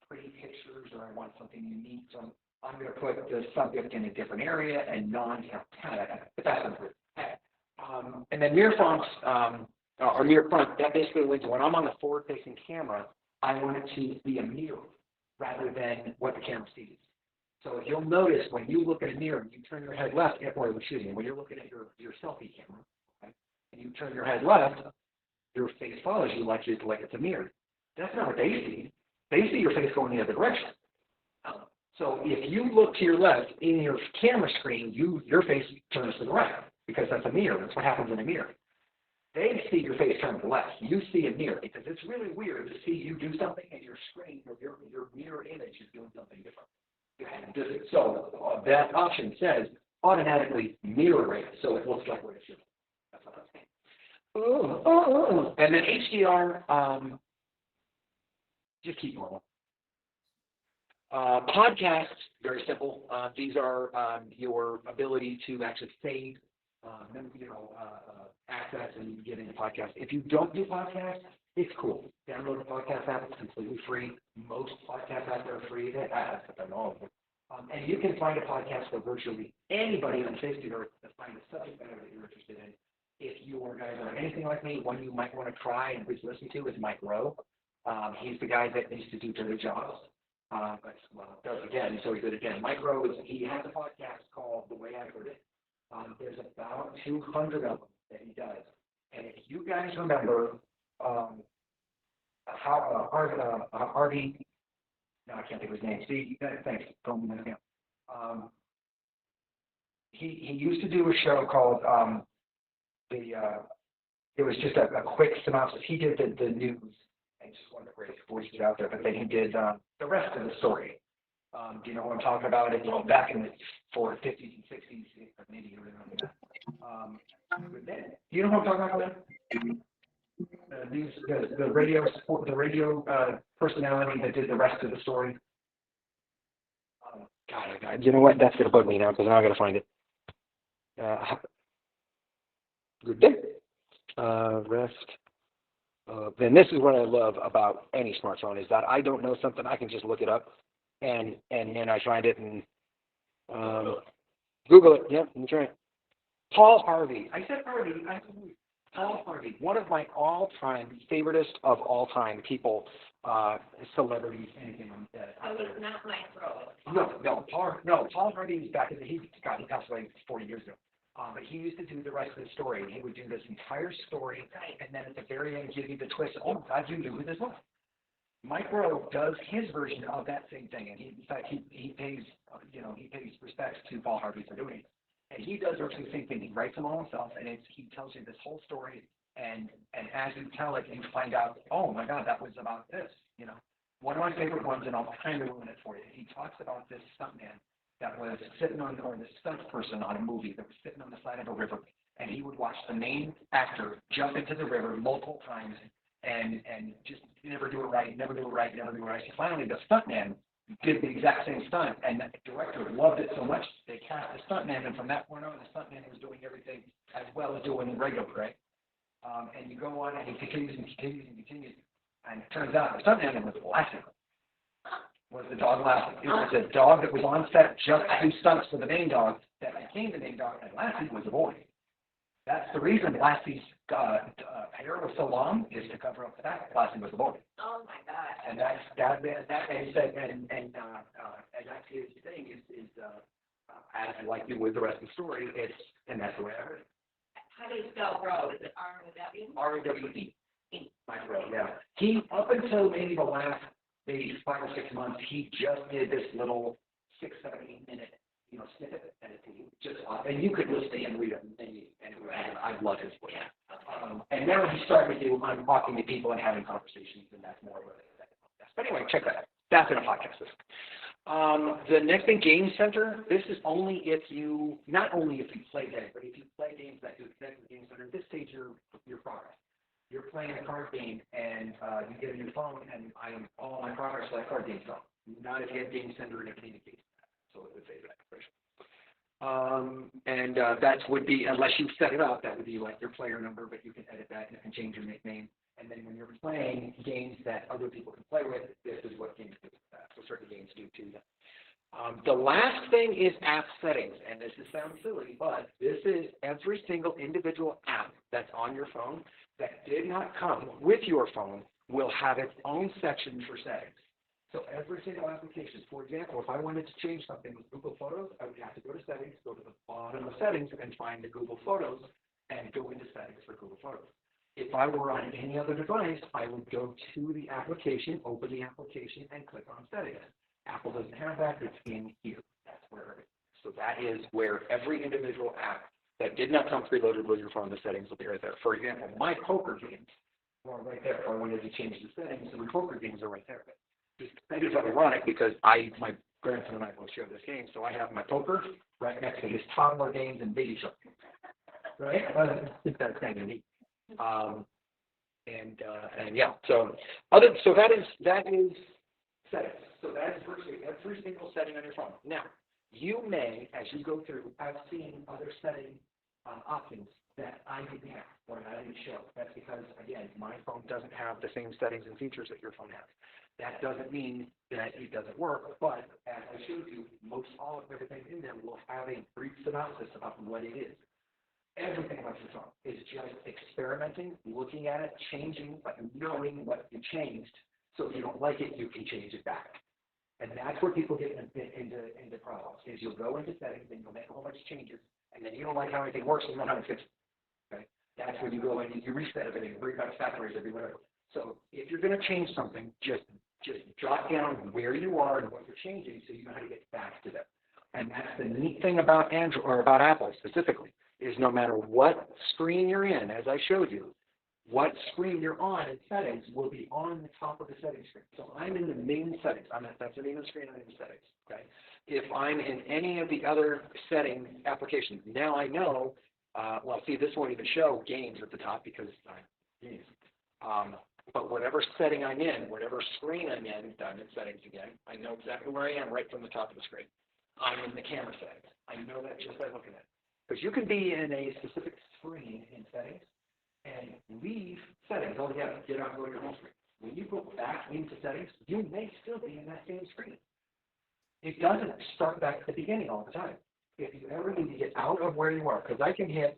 pretty pictures, or I want something unique, so I'm going to put the subject in a different area and but that's important. And then mirror fonts, or mirror front, that basically means when I'm on the forward-facing camera, I want it to be a mirror rather than what the camera sees. So if you'll notice, when you look at a mirror, you turn your head left, or when you're looking at your selfie camera, okay, and you turn your head left, your face follows you like it's a mirror. That's not what they see. They see your face going the other direction. So if you look to your left in your camera screen, your face turns to the right because that's a mirror. That's what happens in a mirror. They see your face turn to the left. You see a mirror because it's really weird to see you do something and your screen or your mirror image is doing something different. So that option says automatically mirror rate, so it looks like what it should. That's what I'm saying. And then HDR, just keep normal. Podcasts, very simple. These are your ability to actually save, access and get into podcasts. If you don't do podcasts, it's cool. Download a podcast app. It's completely free. Most podcast apps are free. They have, but they're all of them. And you can find a podcast for virtually anybody on the face of the earth to find a subject matter that you're interested in. If you guys are anything like me, one you might want to try and please listen to is Mike Rowe. He's the guy that used to do Dirty Jobs. Does again, so he did again. Mike Rowe, he has a podcast called The Way I Heard It. There's about 200 of them that he does. And if you guys remember Harvey, no, I can't think of his name. Steve, thanks. He used to do a show called it was just a quick synopsis. He did the news and just wanted to raise voices out there, but then he did the rest of the story. Do you know what I'm talking about? And, back in the 50s and 60s, maybe you remember that. Do you know what I'm talking about? The radio personality that did the rest of the story. God, you know what? That's gonna bug me now because now I gotta find it. Good day. Rest. Then this is what I love about any smartphone is that I don't know something, I can just look it up, and then I find it and Google it. Yep, that's right. Paul Harvey. I said Harvey. Paul Harvey, one of my all-time favoriteest of all-time people, celebrities, anything like that. Oh, it's not my Rowe. Paul Harvey is back in he passed away 40 years ago. But he used to do the rest of the story. He would do this entire story, and then at the very end, give you the twist. Oh, God, you knew who this was. Mike Rowe does his version of that same thing, and in fact, he pays respects to Paul Harvey for doing it. And he does virtually the same thing. He writes them all himself, and he tells you this whole story. And as you tell it, you find out, oh my God, that was about this. One of my favorite ones, and I'll kind of ruin it for you. He talks about this stuntman that was sitting on, or this stunt person on a movie that was sitting on the side of a river, and he would watch the main actor jump into the river multiple times and just never do it right. So finally, the stuntman did the exact same stunt, and the director loved it so much they cast the stuntman, and from that point on, the stuntman was doing everything as well as doing regular, right? And you go on, and he continues, and it turns out the stuntman was laughing. Was the dog Lassie. It was a dog that was on set just to do stunts for the main dog that became the main dog, and Lassie was a boy. That's the reason Lassie's hair was so long, is to cover up the fact that Lassie was a boy. Oh, my God. And that and he said, and that's his thing is as like you with the rest of the story, and that's the way I heard it. How do you spell Rowe? Is it R-O-W? R-O-W-E. Mike Rowe, yeah. He, up until maybe the last, maybe 5 or 6 months, he just did this little 6, 7, 8 minute, snippet editing. Just, and you could listen and read it, and I love his voice. And now he started to do, I'm talking to people and having conversations, and that's more of a, but anyway, check that out. That's in a podcast system. The next thing, Game Center, this is only if you, not only if you play games, but if you play games that do connect with Game Center, at this stage you're progress. You're playing a card game and you get a new phone and all my progress like card games phone. Not if you have Game Center and it communicates that. So it would say that version. That would be, unless you set it up, that would be like your player number, but you can edit that and you can change your nickname. And then when you're playing games that other people can play with, this is what games do. So certain games do too. The last thing is app settings, and this sounds silly, but this is every single individual app that's on your phone that did not come with your phone will have its own section for settings. So every single application, for example, if I wanted to change something with Google Photos, I would have to go to settings, go to the bottom of settings, and find the Google Photos, and go into settings for Google Photos. If I were on any other device, I would go to the application, open the application, and click on settings. Apple doesn't have that, it's in here. That's where it is. So that is where every individual app that did not come preloaded with your phone, the settings will be right there. For example, my poker games are right there. If I wanted to change the settings, so my poker games are right there. That is ironic because my grandson and I both share this game, so I have my poker right next to his toddler games and baby shark games. Right? I think that's kind of neat. And yeah, so that is settings. So that is virtually every single setting on your phone. Now, you may, as you go through, have seen other setting options that I didn't have or that I didn't show. That's because, again, my phone doesn't have the same settings and features that your phone has. That doesn't mean that it doesn't work, but as I showed you, most all of everything in there will have a brief synopsis about what it is. Everything about your phone is just experimenting, looking at it, changing, but knowing what you changed. So if you don't like it, you can change it back. And that's where people get into problems, is you'll go into settings and you'll make a whole bunch of changes, and then you don't like how anything works and you don't know how to fix it. Okay? That's when you go in and you reset everything, bring back factories, whatever. So if you're going to change something, just jot down where you are and what you're changing so you know how to get back to them. And that's the neat thing about Android, or about Apple specifically, is no matter what screen you're in, as I showed you, what screen you're on in settings will be on the top of the settings screen. So I'm in the main settings. That's the main screen. I'm in settings. Okay. If I'm in any of the other setting applications, now I know. Well, see, this won't even show games at the top because games. But whatever setting I'm in, whatever screen I'm in settings again. I know exactly where I am right from the top of the screen. I'm in the camera settings. I know that just by looking at it. Because you can be in a specific screen in settings and leave settings altogether, get out and go to your home screen. When you go back into settings, you may still be in that same screen. It doesn't start back at the beginning all the time. If you ever need to get out of where you are, because I can hit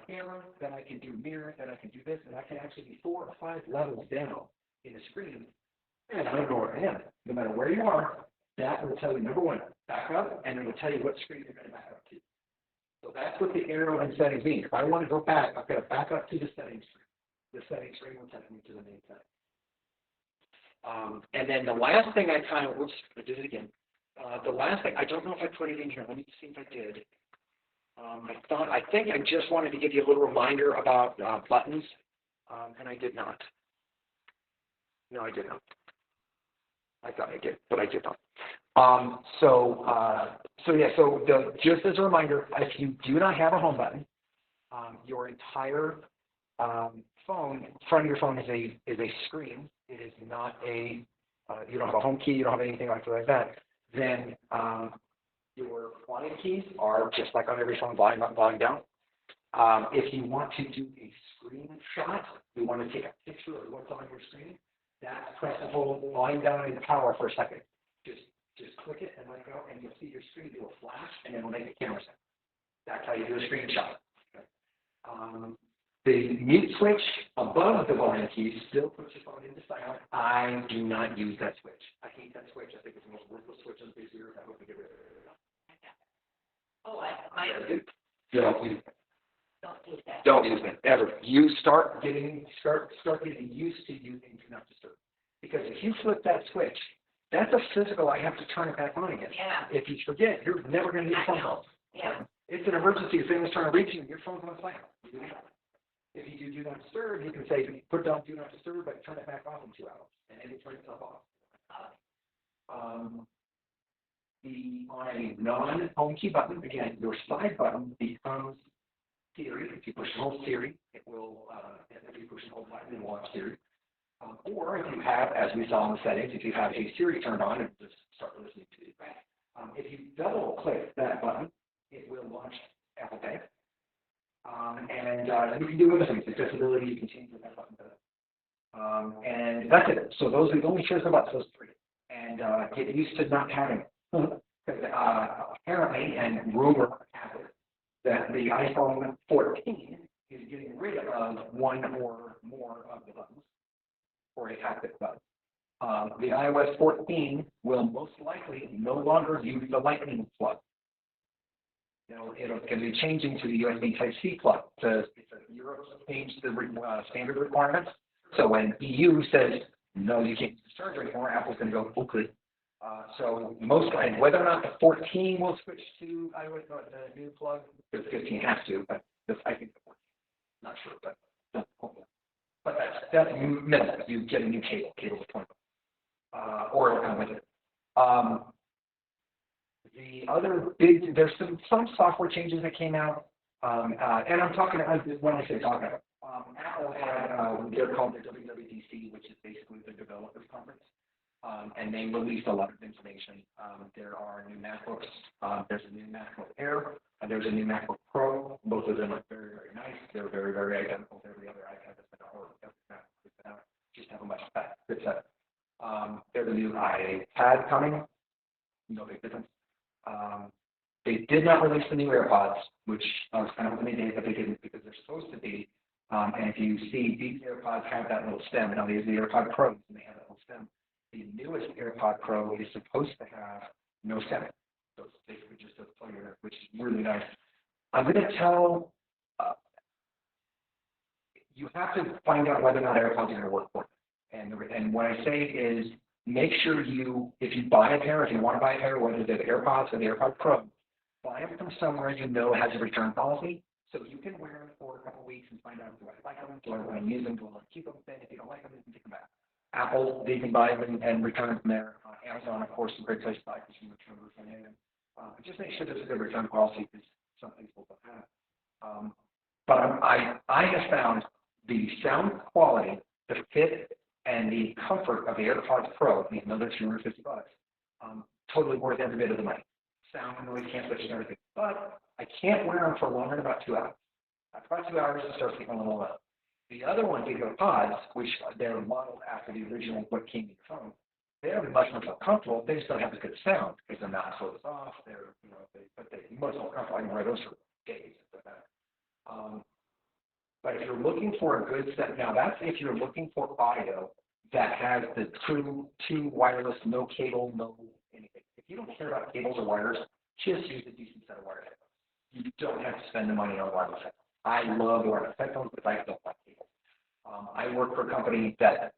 camera, then I can do mirror, then I can do this, and I can actually be 4 or 5 levels down in the screen, and I don't know where I am. No matter where you are, that will tell you, number one, back up, and it will tell you what screen you're going to back up to. So that's what the arrow and settings mean. If I want to go back, I've got to back up to the settings screen. The settings screen will take me to the main setting. And then the last thing I did it again. The last thing, I don't know if I put it in here. Let me see if I did. I think I just wanted to give you a little reminder about buttons, and I did not. No, I did not. I thought I did, but I did not. Just as a reminder, if you do not have a home button, your entire phone, front of your phone is a screen. It is not a, you don't have a home key, you don't have anything like that. Then your volume keys are just like on every phone, volume up, volume down. If you want to do a screenshot, you want to take a picture of what's on your screen, that's press and hold volume down and power for a second. just click it and let go, and you'll see your screen do a flash, and it'll make a camera sound. That's how you do a screenshot. Okay. The mute switch above the volume key still puts your phone into silent. I do not use that switch. I hate that switch. I think it's the most worthless switch on the face of the earth. I hope we get rid of it. Oh, I Don't use it. don't do that. Don't use it ever. You start getting used to using Do Not Disturb. Because if you flip that switch, that's a physical. I have to turn it back on again. Yeah. If you forget, you're never going to get a phone call. Yeah. It's an emergency. Your family's trying to reach you, and your phone's on silent. If you do not disturb, you can say, put it on do not disturb, but turn it back off in 2 hours, and then it turns itself off. On a non-home key button, again, your side button becomes Siri. If you push and hold Siri, it will, if you push and hold button, it will launch Siri. Or if you have, as we saw in the settings, if you have a Siri turned on, it will just start listening to you. If you double click that button, it will launch Apple Pay. And you can do other things. Accessibility, you can change what that button does. And that's it. So those are the only features about those three. And get used to not having it. Apparently, and rumor has it, that the iPhone 14 is getting rid of one or more of the buttons for a haptic button. The iOS 14 will most likely no longer use the lightning plug. It's going to be changing to the USB Type-C plug. Europe changed the standard requirements. So when EU says, no, you can't use the charger anymore, Apple's going to go, okay. So most likely, whether or not the 14 will switch to iOS, the new plug, the 15 has to, but I think the 14, not sure, but that's minimal. You get a new cable to point, or it'll come with it. The other big, there's some software changes that came out, and I'm talking about, when I say talking about, Apple had, they're called their WWDC, which is basically the developers conference, and they released a lot of information. There are new MacBooks, there's a new MacBook Air, and there's a new MacBook Pro. Both of them are very, very nice. They're very, very identical to every other iPad that's been out, or every Mac that's been out. Just have a much better good set. There's a new iPad coming, no big difference. They did not release the new AirPods, which I was kind of hoping they did, but they didn't because they're supposed to be. And if you see, these AirPods have that little stem. Now, these are the AirPod Pros, and they have that little stem. The newest AirPod Pro is supposed to have no stem. So it's basically just a plug in, which is really nice. I'm going to tell, you have to find out whether or not AirPods are going to work for you. And what I say is, make sure if you buy a pair, if you want to buy a pair, whether they're the AirPods or the AirPod Pro, buy them from somewhere you know has a return policy, so you can wear them for a couple of weeks and find out, do I like them, do I want to use them, do I want to keep them, then if you don't like them, you can take them back. Apple, they can buy them and return them from there. Amazon, of course, is a great place to buy because you can return them from there. Just make sure there's a good return policy because some people don't have. But I have found the sound quality, the fit, and the comfort of the AirPods Pro, another $250, totally worth every bit of the money. Sound, noise cancellation, and everything. But I can't wear them for longer than about 2 hours. After about 2 hours, it starts getting a little low. The other ones, the AirPods, which they're modeled after the original what came in your phone, they're much more comfortable. They just don't have as good sound because they're not so soft. They're, but they're much more comfortable. I can wear those for days. But if you're looking for a good set, now that's if you're looking for audio that has the true wireless, no cable, no anything. If you don't care about cables or wires, just use a decent set of wireless headphones. You don't have to spend the money on wireless headphones. I love wireless headphones, but I don't like cables. I work for a company that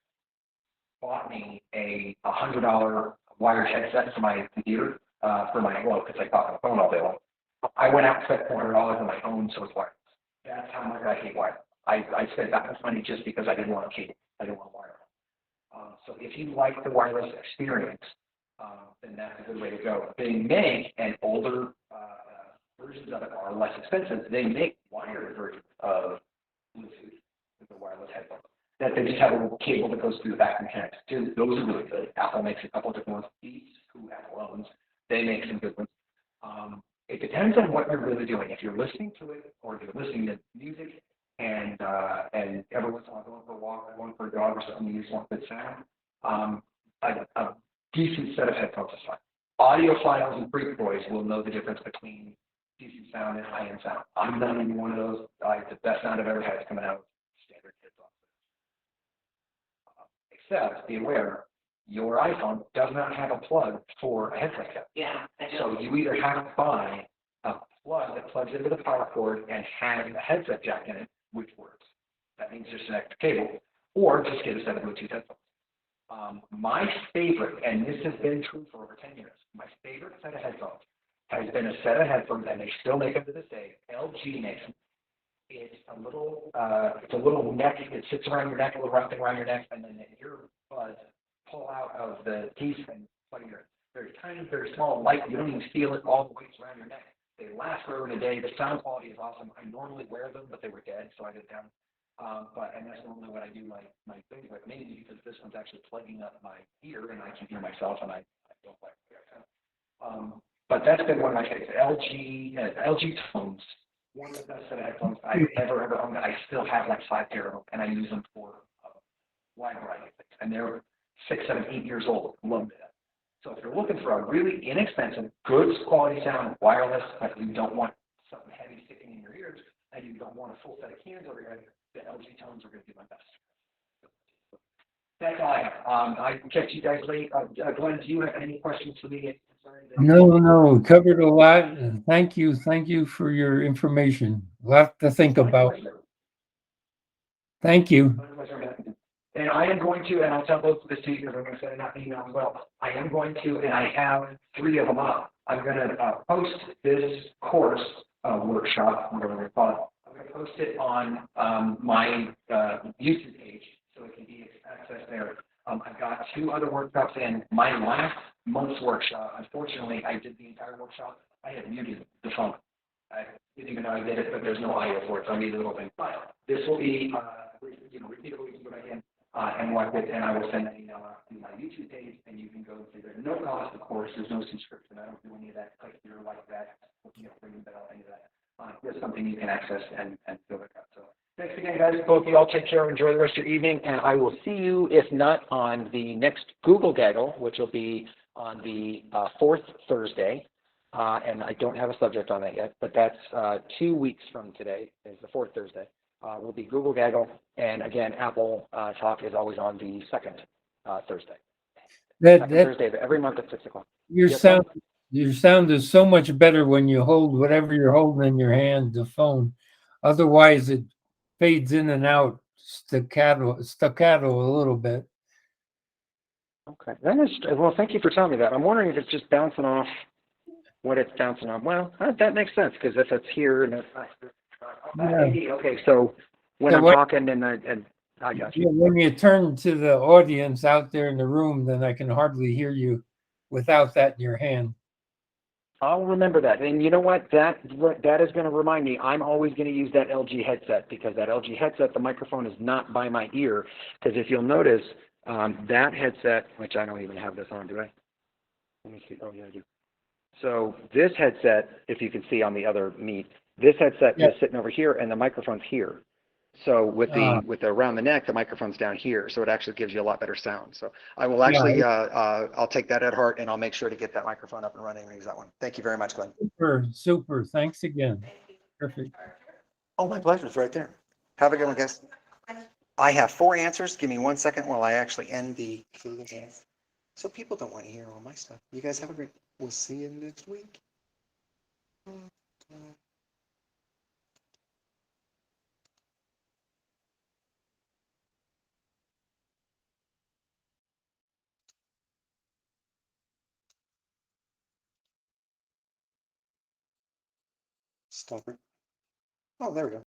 bought me a $100 wired headset for my computer, because I talk on the phone all day long. I went out and spent $400 on my own, so it's wireless. That's how much I hate wireless. I spent that much money just because I didn't want a cable. I didn't want a wire. So if you like the wireless experience, then that's a good way to go. They make, and older versions of it are less expensive, they make wired versions of Bluetooth with the wireless headphones. That they just have a little cable that goes through the back and connects. Those are really good. Apple makes a couple of different ones. Beats, who Apple owns, they make some good ones. It depends on what you're really doing. If you're listening to it, or if you're listening to music, and every once in a while going for a walk, going for a dog or something, you just want good sound. A decent set of headphones is fine. Audiophiles and freak boys will know the difference between decent sound and high-end sound. I'm not even one of those. The best sound I've ever had is coming out of standard headphones. Except, be aware, your iPhone does not have a plug for a headset jack. Yeah, I So know. you either have to buy a plug that plugs into the power cord and has a headset jack in it, which works. That means just an extra cable, or just get a set of Bluetooth headphones. My favorite, and this has been true for over 10 years, my favorite set of headphones has been a set of headphones, and they still make them to this day. LG makes them. It's a little neck. It sits around your neck, a little round thing around your neck, and then the earbuds pull out of the teeth and plug in your very tiny, very small, light. You don't even feel it. All the weights around your neck. They last forever and a day. The sound quality is awesome. I normally wear them, but they were dead, so I did them. And that's normally what I do my things with, mainly because this one's actually plugging up my ear, and I can hear myself, and I don't like it. But that's been one of my favorites. LG Tones, one of the best set of headphones I've ever owned. I still have like 5 pair of them, and I use them for a wide variety of things. And they're 6, 7, 8 years old. Love that. So if you're looking for a really inexpensive, good quality sound, wireless, but you don't want something heavy sticking in your ears, and you don't want a full set of cans over your head, the LG Tones are going to be my best. That's all I have. I can catch you guys late. Glenn, do you have any questions for me? No, covered a lot. Thank you for your information. A lot to think about. Thank you. And I am going to, and I'll tell both of this to you because I'm going to send it out in email as well. I am going to, and I have 3 of them up. I'm going to post this course workshop, whatever they call it. I'm going to post it on my YouTube page so it can be accessed there. I've got 2 other workshops in. My last month's workshop, unfortunately, I did the entire workshop. I had muted the phone. I didn't even know I did it, but there's no audio for it, so I need a little thing. But this will be, repeatedly what I can, and watch it, and I will send an email out to my YouTube page, and you can go through there. No cost, of course. There's no subscription. I don't do any of that. Click here like that. Ring the bell, any of that. There's something you can access and fill it out. So thanks again, guys. Both of y'all take care. Enjoy the rest of your evening, and I will see you, if not on the next Google Gaggle, which will be on the 4th Thursday. And I don't have a subject on that yet, but that's 2 weeks from today is the 4th Thursday. Will be Google Gaggle, and again, Apple Talk is always on the 2nd Thursday. Second Thursday of every month at 6 o'clock. Your sound is so much better when you hold whatever you're holding in your hand, the phone. Otherwise, it fades in and out, staccato a little bit. Okay, well. Thank you for telling me that. I'm wondering if it's just bouncing off what it's bouncing off. Well, that makes sense because if it's here and it's okay. So when I'm talking and I got you. When you turn to the audience out there in the room, then I can hardly hear you without that in your hand. I'll remember that. And you know what? That is going to remind me. I'm always going to use that LG headset because that LG headset, the microphone is not by my ear. Because if you'll notice, that headset, which I don't even have this on, do I? Let me see. Oh, yeah, I do. So this headset, if you can see on the other meet, this headset is sitting over here and the microphone's here. So with the around the neck, the microphone's down here. So it actually gives you a lot better sound. So I will actually, I'll take that at heart and I'll make sure to get that microphone up and running and use that one. Thank you very much, Glenn. Super. Thanks again. Perfect. Oh, my pleasure. It's right there. Have a good one, guys. I have 4 answers. Give me 1 second while I actually end the so people don't want to hear all my stuff. You guys have a great, we'll see you next week. Stop it. Oh, there we go.